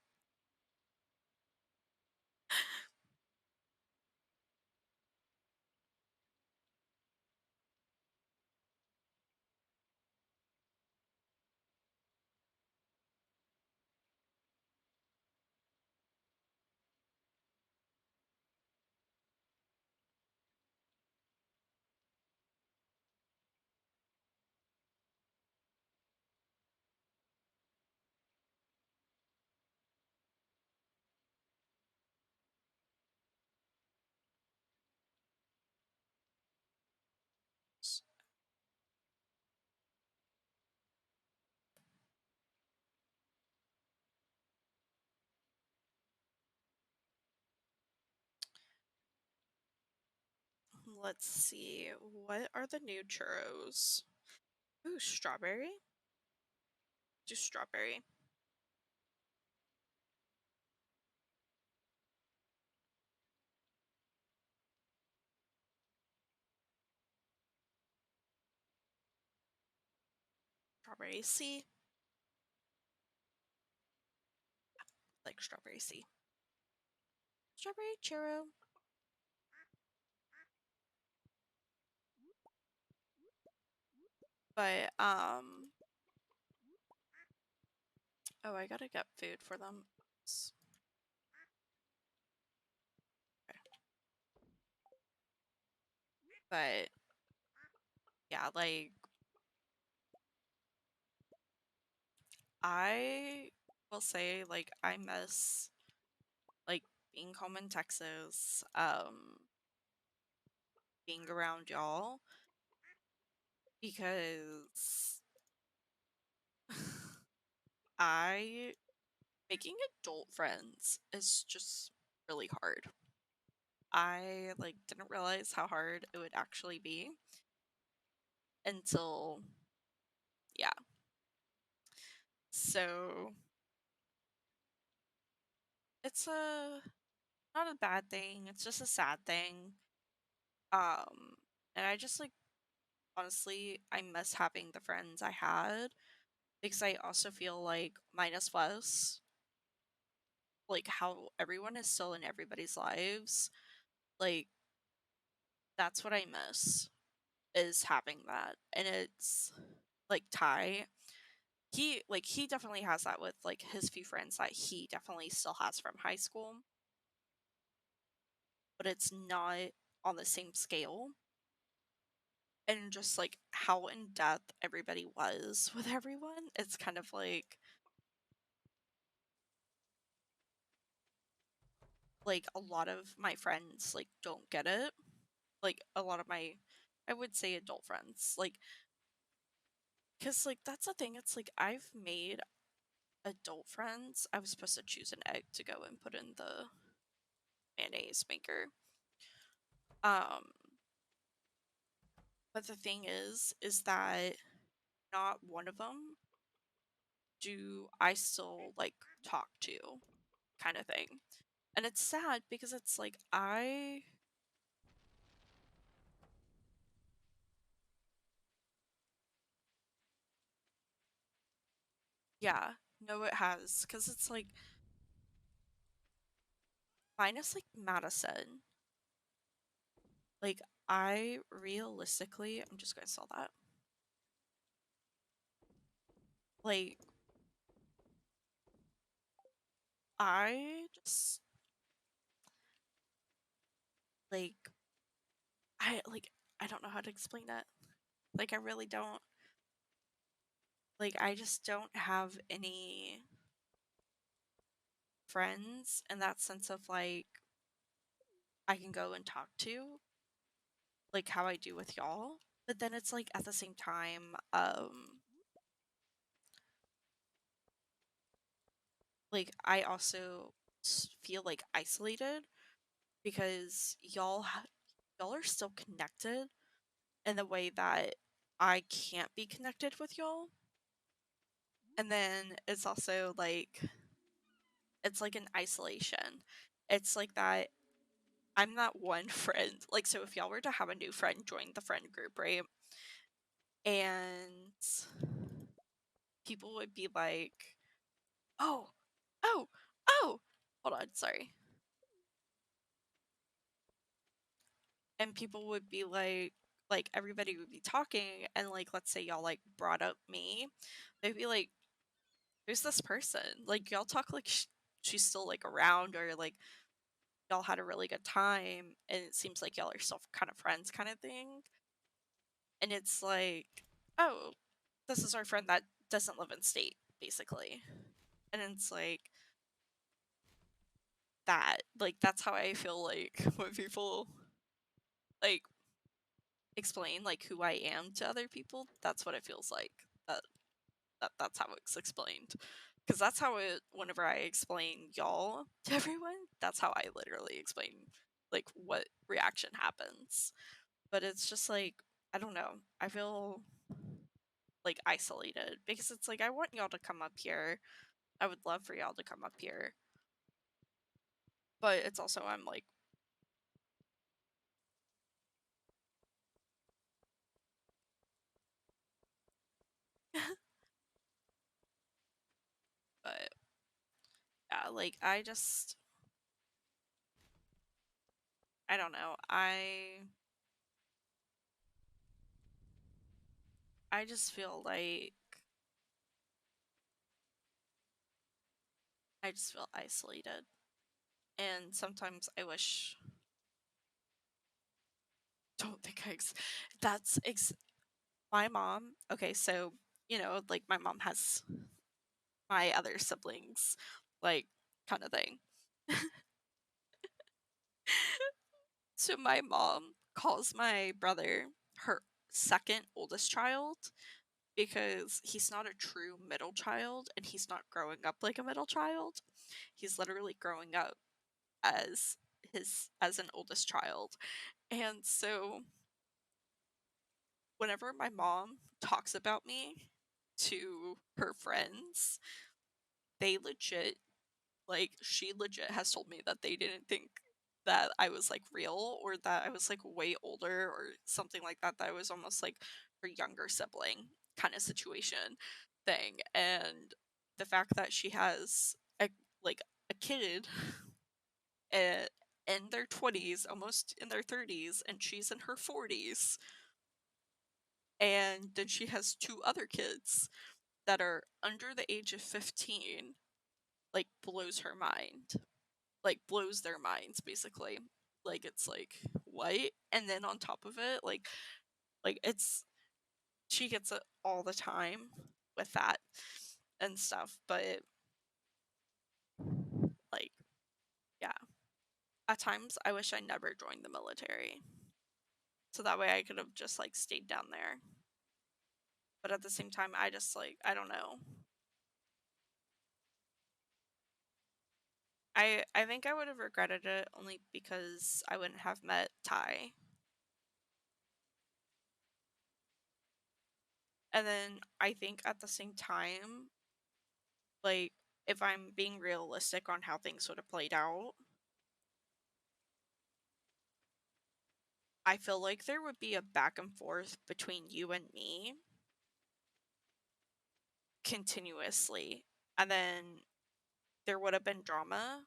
Let's see, what are the new churros? Ooh, strawberry? Just strawberry. Strawberry C. Like strawberry C. Strawberry churro. But oh, I gotta get food for them. But yeah, like I will say like I miss like being home in Texas, being around y'all because I making adult friends is just really hard. I like didn't realize how hard it would actually be until yeah. So it's a not a bad thing, it's just a sad thing. Um and I just like honestly I miss having the friends I had because I also feel like minus us, like how everyone is still in everybody's lives. Like that's what I miss is having that. And it's like Ty, he definitely has that with like his few friends that he definitely still has from high school, but it's not on the same scale. And just like how in depth everybody was with everyone, it's kind of like a lot of my friends like don't get it. Like a lot of my I would say adult friends. Like cuz like that's the thing, it's like I've made adult friends. I was supposed to choose an egg to go and put in the mayonnaise maker. Um but the thing is that not one of them do I still like talk to kind of thing. And it's sad because it's like yeah, no it has cuz it's like minus like Madison. Like I realistically I'm just going to sell that. Like I just like I don't know how to explain it. Like I really don't. Like I just don't have any friends in that sense of like I can go and talk to like how I do with y'all. But then it's like at the same time like I also feel like isolated because y'all are still connected in the way that I can't be connected with y'all. And then it's also like it's like an isolation. It's like that I'm that one friend. Like so if y'all were to have a new friend join the friend group, right? And people would be like, "Oh, oh, oh." Hold on, sorry. And people would be like everybody would be talking and like let's say y'all like brought up me. They'd be like, "Who's this person?" Like y'all talk like she's still like around or like y'all had a really good time and it seems like y'all are still kind of friends kind of thing. And it's like, "Oh, this is our friend that doesn't live in state basically." And it's like that like that's how I feel like when people like explain like who I am to other people, that's what it feels like. That that's how it's explained. Because that's how it whenever I explain y'all to everyone, that's how I literally explain like what reaction happens. But it's just like I don't know. I feel like isolated because it's like I want y'all to come up here. I would love for y'all to come up here. But it's also I'm like but yeah, like I don't know. I just feel like I just feel isolated. And sometimes I wish don't think that's my mom. Okay, so, you know, like my mom has my other siblings, like, kind of thing. So my mom calls my brother her second oldest child because he's not a true middle child and he's not growing up like a middle child. He's literally growing up as as an oldest child. And so whenever my mom talks about me to her friends, they legit like she legit has told me that they didn't think that I was like real or that I was like way older or something like that, that I was almost like her younger sibling kind of situation thing. And the fact that she has like a kid uh, in their 20s, almost in their 30s, and she's in her 40s, and then she has two other kids that are under the age of 15, like blows her mind. Like blows their minds basically. Like it's like what? And then on top of it, like it's she gets it all the time with that and stuff. But like yeah, at times I wish I never joined the military. So that way I could have just like stayed down there. But at the same time I just like I don't know. I think I would have regretted it only because I wouldn't have met Ty. And then I think at the same time, like if I'm being realistic on how things would have played out, I feel like there would be a back and forth between you and me continuously. And then there would have been drama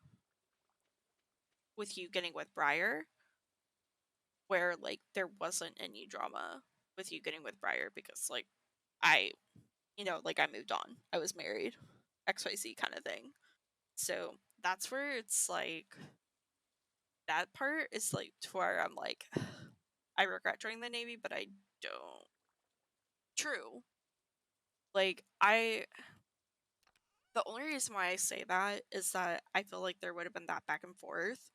with you getting with Briar, where like there wasn't any drama with you getting with Briar because like I, like I moved on. I was married, XYZ kind of thing. So that's where it's like that part is like to where I'm like, I regret joining the Navy, but I don't. True. Like, the only reason why I say that is that I feel like there would have been that back and forth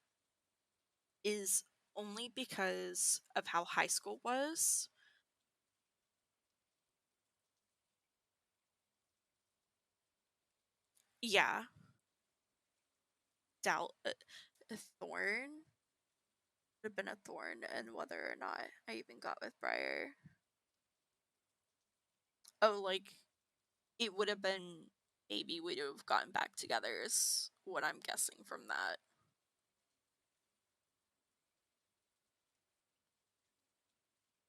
is only because of how high school was. Yeah, doubt a thorn would have been a thorn, and whether or not I even got with Briar. Oh, like it would have been maybe we'd have gotten back together is what I'm guessing from that.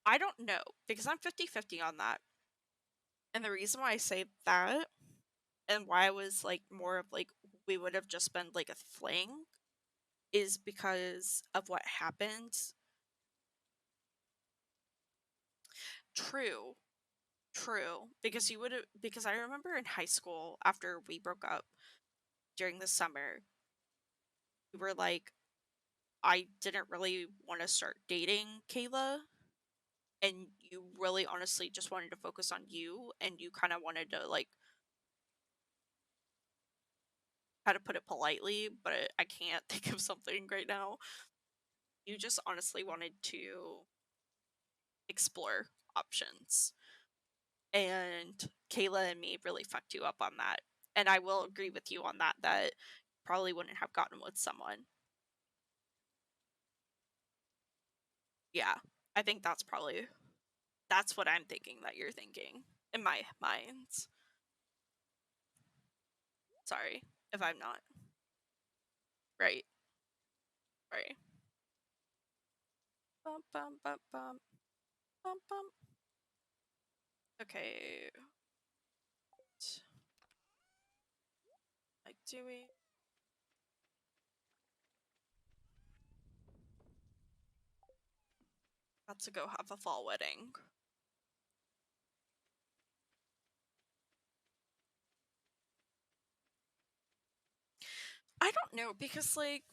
I don't know because I'm 50-50 on that. And the reason why I say that and why I was like more of like we would have just been like a fling is because of what happened. True. True. Because you would have because I remember in high school after we broke up during the summer, we were like I didn't really want to start dating Kayla and you really honestly just wanted to focus on you and you kind of wanted to like how to put it politely, but I can't think of something right now. You just honestly wanted to explore options. And Kayla and me really fucked you up on that. And I will agree with you on that, that probably wouldn't have gotten with someone. Yeah. I think that's what I'm thinking that you're thinking in my mind. Sorry if I'm not. Right. Right. Bum bum bum bum bum bum. Okay. Like do we got to go have a fall wedding? I don't know because like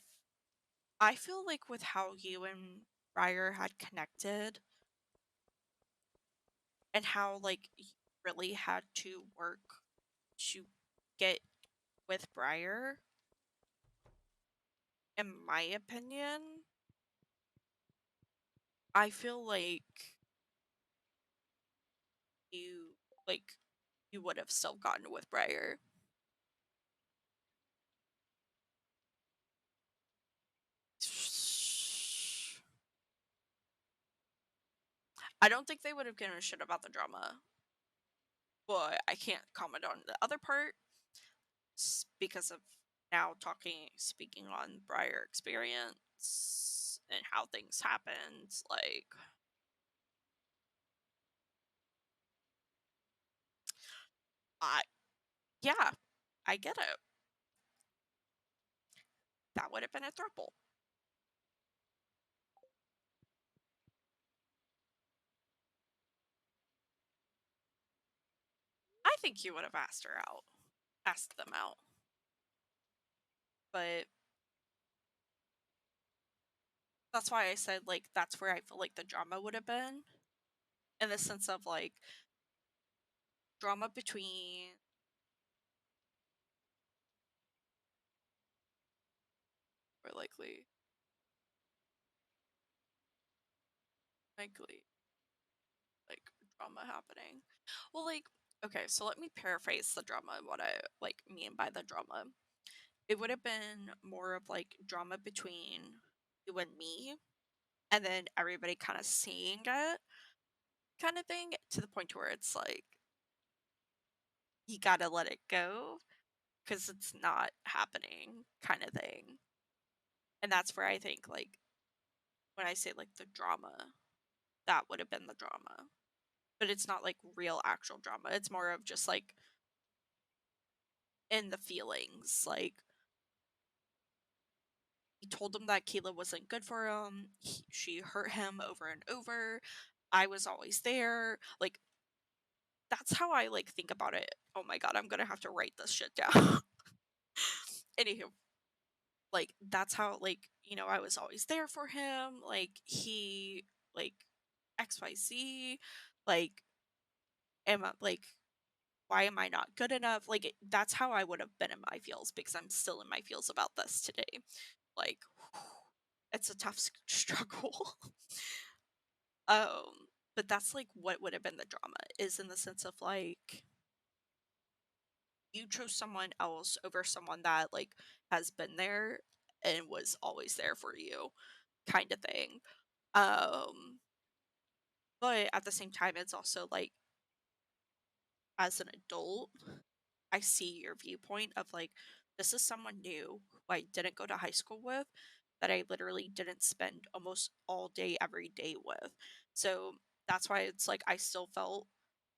I feel like with how you and Ryer had connected and how like you really had to work to get with Briar, in my opinion, I feel like you like you would have still gotten with Briar. I don't think they would have given a shit about the drama, but I can't comment on the other part because of now speaking on Briar experience and how things happened. Like, I yeah, I get it. That would have been a throuple. I think you would have asked them out, but that's why I said like that's where I feel like the drama would have been, in the sense of like drama between or likely like drama happening. Well, like, okay, so let me paraphrase the drama, what I like mean by the drama. It would have been more of like drama between you and me, and then everybody kind of seeing it, kind of thing, to the point where it's like you gotta let it go because it's not happening, kind of thing. And that's where I think like when I say like the drama, that would have been the drama. But it's not like real actual drama. It's more of just like in the feelings. Like he told him that Kayla wasn't good for him. She hurt him over and over. I was always there. Like that's how I like think about it. Oh my god, I'm gonna have to write this shit down. Anywho, like that's how like I was always there for him. Like he like XYZ. Like am I like why am I not good enough? Like that's how I would have been in my feels because I'm still in my feels about this today. Like it's a tough struggle. um but that's like what would have been the drama is in the sense of like you chose someone else over someone that like has been there and was always there for you kind of thing. um but at the same time it's also like as an adult I see your viewpoint of like this is someone new who I didn't go to high school with, that I literally didn't spend almost all day every day with. So that's why it's like I still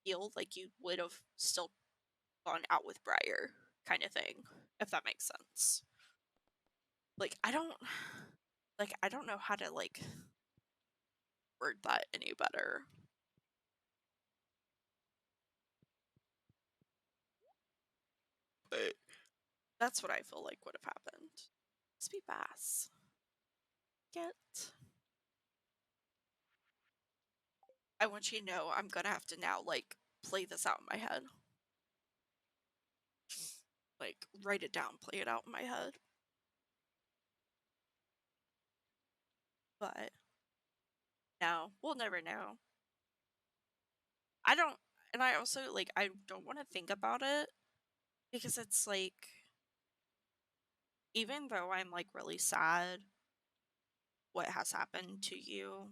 feel like you would have still gone out with Briar kind of thing, if that makes sense. Like I don't know how to like word that any better. But that's what I feel like would have happened. Speed Bass. Get. I want you to know I'm gonna have to now like play this out in my head. Like write it down, play it out in my head. But no, we'll never know. I don't and I also like I don't want to think about it because it's like even though I'm like really sad what has happened to you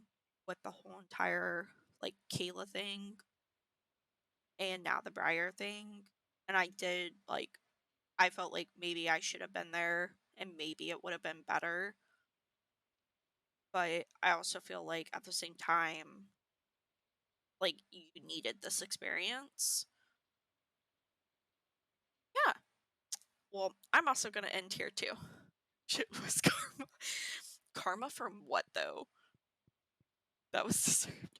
with the whole entire like Kayla thing and now the Briar thing, and I did like I felt like maybe I should have been there and maybe it would have been better, but I also feel like at the same time like you needed this experience. Yeah. Well, I'm also gonna end here too. Shit was karma. Karma from what though? That was deserved.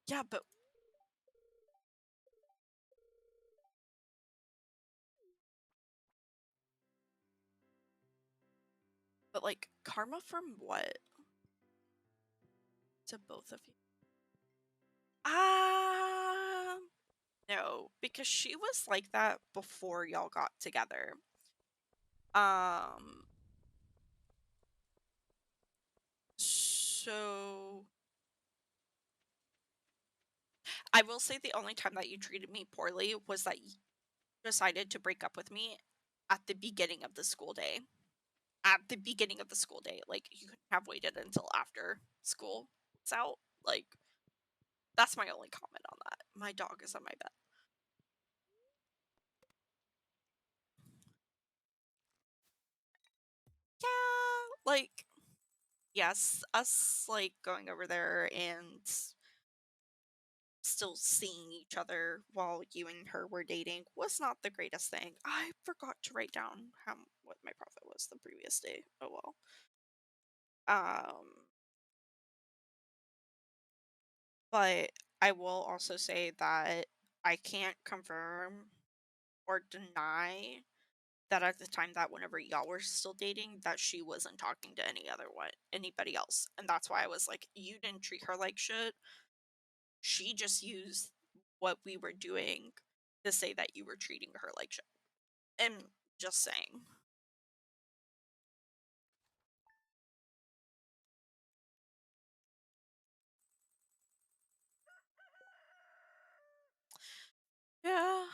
Yeah, but like karma from what to both of you? Um, no. No, because she was like that before y'all got together. Um, so I will say the only time that you treated me poorly was that you decided to break up with me at the beginning of the school day. At the beginning of the school day, like you couldn't have waited until after school was out. Like that's my only comment on that. My dog is on my bed. Yeah, like yes, us like going over there and still seeing each other while you and her were dating was not the greatest thing. I forgot to write down how what my profit was the previous day. Oh well. Um, but I will also say that I can't confirm or deny that at the time that whenever y'all were still dating that she wasn't talking to anybody else. And that's why I was like, you didn't treat her like shit. She just used what we were doing to say that you were treating her like shit. And just saying. Yeah.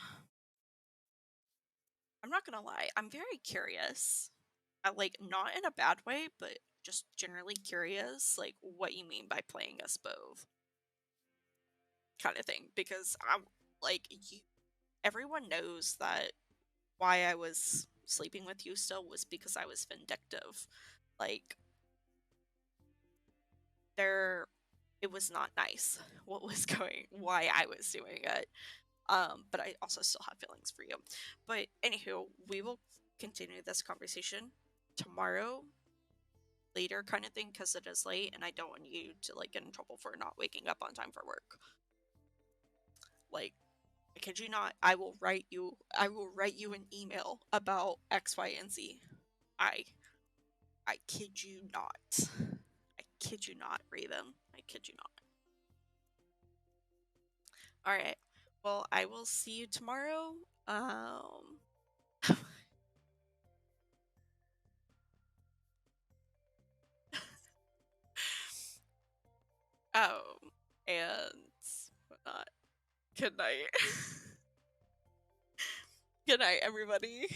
I'm not gonna lie, I'm very curious. Like not in a bad way, but just generally curious, like what you mean by playing us both. Kind of thing. Because I'm like you everyone knows that why I was sleeping with you still was because I was vindictive. Like there it was not nice what was going why I was doing it. But I also still have feelings for you. But anywho, we will continue this conversation tomorrow later kind of thing because it is late and I don't want you to like get in trouble for not waking up on time for work. Like I kid you not, I will write you an email about X, Y, and Z. I I kid you not. I kid you not, Raven. I kid you not. Alright. Well, I will see you tomorrow. Um and whatnot. Good night. Good night, everybody.